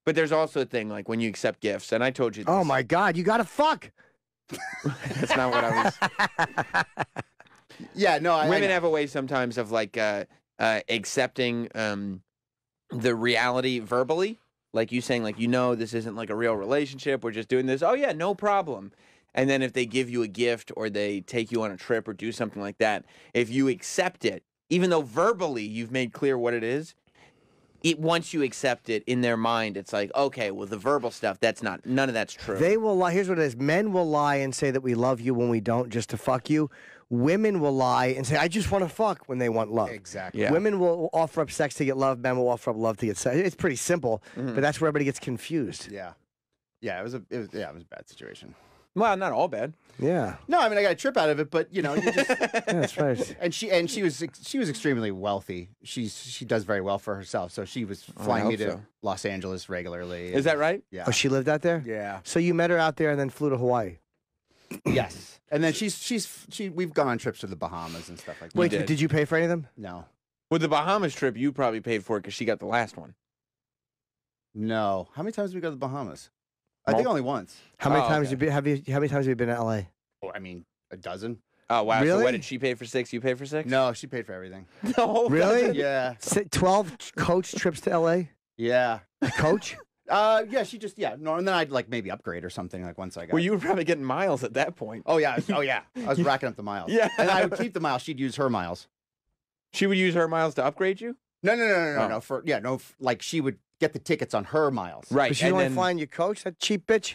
But there's also a thing like when you accept gifts, and I told you this. Oh my God, you gotta fuck. That's not what I was. Yeah, no. Women have a way sometimes of like accepting the reality verbally, like you saying, like, this isn't like a real relationship. We're just doing this. Oh yeah, no problem. And then if they give you a gift or they take you on a trip or do something like that, if you accept it, even though verbally you've made clear what it is, once you accept it in their mind, it's like, okay, well, the verbal stuff, none of that's true. They will lie. Here's what it is. Men will lie and say that we love you when we don't, just to fuck you. Women will lie and say, I just want to fuck, when they want love. Exactly. Yeah. Women will offer up sex to get love. Men will offer up love to get sex. It's pretty simple, but that's where everybody gets confused. Yeah. Yeah, it was a bad situation. Well, not all bad. Yeah. No, I mean I got a trip out of it, but you just Yeah, that's right. and she was extremely wealthy. She does very well for herself, so she was flying me hope to so. Los Angeles regularly. Is that right? Yeah. Oh, she lived out there? Yeah. So you met her out there and then flew to Hawaii? Yes. And then we've gone on trips to the Bahamas and stuff like that. Wait, did. did you pay for any of them? No. Well, the Bahamas trip, you probably paid for it because she got the last one. No. How many times did we go to the Bahamas? I think only once. How many Oh, times okay. how many times have you been to LA? Oh, I mean, a dozen. Oh, wow. Really? So what, did she pay for 6? You pay for 6? No, she paid for everything. No. Really? Yeah. 12 coach trips to LA? Yeah. Coach? Yeah, she just no, and then I'd like maybe upgrade or something like once I got. Well, you were probably getting miles at that point. Oh yeah. I was racking up the miles. Yeah. And I would keep the miles. She'd use her miles. She would use her miles to upgrade you? No. Like she would get the tickets on her miles. Right. But she's only flying your coach, that cheap bitch?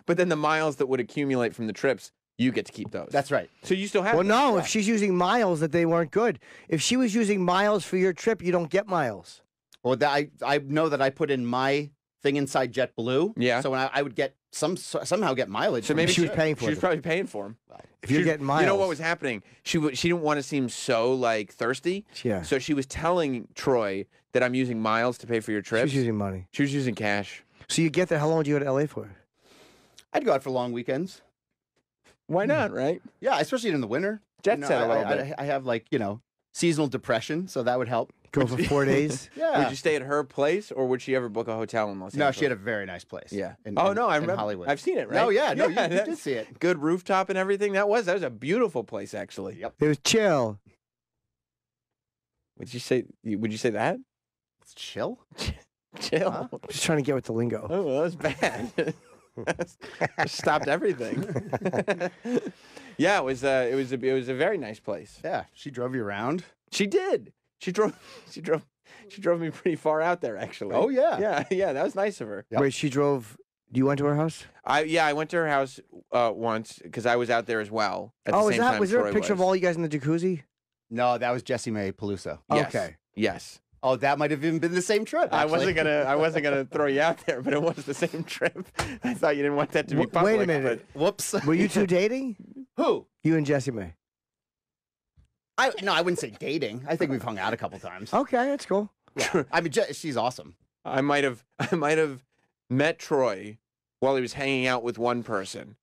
But then the miles that would accumulate from the trips, you get to keep those. That's right. So you still have Well, those. no, if she's using miles that they weren't good. If she was using miles for your trip, you don't get miles. Well, I know that I put in my thing inside JetBlue. Yeah. So when I would get somehow get mileage. So from maybe it. she was paying for She was them. probably paying for them. If you're getting miles. You know what was happening? She didn't want to seem so like thirsty. Yeah. So she was telling Troy that I'm using miles to pay for your trips. She's using money. She was using cash. So you get there, how long would you go to LA for? I'd go out for long weekends. Why not, right? Yeah, especially in the winter. Jet set a little bit. I have seasonal depression, so that would help. Go for 4 days. Yeah. Would you stay at her place, or would she ever book a hotel in Los Angeles? No, she had a very nice place. Yeah. In, Oh in- no, I in remember. Hollywood. I've seen it. Right? No, yeah, no, you that's- did see it. Good rooftop and everything. That was a beautiful place, actually. Yep. It was chill. Would you say? Would you say that? It's chill. Chill. Huh? Just trying to get with the lingo. Oh, well, that was bad. Just stopped everything. Yeah, it was a very nice place. Yeah, she drove you around. She did. She drove me pretty far out there, actually. Oh yeah. Yeah, that was nice of her. Yep. Wait, she drove. You went to her house? I went to her house once because I was out there as well. At the Oh, same time was there Troy a picture of all you guys in the jacuzzi? No, that was Jessie Mae Peluso. Yes. Okay. Yes. Oh, that might have even been the same trip. I actually. wasn't gonna throw you out there, but it was the same trip. I thought you didn't want that to be public. Wait a minute. Whoops. Were you two dating? Who? You and Jessie Mae. No, I wouldn't say dating. I think we've hung out a couple times. Okay, that's cool. Yeah. I mean, she's awesome. I might have met Troy while he was hanging out with one person.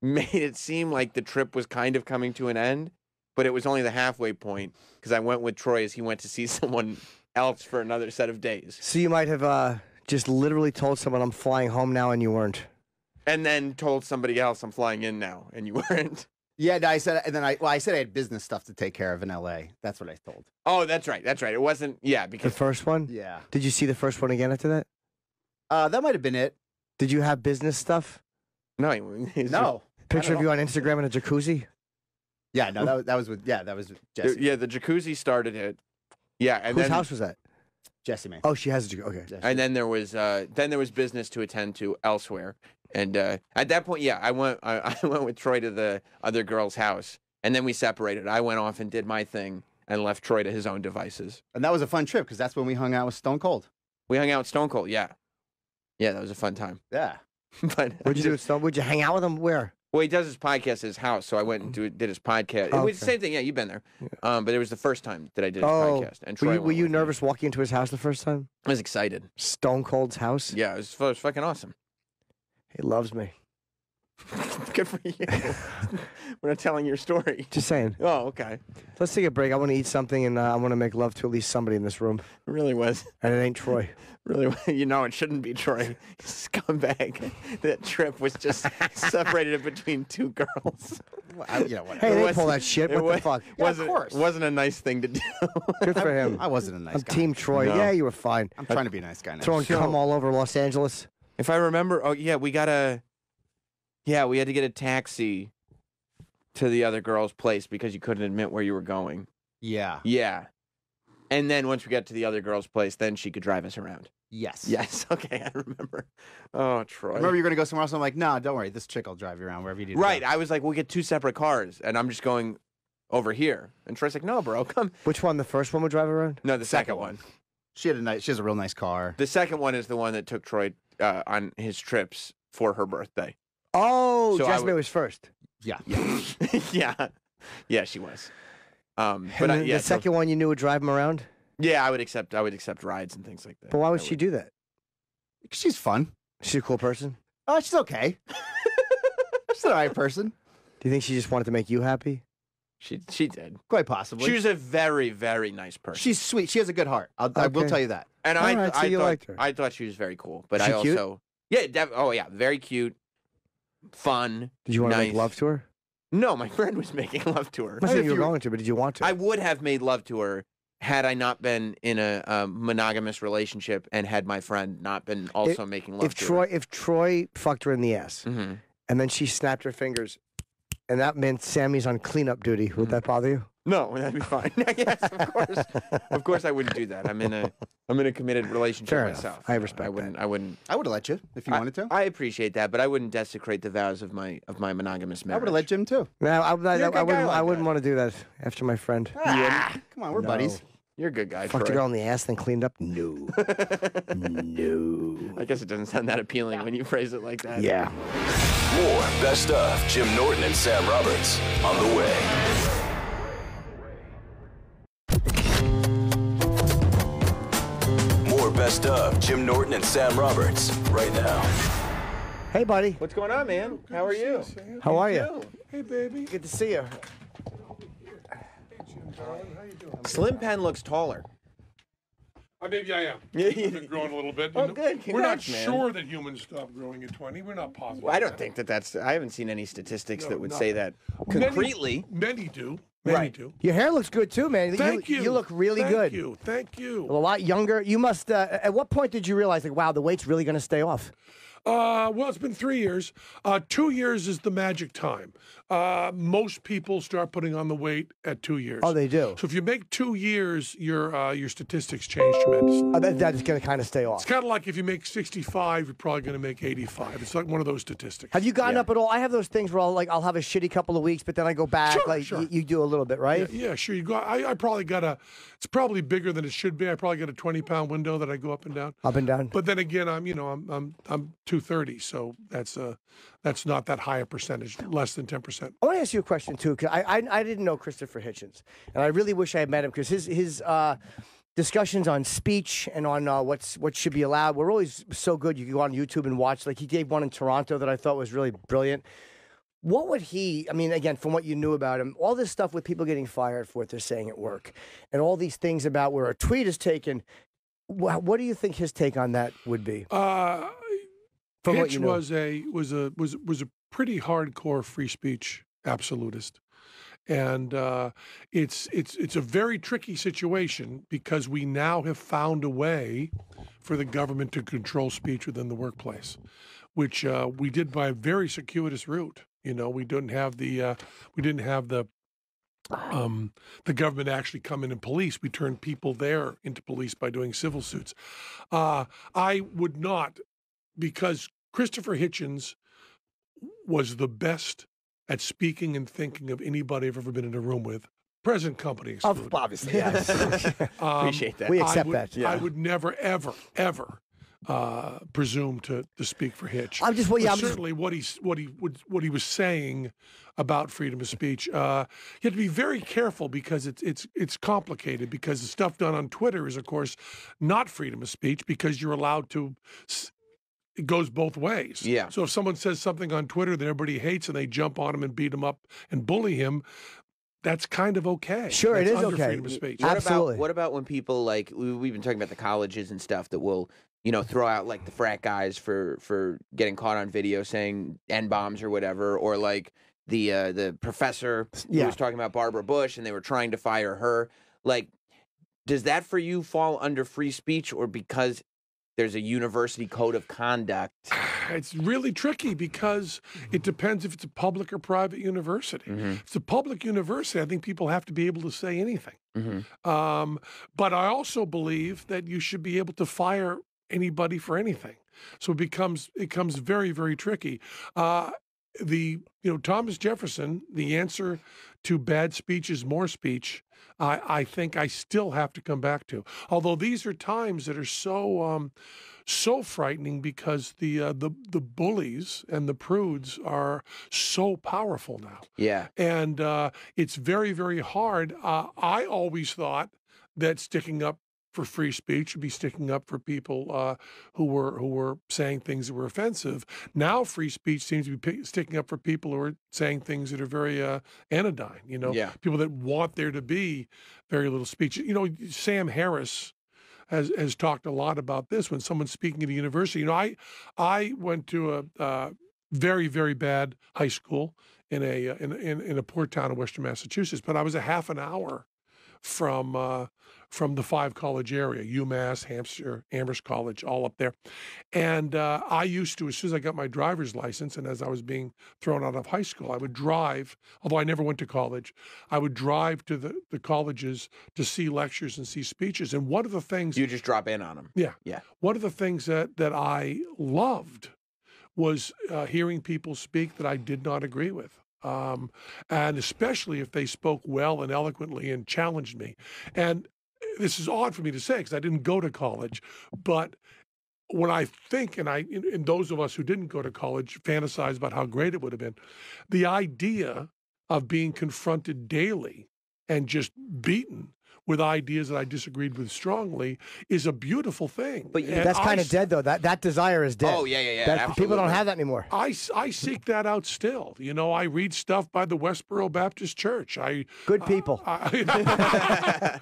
Made it seem like the trip was kind of coming to an end, but it was only the halfway point because I went with Troy as he went to see someone else for another set of days. So you might have just literally told someone I'm flying home now, and you weren't. And then told somebody else I'm flying in now, and you weren't. Yeah, no, I said, and then I said I had business stuff to take care of in L.A. That's what I told. Oh, that's right. It wasn't, yeah, The because first one? Yeah. Did you see the first one again after that? That might have been it. Did you have business stuff? no, No. Picture of you on Instagram in a jacuzzi? Yeah, no, that was with Jessie. Yeah, the jacuzzi started it. Yeah, and Whose then house was that? Jessie Mae. Oh, she has a jacuzzi. Okay. Jessie. and then there was business to attend to elsewhere. And at that point, yeah, I went with Troy to the other girl's house, and then we separated. I went off and did my thing and left Troy to his own devices. And that was a fun trip because that's when we hung out with Stone Cold. We hung out with Stone Cold, yeah. Yeah, that was a fun time. Yeah. But What'd you do with Stone? Would you hang out with him? Where? well, he does his podcast at his house, so I went and did his podcast. It was the Okay. same thing, yeah, you've been there. But it was the first time that I did his Oh, podcast. And Troy were went you with me. nervous walking into his house the first time? I was excited. Stone Cold's house? Yeah, it was fucking awesome. He loves me. Good for you. We're not telling your story. Just saying. Oh, okay. Let's take a break. I want to eat something, and I want to make love to at least somebody in this room. It really was. And it ain't Troy. Really, you know, it shouldn't be Troy. Scumbag. That trip was just separated between two girls. Whatever. Hey, they pull that shit. What the fuck? Yeah, of course. Wasn't a nice thing to do. Good for him. I wasn't a nice I'm guy. Team Troy. No. Yeah, you were fine. I'm trying to be a nice guy now. Throwing cum all over Los Angeles. If I remember, we had to get a taxi to the other girl's place because you couldn't admit where you were going. Yeah. Yeah. And then once we got to the other girl's place, then she could drive us around. Yes. Yes. Okay, I remember. Oh, Troy. I remember you're going to go somewhere else. I'm like, no, don't worry. This chick will drive you around wherever you need to Right. go. I was like, we'll get two separate cars, and I'm just going over here. And Troy's like, no, bro, come. Which one? The first one would drive around? No, the second one. She has a real nice car. The second one is the one that took Troy on his trips for her birthday. Oh, So I Jasmine was first. Yeah. Yeah. Yeah, she was. And But then yeah, the second one, you knew would drive him around? yeah, I would accept rides and things like that. But why would I she do that? She's fun. She's a cool person. Oh, she's okay. She's an all right person. Do you think she just wanted to make you happy? She did. Quite possibly. She was a very, very nice person. She's sweet. She has a good heart. I will Okay. tell you that. And All right, so you liked her. I thought she was very cool. But She I cute? also oh yeah, very cute, fun. Did you want to nice. make love to her? No, my friend was making love to her. I'm not saying you were going to, but did you want to? I would have made love to her had I not been in a monogamous relationship and had my friend not been also making love to her. If Troy fucked her in the ass, Mm-hmm. and then she snapped her fingers, and that meant Sammy's on cleanup duty, would that bother you? No, that'd be fine. Yes, of course. Of course, I wouldn't do that. I'm in a committed relationship Fair enough. myself. I respect I wouldn't. that. I wouldn't. I would have let you if you wanted to. I appreciate that, but I wouldn't desecrate the vows of my monogamous marriage. I would have let Jim too. No, I You're a good guy wouldn't. like I wouldn't that. want to do that after my friend. Come on, we're No. buddies. You're a good guy. Fucked a Troy. girl in the ass, then cleaned up? No. No. I guess it doesn't sound that appealing when you phrase it like that. Yeah. More best of Jim Norton and Sam Roberts on the way. More best of Jim Norton and Sam Roberts right now. Hey, buddy. What's going on, man? How are you? How are you? Hey, baby. Good to see you. Slim Pen looks taller. Maybe I am. Yeah, I've been growing a little bit. Oh, good. We're not Congrats, man. sure that humans stop growing at 20. We're not positive. Well, I don't think that's. I haven't seen any statistics No, that would not- say that concretely. Many do. Many do. Your hair looks good too, man. Thank you. You look really Thank good. you. Thank you. A lot younger. You must. At what point did you realize, like, wow, the weight's really going to stay off? Well, it's been 3 years. 2 years is the magic time. Most people start putting on the weight at 2 years. Oh, they do. So if you make 2 years, your statistics change tremendously. That is going to kind of stay off. It's kind of like if you make 65, you're probably going to make 85. It's like one of those statistics. Have you gotten up at all? I have those things where I'll have a shitty couple of weeks, but then I go back. Sure, like sure. You do a little bit, right? Yeah, sure. You go. I probably got it's probably bigger than it should be. I probably got a 20-pound window that I go up and down. Up and down. But then again, I'm 230, so that's not that high a percentage, less than 10%. I want to ask you a question too, because I didn't know Christopher Hitchens, and I really wish I had met him because his discussions on speech and on what should be allowed were always so good. You can go on YouTube and watch. Like he gave one in Toronto that I thought was really brilliant. What would he? I mean, again, from what you knew about him, all this stuff with people getting fired for what they're saying at work, and all these things about where a tweet is taken. What do you think his take on that would be? Hitch was a pretty hardcore free speech absolutist, and it's a very tricky situation because we now have found a way for the government to control speech within the workplace, which we did by a very circuitous route. We didn't have the government actually come in and police. We turned people there into police by doing civil suits. I would not, because Christopher Hitchens was the best at speaking and thinking of anybody I've ever been in a room with. Present company excluded. Obviously, yes. Appreciate that. We accept that. I would never, ever, ever presume to speak for Hitch. Certainly what he was saying about freedom of speech. You have to be very careful because it's complicated, because the stuff done on Twitter is, of course, not freedom of speech because you're allowed to. It goes both ways. Yeah. So if someone says something on Twitter that everybody hates and they jump on him and beat him up and bully him, that's kind of okay. Sure, that's it is under okay. Freedom of speech. What about when people, like, we've been talking about the colleges and stuff that will, throw out like the frat guys for getting caught on video saying N-bombs or whatever, or like the professor who was talking about Barbara Bush and they were trying to fire her. Like, does that for you fall under free speech, or because there's a university code of conduct? It's really tricky because it depends if it's a public or private university. If it's a public university, I think people have to be able to say anything. But I also believe that you should be able to fire anybody for anything. So it becomes very, very tricky. Thomas Jefferson, the answer to bad speech is more speech. I think I still have to come back to. Although these are times that are so frightening because the bullies and the prudes are so powerful now. Yeah. And it's very, very hard. I always thought that sticking up for free speech would be sticking up for people who were saying things that were offensive. Now free speech seems to be sticking up for people who are saying things that are very anodyne, people that want there to be very little speech. Sam Harris has talked a lot about this when someone's speaking at a university. I went to a very, very bad high school in a poor town in Western Massachusetts, but I was a half an hour from the 5-college area, UMass, Hampshire, Amherst College, all up there. And I used to, as soon as I got my driver's license and as I was being thrown out of high school, I would drive, although I never went to college, I would drive to the colleges to see lectures and see speeches. And one of the things... You just drop in on them. Yeah. Yeah. One of the things that I loved was hearing people speak that I did not agree with. And especially if they spoke well and eloquently and challenged me. And this is odd for me to say because I didn't go to college, but when I think, and those of us who didn't go to college fantasize about how great it would have been, the idea of being confronted daily and just beaten with ideas that I disagreed with strongly is a beautiful thing. But And That's kind I of dead, though. That desire is dead. Oh, yeah. People don't absolutely. have that anymore. I seek that out still. You know, I read stuff by the Westboro Baptist Church. Good people. I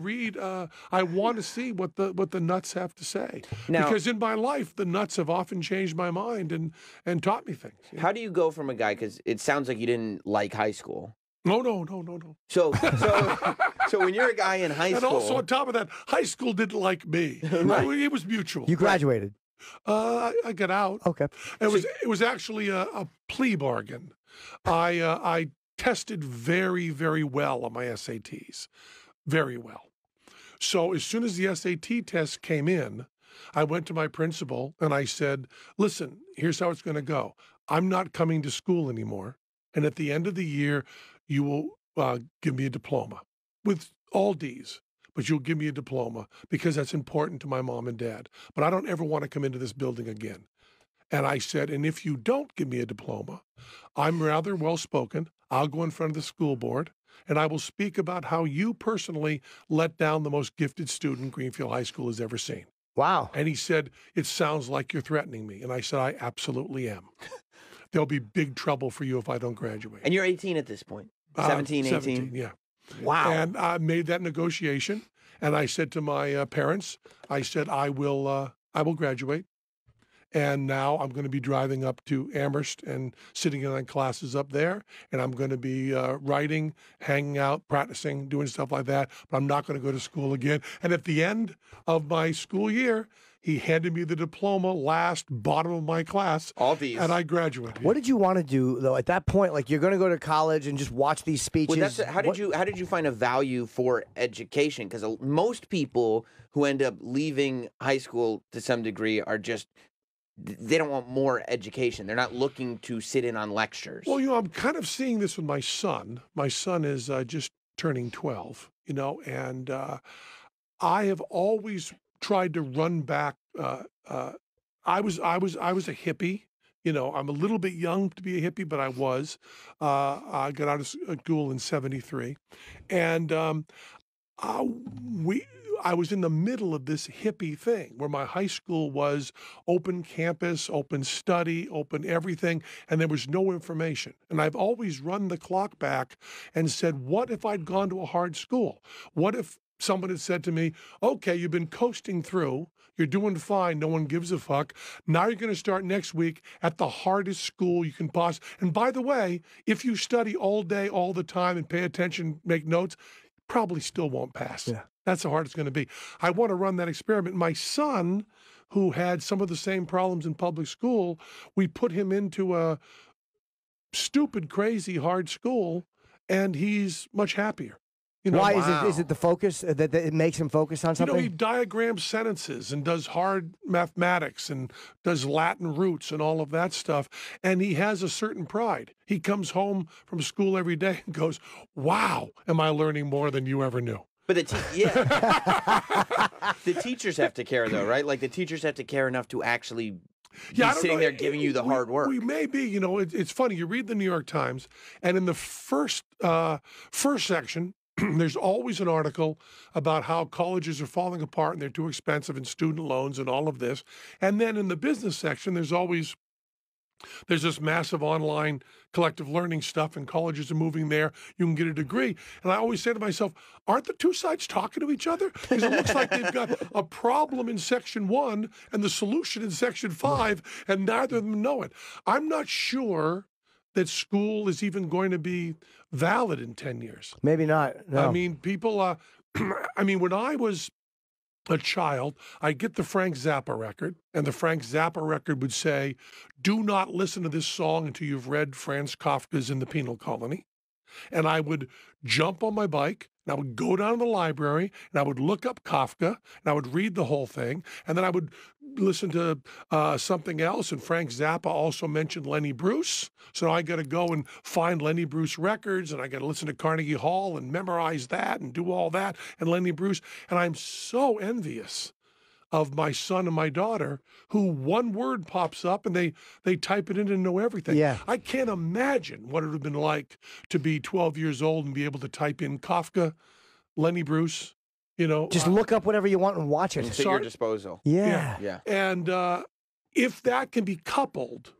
read. I want to see what the nuts have to say, Now- because in my life the nuts have often changed my mind and taught me things. How do you go from a guy, because it sounds like you didn't like high school. No. So when you're a guy in high And school. also on top of that, high school didn't like me. It was mutual. You graduated. I got out. Okay. It was actually a plea bargain. I tested very, very well on my SATs, very well. So as soon as the SAT test came in, I went to my principal and I said, "Listen, here's how it's going to go. I'm not coming to school anymore, and at the end of the year, you will give me a diploma with all D's." But you'll give me a diploma because that's important to my mom and dad. But I don't ever want to come into this building again. And I said, and if you don't give me a diploma, I'm rather well-spoken. I'll go in front of the school board, and I will speak about how you personally let down the most gifted student Greenfield High School has ever seen. Wow. And he said, it sounds like you're threatening me. And I said, I absolutely am. There'll be big trouble for you if I don't graduate. And you're 18 at this point. 17, 18? 17, yeah. Wow. And I made that negotiation, and I said to my parents, I said, I will graduate. And now I'm going to be driving up to Amherst and sitting in on classes up there. And I'm going to be writing, hanging out, practicing, doing stuff like that. But I'm not going to go to school again. And at the end of my school year, he handed me the diploma, bottom of my class. All these. And I graduated. What did you want to do though at that point? Like you're going to go to college and just watch these speeches. Well, how did you find a value for education? Because most people who end up leaving high school to some degree are just, they don't want more education. They're not looking to sit in on lectures. Well, I'm kind of seeing this with my son. My son is just turning 12, and I have always tried to run back. I was a hippie. I'm a little bit young to be a hippie, but I was. I got out of school in '73, and I was in the middle of this hippie thing where my high school was open campus, open study, open everything, and there was no information. And I've always run the clock back and said, what if I'd gone to a hard school? What if someone had said to me, okay, you've been coasting through, you're doing fine, no one gives a fuck. Now you're going to start next week at the hardest school you can possibly. And by the way, if you study all day, all the time, and pay attention, make notes, probably still won't pass. Yeah. That's how hard it's going to be. I want to run that experiment. My son, who had some of the same problems in public school, we put him into a stupid, crazy, hard school, and he's much happier. Why is it the focus that it makes him focus on something? He diagrams sentences and does hard mathematics and does Latin roots and all of that stuff. And he has a certain pride. He comes home from school every day and goes, wow, am I learning more than you ever knew? But the teachers have to care, though, right? Like the teachers have to care enough to actually be sitting there giving you the hard work. We may be, it's funny. You read the New York Times, and in the first section, there's always an article about how colleges are falling apart and they're too expensive and student loans and all of this. And then in the business section, there's this massive online collective learning stuff, and colleges are moving there. You can get a degree. And I always say to myself, aren't the two sides talking to each other? Because it looks like they've got a problem in section 1 and the solution in section 5, and neither of them know it. I'm not sure that school is even going to be valid in 10 years. Maybe not. No. I mean, people, when I was a child, I'd get the Frank Zappa record, and the Frank Zappa record would say, do not listen to this song until you've read Franz Kafka's In the Penal Colony. And I would jump on my bike, and I would go down to the library, and I would look up Kafka, and I would read the whole thing, and then I would listen to something else. And Frank Zappa also mentioned Lenny Bruce. So I got to go and find Lenny Bruce records, and I got to listen to Carnegie Hall and memorize that and do all that and Lenny Bruce. And I'm so envious of my son and my daughter, who one word pops up and they type it in and know everything. Yeah. I can't imagine what it would have been like to be 12 years old and be able to type in Kafka, Lenny Bruce. Just look up whatever you want and watch it. It's at your disposal. Yeah. And if that can be coupled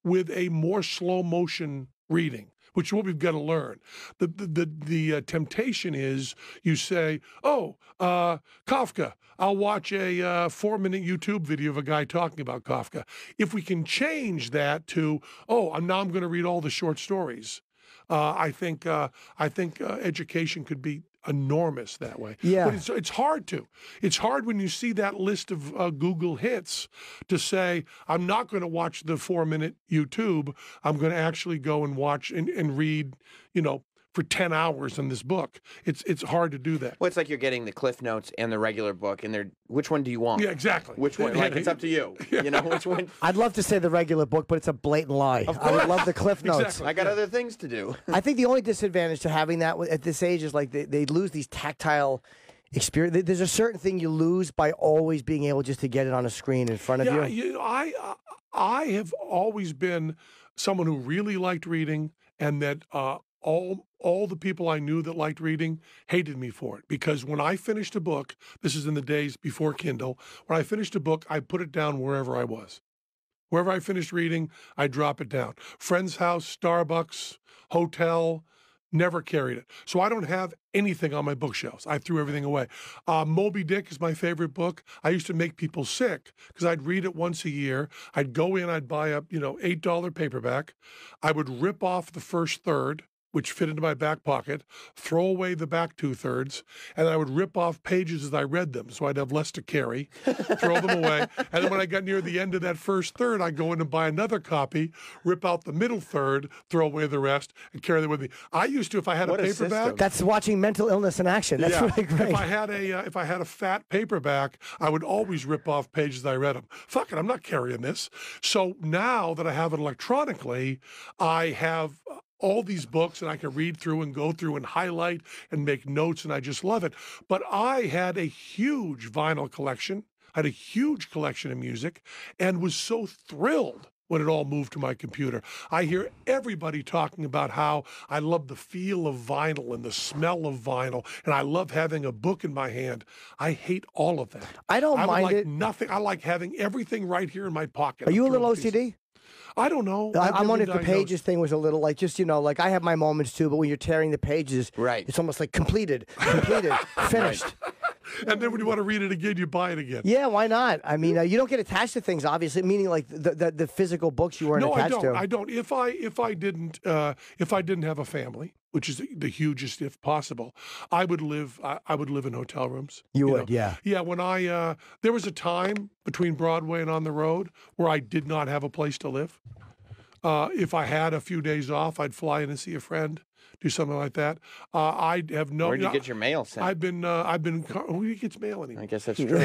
with a more slow motion reading, which is what we've got to learn. The temptation is you say, Kafka, I'll watch a 4-minute YouTube video of a guy talking about Kafka. If we can change that to, I'm going to read all the short stories. I think education could be enormous that way. Yeah. But it's hard to. It's hard when you see that list of Google hits to say, I'm not going to watch the 4-minute YouTube. I'm going to actually go and watch and read, for 10 hours in this book. It's hard to do that. Well, it's like you're getting the Cliff Notes and the regular book, and which one do you want? Yeah, exactly. Which one? Like, it's up to you. Which one? I'd love to say the regular book, but it's a blatant lie. I would love the Cliff Notes. Exactly. I got other things to do. I think the only disadvantage to having that at this age is like they lose these tactile experience. There's a certain thing you lose by always being able just to get it on a screen in front of you. I have always been someone who really liked reading, and that all the people I knew that liked reading hated me for it, because when I finished a book, this is in the days before Kindle, when I finished a book, I put it down wherever I was. Wherever I finished reading, I drop it down. Friend's house, Starbucks, hotel, never carried it. So I don't have anything on my bookshelves. I threw everything away. Moby Dick is my favorite book. I used to make people sick because I'd read it once a year. I'd go in, I'd buy a $8 paperback. I would rip off the first third, which fit into my back pocket, throw away the back 2/3, and I would rip off pages as I read them, so I'd have less to carry, throw them away. And then when I got near the end of that first third, I'd go in and buy another copy, rip out the middle third, throw away the rest, and carry them with me. I used to, if I had a paperback. That's watching Mental Illness in action. That's really great. If I had a fat paperback, I would always rip off pages as I read them. Fuck it, I'm not carrying this. So now that I have it electronically, I have all these books, and I can read through and go through and highlight and make notes, and I just love it. But I had a huge vinyl collection, I had a huge collection of music, and was so thrilled when it all moved to my computer. I hear everybody talking about how I love the feel of vinyl and the smell of vinyl, and I love having a book in my hand. I hate all of that. I don't mind like it. Nothing. I like having everything right here in my pocket. Are you a little OCD? I don't know. I'm wondering if the pages thing was a little like just, like I have my moments too, but when you're tearing the pages, right, it's almost like completed, finished. And then when you want to read it again, you buy it again. Yeah, why not? I mean, you don't get attached to things, obviously, meaning like the physical books you weren't attached to. No, I don't. If I didn't have a family, which is the hugest if possible, I would live in hotel rooms. You would, yeah. Yeah, when there was a time between Broadway and On the Road where I did not have a place to live. If I had a few days off, I'd fly in and see a friend, do something like that. I have no. Where'd you get your mail sent? I've been. Who gets mail anymore? I guess that's true.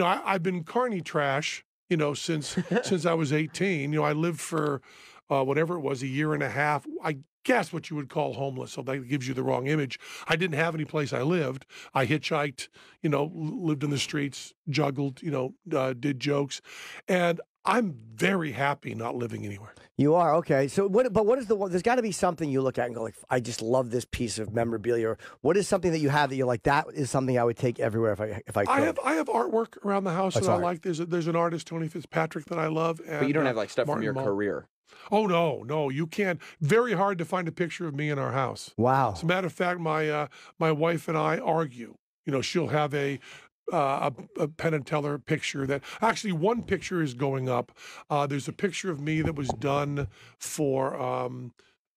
I've been carny trash. Since I was 18. I lived for whatever it was, a year and a half. I guess what you would call homeless. So that gives you the wrong image. I didn't have any place I lived. I hitchhiked. Lived in the streets, juggled. Did jokes, and I'm very happy not living anywhere. You are, okay. So what is there's got to be something you look at and go like, I just love this piece of memorabilia. Or what is something that you have that you're like, that is something I would take everywhere if I could? I have artwork around the house that I like. There's an artist, Tony Fitzpatrick, that I love. And, but you don't have like stuff Martin from your career. Oh, no, you can't. Very hard to find a picture of me in our house. Wow. As a matter of fact, my wife and I argue. She'll have a Penn and Teller picture that actually one picture is going up. There's a picture of me that was done for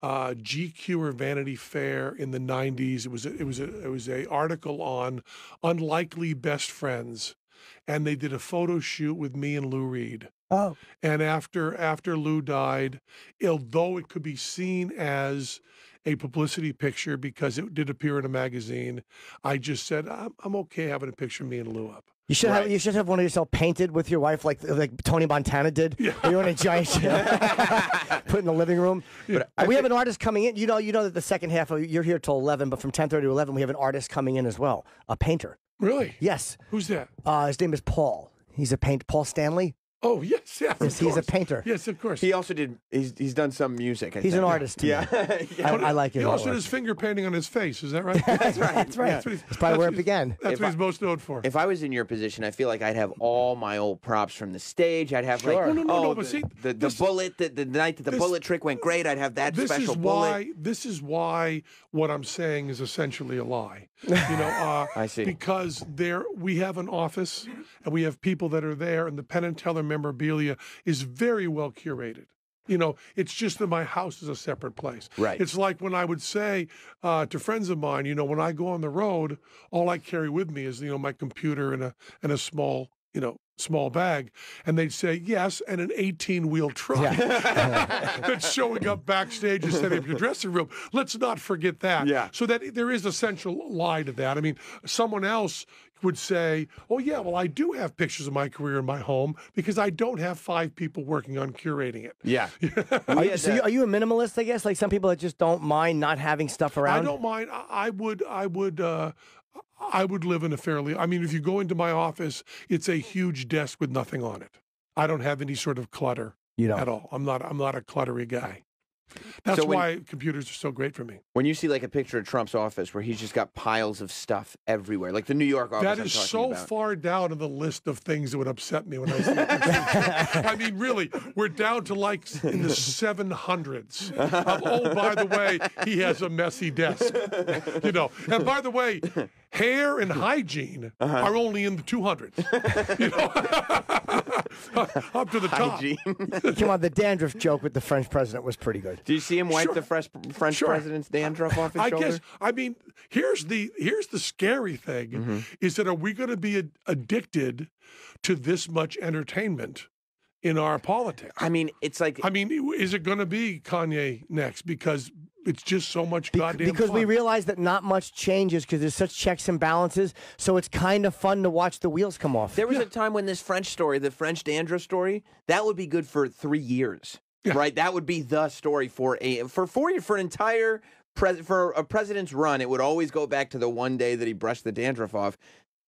GQ or Vanity Fair in the 90s. It was a article on unlikely best friends, and they did a photo shoot with me and Lou Reed. Oh. And after Lou died, although it could be seen as a publicity picture because it did appear in a magazine, I just said, I'm okay having a picture of me and Lou up. You should have one of yourself painted with your wife like Tony Montana did. Yeah. You're in a giant put in the living room. But we have an artist coming in. You know that the second half of you're here till 11, but from 10:30 to 11 we have an artist coming in as well, a painter. Really? Yes. Who's that? His name is Paul. He's a Paul Stanley. Oh yes, yes. Yes, he's a painter. Yes, of course. He also did. He's done some music. I He's think. an artist. to me. Yeah. I like his He also artwork. did his finger painting on his face. Is that right? That's right. That's right. That's what That's probably where it began. That's If what I- he's most known for. If I was in your position, I feel like I'd have all my old props from the stage. I'd have Sure. like, No, oh, but see, the this- bullet, the night that the this- bullet trick went great. I'd have that This special is bullet. why. This is why what I'm saying is essentially a lie. You know, I see. Because we have an office and we have people that are there, and the Penn and Teller memorabilia is very well curated. You know, it's just that my house is a separate place. Right. It's like when I would say to friends of mine, you know, when I go on the road, all I carry with me is, you know, my computer and a small, you know, small bag, and they'd say yes, and an 18-wheel truck that's showing up backstage and setting up your dressing room. Let's not forget that. Yeah. So that there is essential lie to that. I mean, someone else would say, oh yeah, well, I do have pictures of my career in my home because I don't have 5 people working on curating it. Yeah. Are you a minimalist? I guess like some people that just don't mind not having stuff around. I don't mind. I would live in a fairly. I mean, if you go into my office, it's a huge desk with nothing on it. I don't have any sort of clutter at all. I'm not a cluttery guy. That's So why computers are so great for me. When you see like a picture of Trump's office where he's just got piles of stuff everywhere, like the New York office. That I'm is talking so about. far down in the list of things that would upset me when I see it. I mean, really, we're down to like in the 700s. Oh, by the way, he has a messy desk. You know, and by the way, hair and hygiene are only in the 200s. You know, up to the top. Hygiene. Come on, the dandruff joke with the French president was pretty good. Do you see him wipe the French president's dandruff off his shoulder? guess. I mean, here's the scary thing: is that are we going to be addicted to this much entertainment in our politics? I mean, it's like. I mean, is it going to be Kanye next? Because it's just so much goddamn Because fun. we realize that not much changes because there's such checks and balances. So it's kind of fun to watch the wheels come off. There was a time when this French story, the French dandruff story, that would be good for 3 years. Right, that would be the story for an entire for a president's run. It would always go back to the one day that he brushed the dandruff off.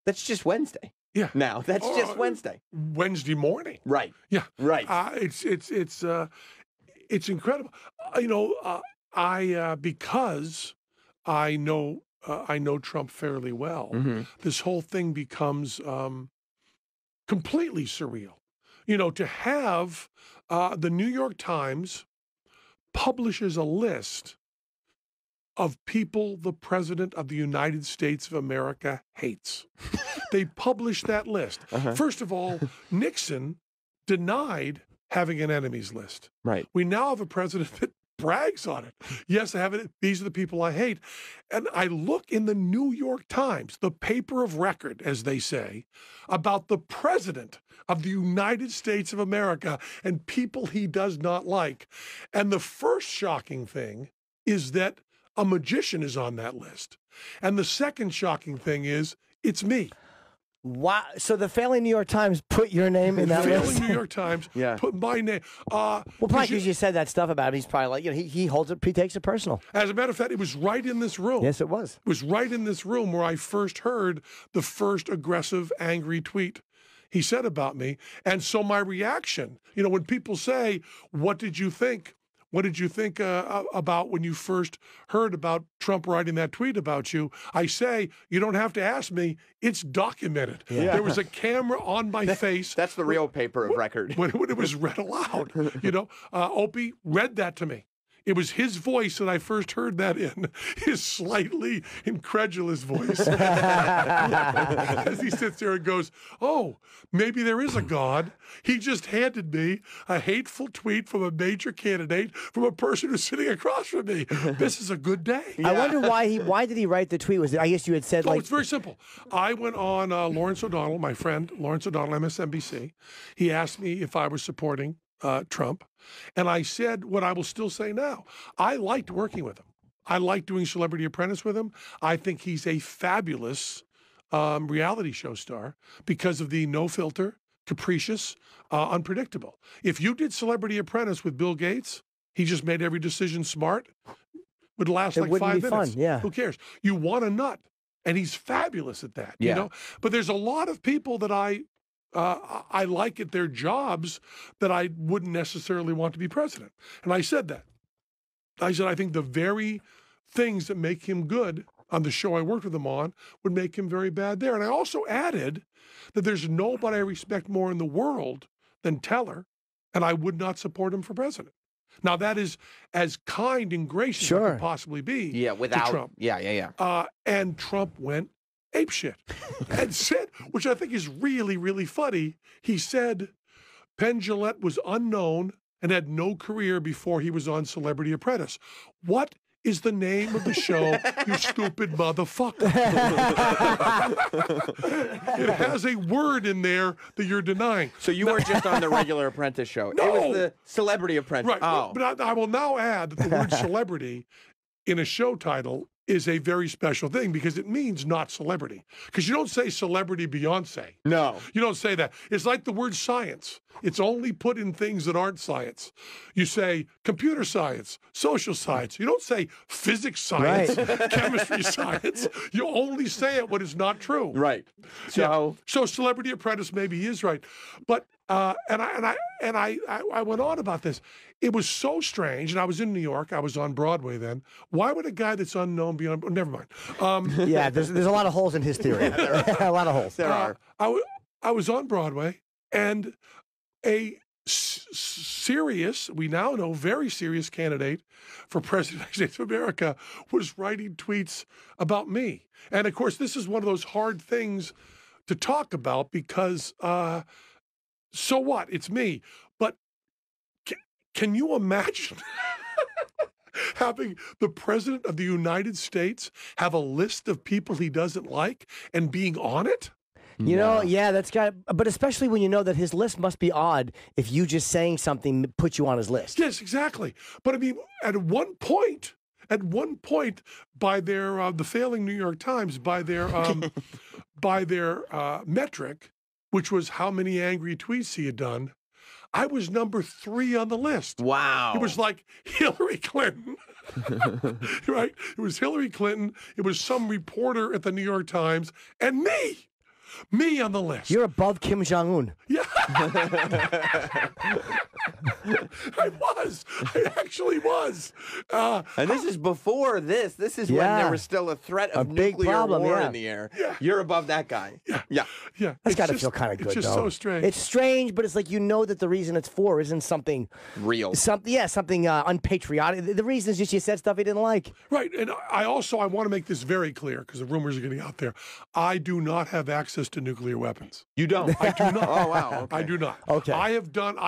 That's just Wednesday. Yeah, now that's just Wednesday. Wednesday morning. Right. Yeah. Right. It's incredible. You know, because I know Trump fairly well. This whole thing becomes completely surreal. You know, to have the New York Times publishes a list of people the President of the United States of America hates. They publish that list. First of all, Nixon denied having an enemies list. Right. We now have a president that brags on it. Yes, I have it. These are the people I hate. And I look in the New York Times, the paper of record, as they say, about the president of the United States of America and people he does not like. And the first shocking thing is that a magician is on that list. And the second shocking thing is it's me. Wow. So the failing New York Times put your name in that Failing list? New York Times put my name. Well, probably because you said that stuff about him. He's probably like, you know, he holds it, he takes it personal. As a matter of fact, it was right in this room. Yes, it was. It was right in this room where I first heard the first aggressive, angry tweet he said about me. And so my reaction, you know, when people say, what did you think? What did you think about when you first heard about Trump writing that tweet about you? I say, you don't have to ask me. It's documented. Yeah. There was a camera on my face. That's the real paper of record. When it was read aloud. You know, Opie read that to me. It was his voice that I first heard that in, his slightly incredulous voice. As he sits there and goes, oh, maybe there is a God. He just handed me a hateful tweet from a major candidate from a person who's sitting across from me. This is a good day. I wonder why did he write the tweet? Was it, I guess you had said it's very simple. I went on Lawrence O'Donnell, my friend, Lawrence O'Donnell, MSNBC. He asked me if I was supporting Trump. And I said what I will still say now. I liked working with him. I liked doing Celebrity Apprentice with him. I think he's a fabulous reality show star because of the no filter, capricious, unpredictable. If you did Celebrity Apprentice with Bill Gates, he just made every decision smart, would last like 5 minutes. Fun, yeah. Who cares? You want a nut. And he's fabulous at that, Yeah. you know? But there's a lot of people that I I like at their jobs that I wouldn't necessarily want to be president. And I said that. I said, I think the very things that make him good on the show I worked with him on would make him very bad there. And I also added that there's nobody I respect more in the world than Teller, and I would not support him for president. Now, that is as kind and gracious as I could possibly be to Trump. And Trump went apeshit and said, which I think is really, really funny, he said Penn Jillette was unknown and had no career before he was on Celebrity Apprentice. What is the name of the show, you stupid motherfucker? It has a word in there that you're denying. So you weren't just on the regular Apprentice show. No. It was the Celebrity Apprentice. Right. Oh. But I will now add that the word celebrity in a show title is a very special thing because it means not celebrity. Because you don't say celebrity Beyonce. No. You don't say that. It's like the word science. It's only put in things that aren't science. You say computer science, social science. You don't say physics science, chemistry science. You only say it when it's not true. Right. So Celebrity Apprentice maybe he is right. But I went on about this. It was so strange, and I was in New York. I was on Broadway then. Why would a guy that's unknown be on? Oh, never mind. Yeah, there's a lot of holes in his theory. A lot of holes. There are. I was on Broadway, and a serious, we now know, very serious candidate for President of the United States of America was writing tweets about me. And of course, this is one of those hard things to talk about because, so what? It's me. But can you imagine having the President of the United States have a list of people he doesn't like and being on it? You know, yeah, that's got. But especially when you know that his list must be odd if you just saying something puts you on his list. Yes, exactly. But I mean, at one point, by their the failing New York Times, by their metric, which was how many angry tweets he had done, I was number 3 on the list. Wow. It was like Hillary Clinton. Right? It was Hillary Clinton. It was some reporter at the New York Times, and me. Me on the list. You're above Kim Jong-un. Yeah. I was. I actually was. And this is before this. This is when there was still a threat of nuclear war in the air. Yeah. You're above that guy. Yeah. That's got to feel kind of good, It's just though. so strange. It's strange, but it's like you know that the reason it's for isn't something real. Something unpatriotic. The reason is just you said stuff he didn't like. Right. And I want to make this very clear because the rumors are getting out there. I do not have access to nuclear weapons. You don't? I do not. Oh, wow. Okay. I do not. Okay. I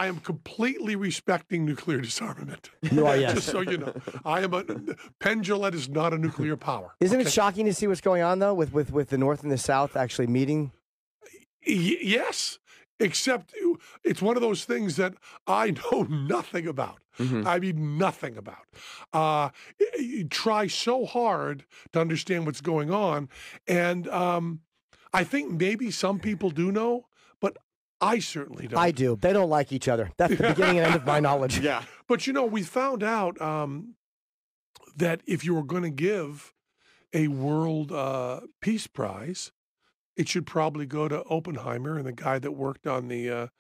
am completely respecting nuclear disarmament. You are, yes. Just so you know. Penn Jillette is not a nuclear power. Isn't it shocking to see what's going on, though, with the North and the South actually meeting? Yes. Except it's one of those things that I know nothing about. Mm-hmm. I mean, nothing about. You try so hard to understand what's going on. And I think maybe some people do know, but I certainly don't. I do. They don't like each other. That's the beginning and end of my knowledge. Yeah. But, we found out that if you were going to give a World Peace Prize, it should probably go to Oppenheimer and the guy that worked on the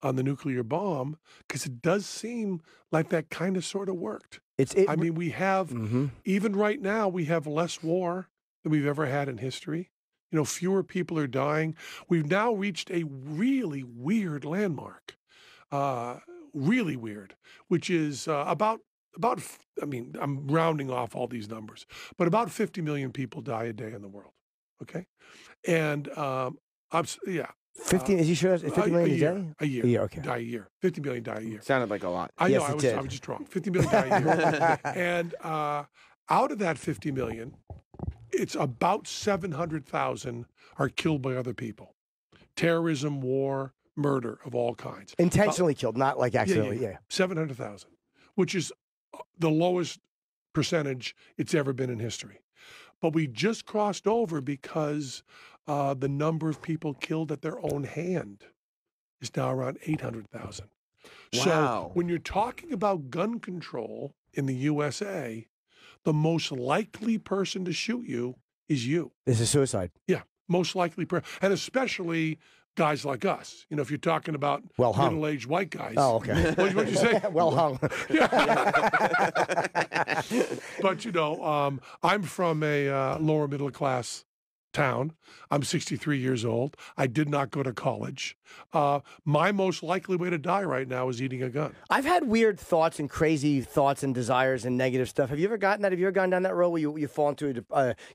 nuclear bomb, because it does seem like that kind of sort of worked. I mean, we have, even right now, we have less war than we've ever had in history. Fewer people are dying. We've now reached a really weird landmark, really weird, which is about, I mean, I'm rounding off all these numbers, but about 50 million people die a day in the world. Okay. And, yeah. 50, is you sure it's 50 million a day? A year. A year, okay. Die a year. 50 million die a year. Sounded like a lot. I know, Yes, it did. I was just wrong. 50 million die a year. And out of that 50 million, it's about 700,000 are killed by other people. Terrorism, war, murder of all kinds. Intentionally killed, not like accidentally. Yeah. 700,000, which is the lowest percentage it's ever been in history. But we just crossed over because the number of people killed at their own hand is now around 800,000. Wow. So when you're talking about gun control in the USA, the most likely person to shoot you is you. This is suicide. Yeah. most likely, and especially guys like us. You know, if you're talking about Well hung. middle-aged white guys. Oh, okay. What'd you say? Well hung. But, you know, I'm from a lower middle class town. I'm 63 years old. I did not go to college. My most likely way to die right now is eating a gun. I've had weird thoughts and crazy thoughts and desires and negative stuff. Have you ever gotten that? Have you ever gone down that road where you fall into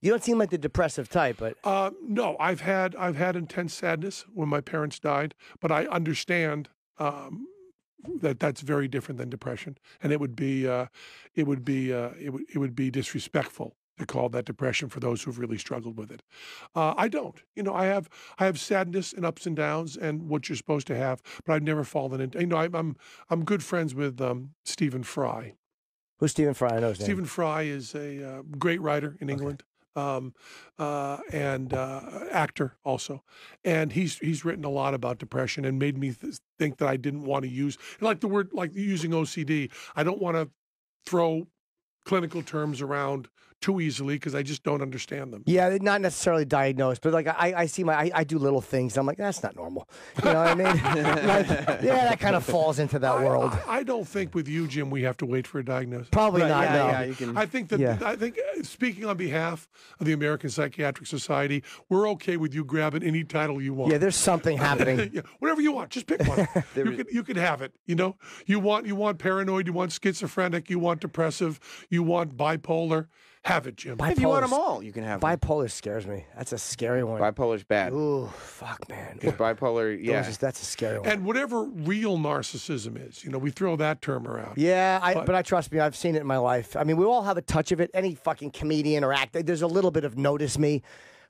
you don't seem like the depressive type, but No, I've had intense sadness when my parents died, but I understand that's very different than depression, and it would be disrespectful to call that depression for those who've really struggled with it. I don't. You know, I have sadness and ups and downs and what you're supposed to have, but I've never fallen into. You know, I'm good friends with Stephen Fry. Who's Stephen Fry? I know his name. Stephen Fry is a great writer in England. And actor also, and he's written a lot about depression and made me think that I didn't want to use like the word like using OCD. I don't want to throw clinical terms around too easily because I just don't understand them. Yeah, not necessarily diagnosed, but like I see I do little things. I'm like, that's not normal. You know what I mean? Like, yeah, that kind of falls into that world. I don't think with you, Jim, we have to wait for a diagnosis. Probably not. Yeah, no. yeah, you can. I think that I think speaking on behalf of the American Psychiatric Society, we're okay with you grabbing any title you want. Yeah, there's something happening. Yeah, whatever you want, just pick one. You could have it. You know, you want paranoid, you want schizophrenic, you want depressive, you want bipolar. Have it, Jim. If you want them all, you can have them. Bipolar scares me. That's a scary one. Bipolar's bad. Ooh, fuck, man. Because bipolar, yeah. That's a scary one. And whatever real narcissism is, you know, we throw that term around. Yeah, but I trust me, I've seen it in my life. I mean, we all have a touch of it. Any fucking comedian or actor, there's a little bit of notice me.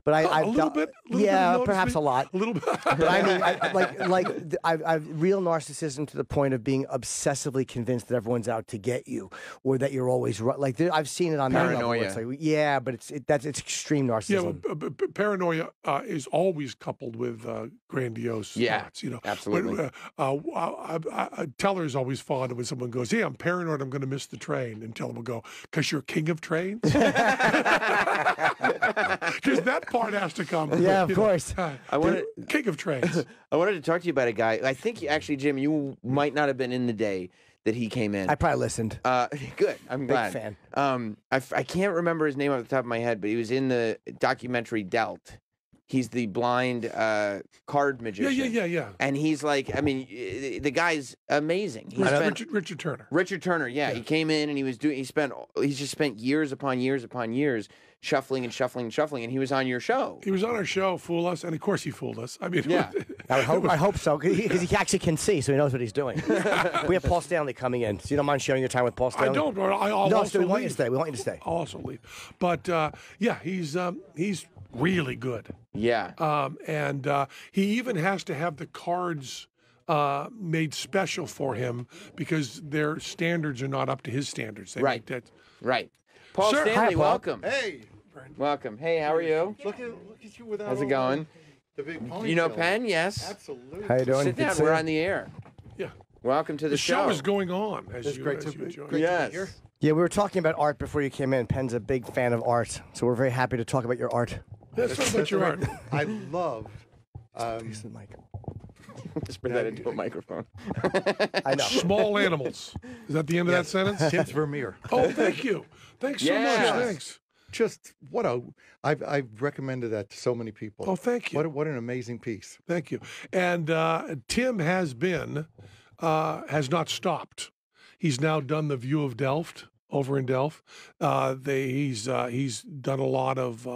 But A little bit perhaps a lot. A little bit. But I mean, I've real narcissism to the point of being obsessively convinced that everyone's out to get you, or that you're always right. Like I've seen it on that level. Paranoia. It's like, yeah, but it's extreme narcissism. Yeah, but paranoia is always coupled with grandiose thoughts. You know, absolutely. Teller's always fond of when someone goes, "Hey, I'm paranoid. I'm going to miss the train," and Teller will go, "Because you're king of trains." Because that part has to come. Yeah, of course. King of trains. I wanted to talk to you about a guy. I think actually, Jim, you might not have been in the day that he came in. I probably listened. Good. I'm glad. Big fan. I can't remember his name off the top of my head, but he was in the documentary Dealt. He's the blind card magician. Yeah. And he's like, I mean, the guy's amazing. Richard Turner. Richard Turner, yeah. He came in and he's just spent years upon years upon years shuffling, and he was on your show. He was on our show, fool us, and of course he fooled us. I mean, yeah. I hope so, because he actually can see, so he knows what he's doing. We have Paul Stanley coming in, so you don't mind sharing your time with Paul Stanley? I don't. I'll no, also we want leave. you to stay. We want you to stay. I'll also leave. But yeah, he's really good. Yeah. And he even has to have the cards made special for him because their standards are not up to his standards. Right. Paul Sir. Stanley, Hi, Paul. welcome. Hey, Welcome. Hey, how are you? look at you without. How's it all going? The big ponytail. You know Penn? Yes. Absolutely. How you doing? Sit Good to down. see We're you. on the air. Yeah. Welcome to the The show is going on as It's you great as to you be join. great Yes. to be here. Yeah, we were talking about art before you came in. Penn's a big fan of art, so we're very happy to talk about your art. That's not about your art. I loved. Listen, Mike. Just bring that into a microphone. I know. Small animals. Is that the end of that sentence? Tim's Vermeer. Oh, thank you. Thanks so Yes. much. Thanks. Just I've recommended that to so many people. Oh, thank you. What an amazing piece. Thank you. And Tim has not stopped. He's now done the View of Delft over in Delft. He's done a lot of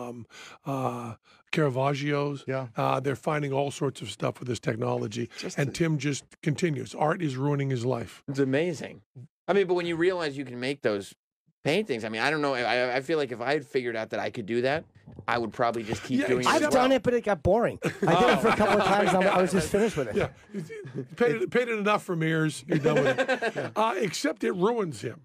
Caravaggio's. Yeah. They're finding all sorts of stuff with this technology. Tim just continues. Art is ruining his life. It's amazing. I mean, but when you realize you can make those paintings, I mean, I don't know. I feel like if I had figured out that I could do that, I would probably just keep doing it. I've done it, but it got boring. I did it for a couple of times. I was just finished with it. Yeah. Painted enough for mirrors. You're done with it. Except it ruins him.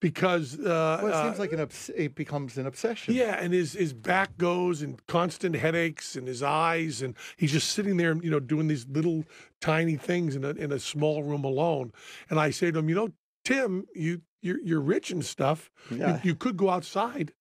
Because Well, it seems like it becomes an obsession. yeah, and his back goes and constant headaches and his eyes, and he's just sitting there, you know, doing these little tiny things in a small room alone. And I say to him, you know, Tim, you're rich and stuff. Yeah. You could go outside.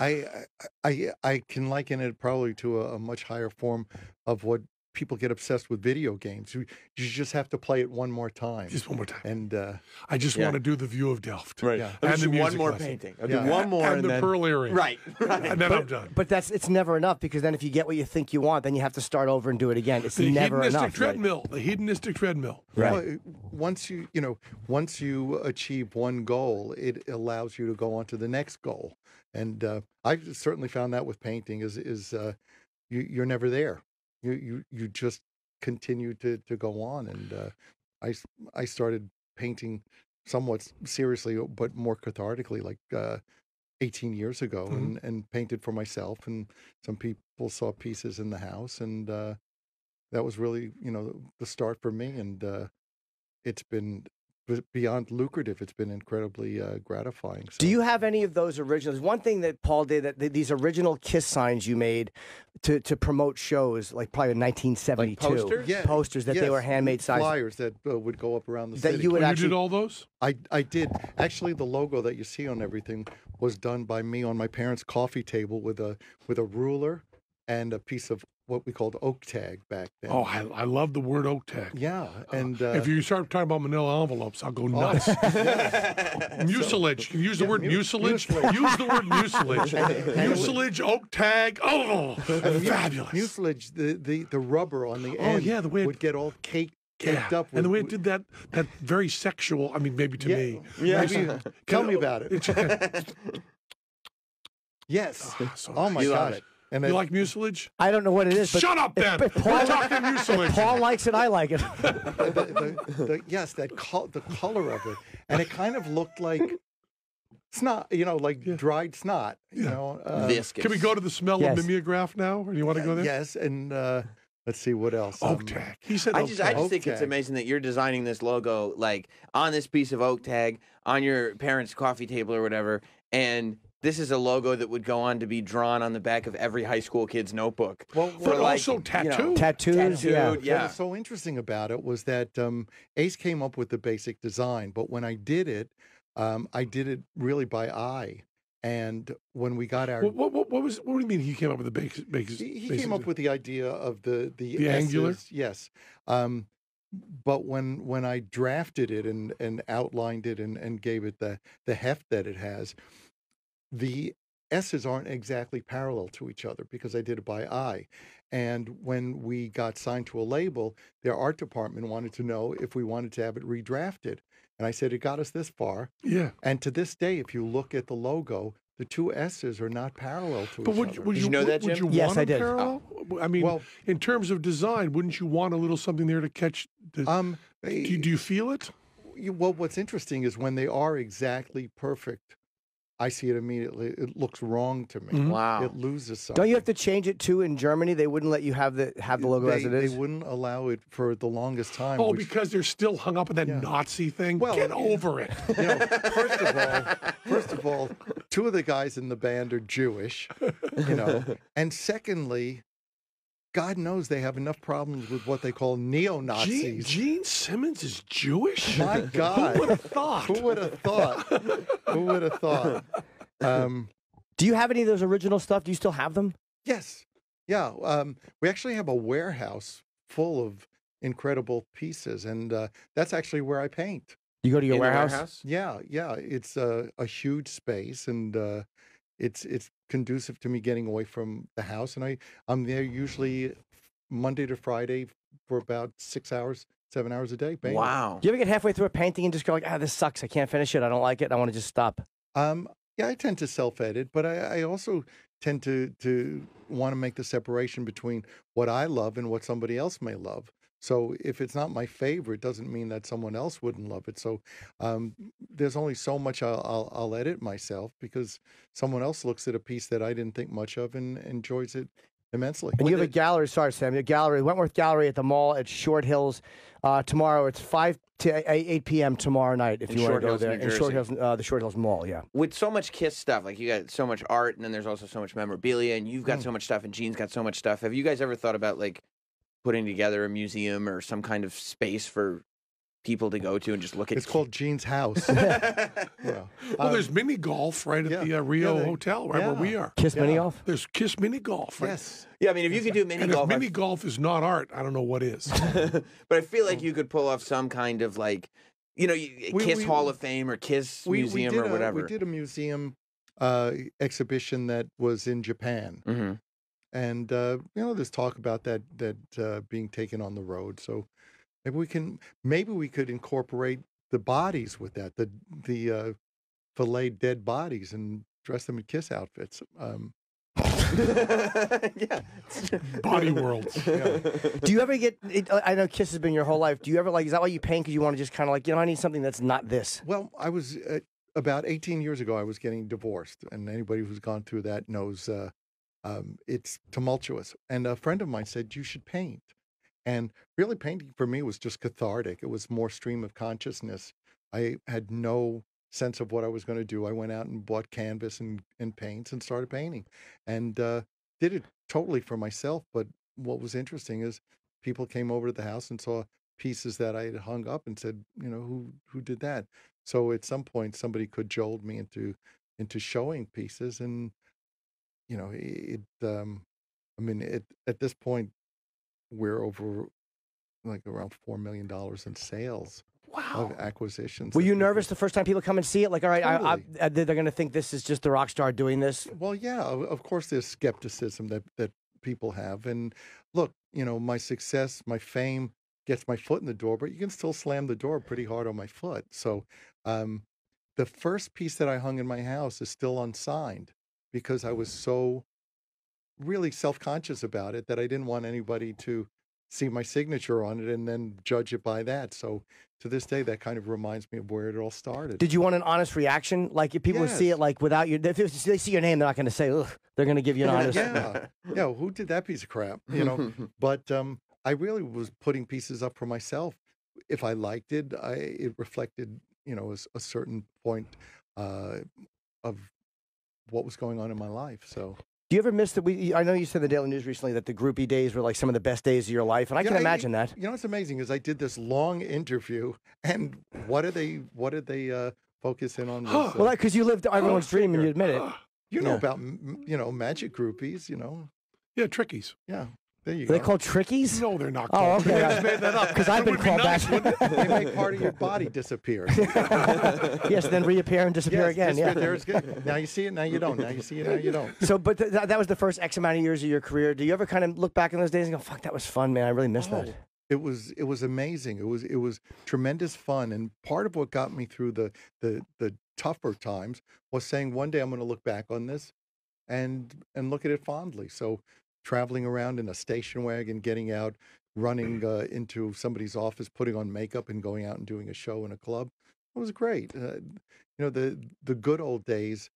I can liken it probably to a much higher form of what people get obsessed with video games. You just have to play it one more time. Just one more time. And I just Yeah. want to do the View of Delft. Right. Yeah. I'll And do the one music more lesson. painting. I'll do Yeah. one more And the then... pearl earring. Right. And then I'm done. But it's never enough, because then if you get what you think you want, then you have to start over and do it again. It's The never hedonistic enough. treadmill. The hedonistic treadmill. Right. well, once you achieve one goal, it allows you to go on to the next goal. And I've certainly found that with painting is you're never there. You just continue to go on. And I started painting somewhat seriously, but more cathartically, like 18 years ago, and painted for myself. And some people saw pieces in the house, and that was really, the start for me. And it's been beyond lucrative. It's been incredibly gratifying. So. Do you have any of those originals? One thing that Paul did, these original Kiss signs you made to promote shows, like probably in 1972. Like posters? Yeah, Posters that they were handmade signs. flyers that would go up around the That city. you would You actually did all those? I did. Actually, the logo that you see on everything was done by me on my parents' coffee table with a ruler and a piece of what we called oak tag back then. Oh, I love the word oak tag. Yeah, and If you start talking about manila envelopes, I'll go nuts. Mucilage. Can you use the word mucilage? Use the word mucilage. Mucilage, oak tag. Oh, fabulous. mucilage, the rubber on the Oh, end yeah, the way it- would get all caked up. and the way it with- did that very sexual, I mean, maybe to Yeah. me. Yeah. Maybe, tell me about it. Yes. So Oh my You love gosh. it. And You then- like mucilage? I don't know what it is. But Shut up, Ben. But We're Paul, talking mucilage. Paul likes it. I like it. yes, the color of it, and it kind of looked like snot, like dried snot. Viscous. Can we go to the smell Yes. of mimeograph now? Or do you want to go there? Yes, and let's see what else. Oak tag. He said I oak just tag. think it's tag. amazing that you're designing this logo like on this piece of oak tag on your parents' coffee table or whatever, and this is a logo that would go on to be drawn on the back of every high school kid's notebook. Well, But like, also tattoo. Tattoos. Yeah. Tattooed, yeah. What was so interesting about it was that Ace came up with the basic design, but when I did it really by eye. And when we got our, What do you mean he came up with the basic? he came up with the idea of the The angular? S's, yes. But when I drafted it and outlined it and gave it the heft that it has, the S's aren't exactly parallel to each other because I did it by eye. And when we got signed to a label, their art department wanted to know if we wanted to have it redrafted. And I said, it got us this far. Yeah. And to this day, if you look at the logo, the two S's are not parallel to But each other. would Did you you know that, would Jim? you Yes, want I them did. parallel? I mean, Well- in terms of design, wouldn't you want a little something there to catch? Do you feel it? Well, what's interesting is when they are exactly perfect, I see it immediately. It looks wrong to me. Wow. It loses something. Don't you have to change it too in Germany? They wouldn't let you have the logo as it is. They wouldn't allow it for the longest time. Oh, which, because they're still hung up on that Nazi thing. Well, Get yeah. over it. first of all, two of the guys in the band are Jewish, and secondly, God knows they have enough problems with what they call neo-Nazis. Gene Simmons is Jewish? My God. Who would have thought? Who would have thought? Who would have thought? Do you have any of those original stuff? Do you still have them? Yes. Yeah. We actually have a warehouse full of incredible pieces, and that's actually where I paint. You go to your In the warehouse? Yeah. It's a huge space, and it's conducive to me getting away from the house. And I'm there usually Monday to Friday for about 6 hours, 7 hours a day. Painting. Wow. Do you ever get halfway through a painting and just go like, this sucks. I can't finish it. I don't like it. I want to just stop. Yeah, I tend to self-edit, but I also tend to want to make the separation between what I love and what somebody else may love. So if it's not my favorite, doesn't mean that someone else wouldn't love it. So there's only so much I'll edit myself because someone else looks at a piece that I didn't think much of and enjoys it immensely. And you have a gallery, sorry, Sam, a gallery, Wentworth Gallery at the mall at Short Hills tomorrow. It's 5 to 8 p.m. tomorrow night if In you want Short to go Hills, there. New In Short Jersey. Hills, the Short Hills Mall, yeah. With so much Kiss stuff, like you got so much art, and then there's also so much memorabilia, and you've got so much stuff, and Gene's got so much stuff. Have you guys ever thought about like putting together a museum or some kind of space for people to go to and just look at. It's called Gene's house. Well, there's mini golf right at the Rio Hotel, right where we are. Kiss mini golf? There's Kiss mini golf. Right? Yes. Yeah, I mean, if you could do mini and golf, if mini golf is not art, I don't know what is. but I feel like you could pull off some kind of like, Kiss Hall of Fame or Kiss Museum or whatever. We did a museum exhibition that was in Japan. Mm-hmm. And there's talk about that being taken on the road. So maybe we could incorporate the bodies with that, the filleted dead bodies, and dress them in Kiss outfits. Yeah, Body worlds. Yeah. Do you ever get? I know Kiss has been your whole life. Do you ever is that why you paint? Because you want to just kind of I need something that's not this. Well, I was about 18 years ago. I was getting divorced, and anybody who's gone through that knows it's tumultuous. And a friend of mine said you should paint. And really, painting for me was just cathartic. It was more stream of consciousness. I had no sense of what I was going to do. I went out and bought canvas and paints and started painting, and did it totally for myself. But what was interesting is people came over to the house and saw pieces that I had hung up and said, who did that? So at some point, somebody cajoled me into showing pieces, and at this point, we're over around $4 million in sales. Wow. Of acquisitions. Were you nervous the first time people come and see it? All right, Totally. they're going to think this is just the rock star doing this? Well, yeah, of course there's skepticism that people have. And look, my success, my fame gets my foot in the door, but you can still slam the door pretty hard on my foot. So the first piece that I hung in my house is still unsigned because I was so really self-conscious about it that I didn't want anybody to see my signature on it and then judge it by that. So to this day, that kind of reminds me of where it all started. Did you want an honest reaction? If people would see it without you, if they see your name, they're not going to say, ugh. They're going to give you an honest. Yeah. Who did that piece of crap? But I really was putting pieces up for myself. If I liked it, it reflected, a certain point of what was going on in my life. So. Do you ever miss I know you said in the Daily News recently that the groupie days were some of the best days of your life, and I can imagine that. What's amazing is I did this long interview, and what did they focus in on? Was, well, because you lived everyone's dream, and you admit it. You know about magic groupies, Yeah, trickies. Yeah. There you Are go. they called trickies? No, they're not Oh, called. okay. I just made that up. Because I've been called nice, back. They make part of your body disappear. Yes, then reappear and disappear again. Yeah. There's good. Now you see it, now you don't. Now you see it, now you don't. So, but that was the first X amount of years of your career. Do you ever kind of look back in those days and go, "Fuck, that was fun, man. I really missed that." It was amazing. It was tremendous fun, and part of what got me through the tougher times was saying one day I'm going to look back on this and look at it fondly. So traveling around in a station wagon, getting out, running into somebody's office, putting on makeup, and going out and doing a show in a club. It was great. The good old days.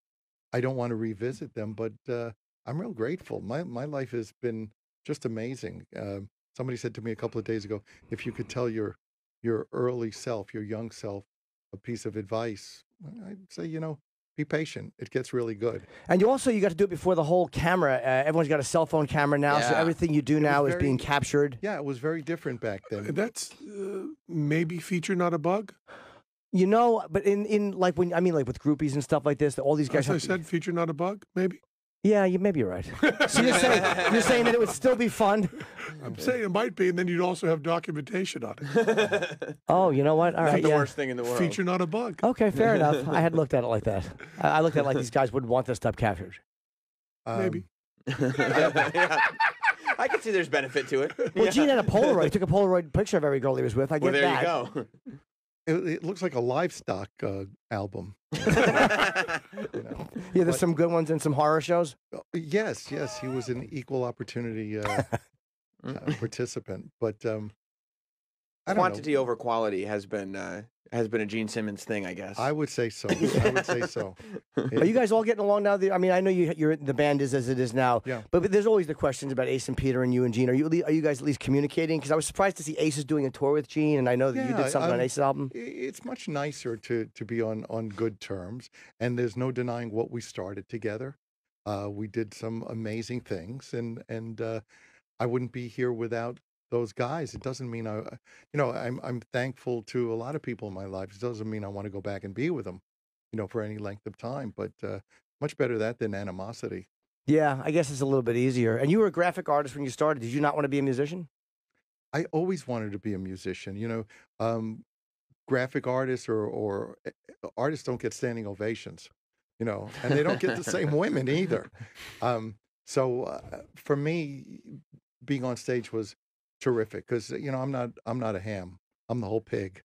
I don't want to revisit them, but I'm real grateful. My life has been just amazing. Somebody said to me a couple of days ago, if you could tell your early self, your young self, a piece of advice, I'd say, be patient. It gets really good. And you got to do it before the whole camera. Everyone's got a cell phone camera now, so everything you do now is being captured. Yeah, it was very different back then. That's maybe feature, not a bug. But in with groupies and stuff like this, all these guys. As I said, feature, not a bug. Maybe. Yeah, maybe you're right. So you're saying that it would still be fun. I'm saying it might be, and then you'd also have documentation on it. Oh, you know what? All right, the worst thing in the world. Feature, not a bug. Okay, fair enough. I hadn't looked at it like that. I looked at it like these guys wouldn't want this stuff captured. Maybe. I can see there's benefit to it. Well, Gene had a Polaroid. He took a Polaroid picture of every girl he was with. I get there that. you go. It looks like a livestock album. Yeah, there's some good ones and some horror shows. Yes, he was an equal opportunity participant, but I don't Quantity know. over quality has been a Gene Simmons thing, I guess. I would say so. Are you guys all getting along now? I mean, I know the band is as it is now. Yeah. But there's always the questions about Ace and Peter and you and Gene. Are you guys at least communicating? Because I was surprised to see Ace is doing a tour with Gene, and I know that you did something on Ace's album. It's much nicer to be on good terms, and there's no denying what we started together. We did some amazing things, and I wouldn't be here without those guys. It doesn't mean I'm thankful to a lot of people in my life. It doesn't mean I want to go back and be with them, for any length of time. But much better that than animosity. Yeah, I guess it's a little bit easier. And you were a graphic artist when you started. Did you not want to be a musician? I always wanted to be a musician. Graphic artists or artists don't get standing ovations, and they don't get the same women either. So for me, being on stage was terrific because I'm not a ham. I'm the whole pig.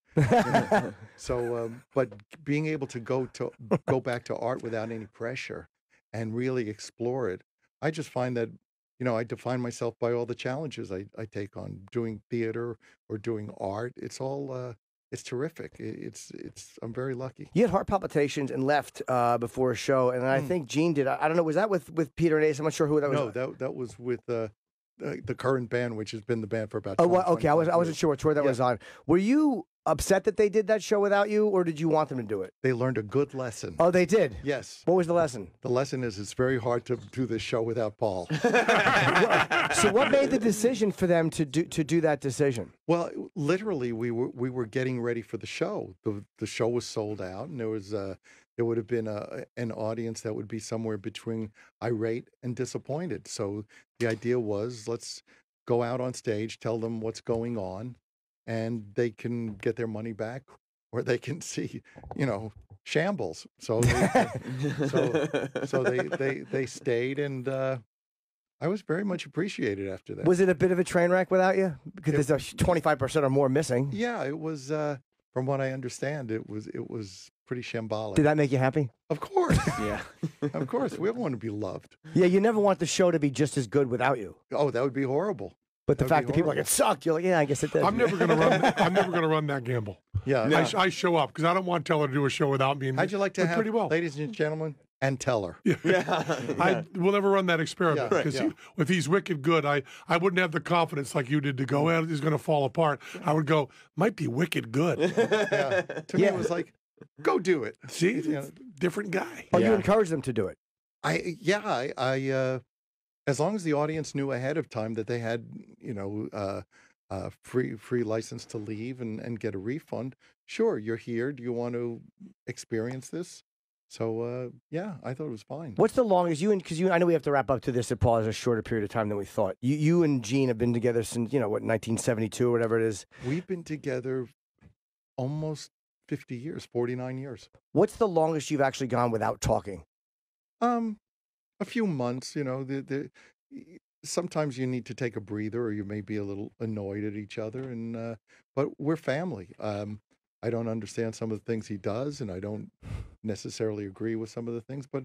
So, but being able to go back to art without any pressure and really explore it, I just find that I define myself by all the challenges I take on doing theater or doing art. It's all it's terrific. It's I'm very lucky. You had heart palpitations and left before a show, and I think Gene did. I don't know. Was that with Peter and Ace? I'm not sure who that was. No, that was with the current band, which has been the band for about. Oh, 20, well, okay. I 25 wasn't years. sure what tour that was on. Were you upset that they did that show without you, or did you want them to do it? They learned a good lesson. Oh, they did? Yes. What was the lesson? The lesson is it's very hard to do this show without Paul. So what made the decision for them to do that decision? Well, literally, we were getting ready for the show. The show was sold out, and there would have been an audience that would be somewhere between irate and disappointed. So the idea was, let's go out on stage, tell them what's going on, and they can get their money back, or they can see, shambles. So they stayed, and I was very much appreciated after that. Was it a bit of a train wreck without you? Because there's 25% or more missing. Yeah, it was. From what I understand, it was pretty shambolic. Did that make you happy? Of course. Yeah. Of course. We all want to be loved. Yeah, you never want the show to be just as good without you. Oh, that would be horrible. But the That would fact be that people are like, it sucked, you're like, yeah, I guess it did. I'm never going to run. I'm never going to run that gamble. Yeah. I show up because I don't want Teller to do a show without me. How'd you like to But have, pretty well. ladies and gentlemen, and Teller? I will never run that experiment Yeah, because yeah. if he's wicked good, I wouldn't have the confidence like you did to go, well, he's going to fall apart. I would go, might be wicked good. Yeah. To me, it was like, go do it. See, different guy. Oh, you encourage them to do it. I as long as the audience knew ahead of time that they had, free license to leave and get a refund. Sure, you're here. Do you want to experience this? So yeah, I thought it was fine. What's the longest I know we have to wrap up to this. It probably is a shorter period of time than we thought. You and Gene have been together since 1972 or whatever it is. We've been together almost 50 years, 49 years. What's the longest you've actually gone without talking? A few months. Sometimes you need to take a breather, or you may be a little annoyed at each other. And but we're family. I don't understand some of the things he does, and I don't necessarily agree with some of the things. But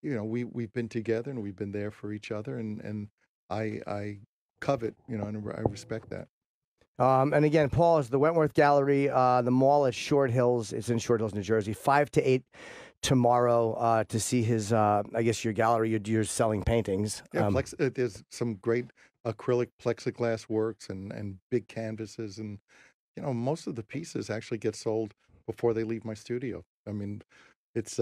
we've been together, and we've been there for each other, and I covet, and I respect that. And again, Paul is the Wentworth Gallery. The mall is Short Hills. It's in Short Hills, New Jersey. 5 to 8 tomorrow to see his. I guess your gallery. You're selling paintings. Yeah, there's some great acrylic plexiglass works and big canvases, and most of the pieces actually get sold before they leave my studio. I mean, it's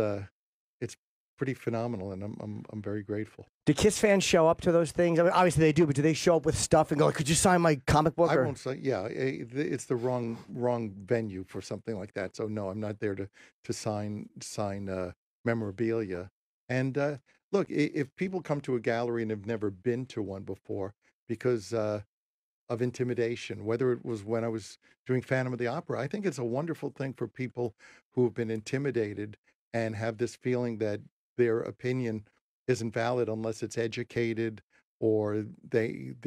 pretty phenomenal, and I'm very grateful. Do Kiss fans show up to those things? I mean, obviously they do, but do they show up with stuff and go, "Could you sign my comic book?" I won't say. Yeah, it's the wrong venue for something like that. So no, I'm not there to sign memorabilia. And look, if people come to a gallery and have never been to one before because of intimidation, whether it was when I was doing Phantom of the Opera, I think it's a wonderful thing for people who have been intimidated and have this feeling that their opinion isn't valid unless it's educated, or they've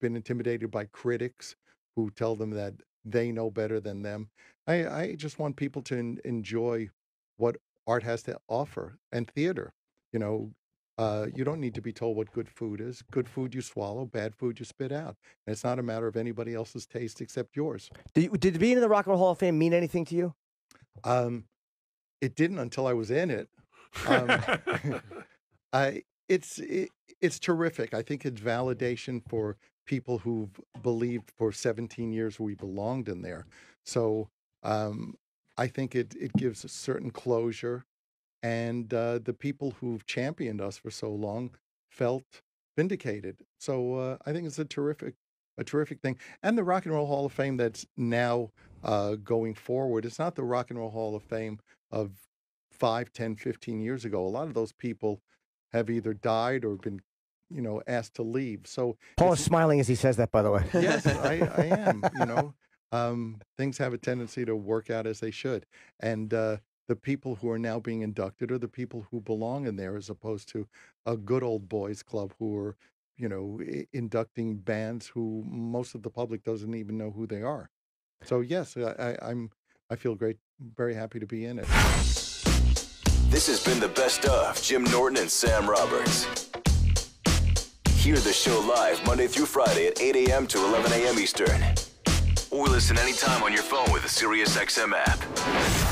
been intimidated by critics who tell them that they know better than them. I just want people to enjoy what art has to offer, and theater. You don't need to be told what good food is. Good food you swallow, bad food you spit out. And it's not a matter of anybody else's taste except yours. Did being in the Rock and Roll Hall of Fame mean anything to you? It didn't until I was in it. It's terrific. I think it's validation for people who've believed for 17 years we belonged in there. So I think it gives a certain closure, and the people who've championed us for so long felt vindicated. So I think it's a terrific a terrific thing. And the Rock and Roll Hall of Fame that's now going forward, it's not the Rock and Roll Hall of Fame of 5, 10, 15 years ago. A lot of those people have either died or been, asked to leave. So Paul is smiling as he says that, by the way. yes, I am. Things have a tendency to work out as they should. And the people who are now being inducted are the people who belong in there, as opposed to a good old boys club who are, inducting bands who most of the public doesn't even know who they are. So yes, I feel great, very happy to be in it. This has been the best of Jim Norton and Sam Roberts. Hear the show live Monday through Friday at 8 a.m. to 11 a.m. Eastern. Or listen anytime on your phone with the SiriusXM app.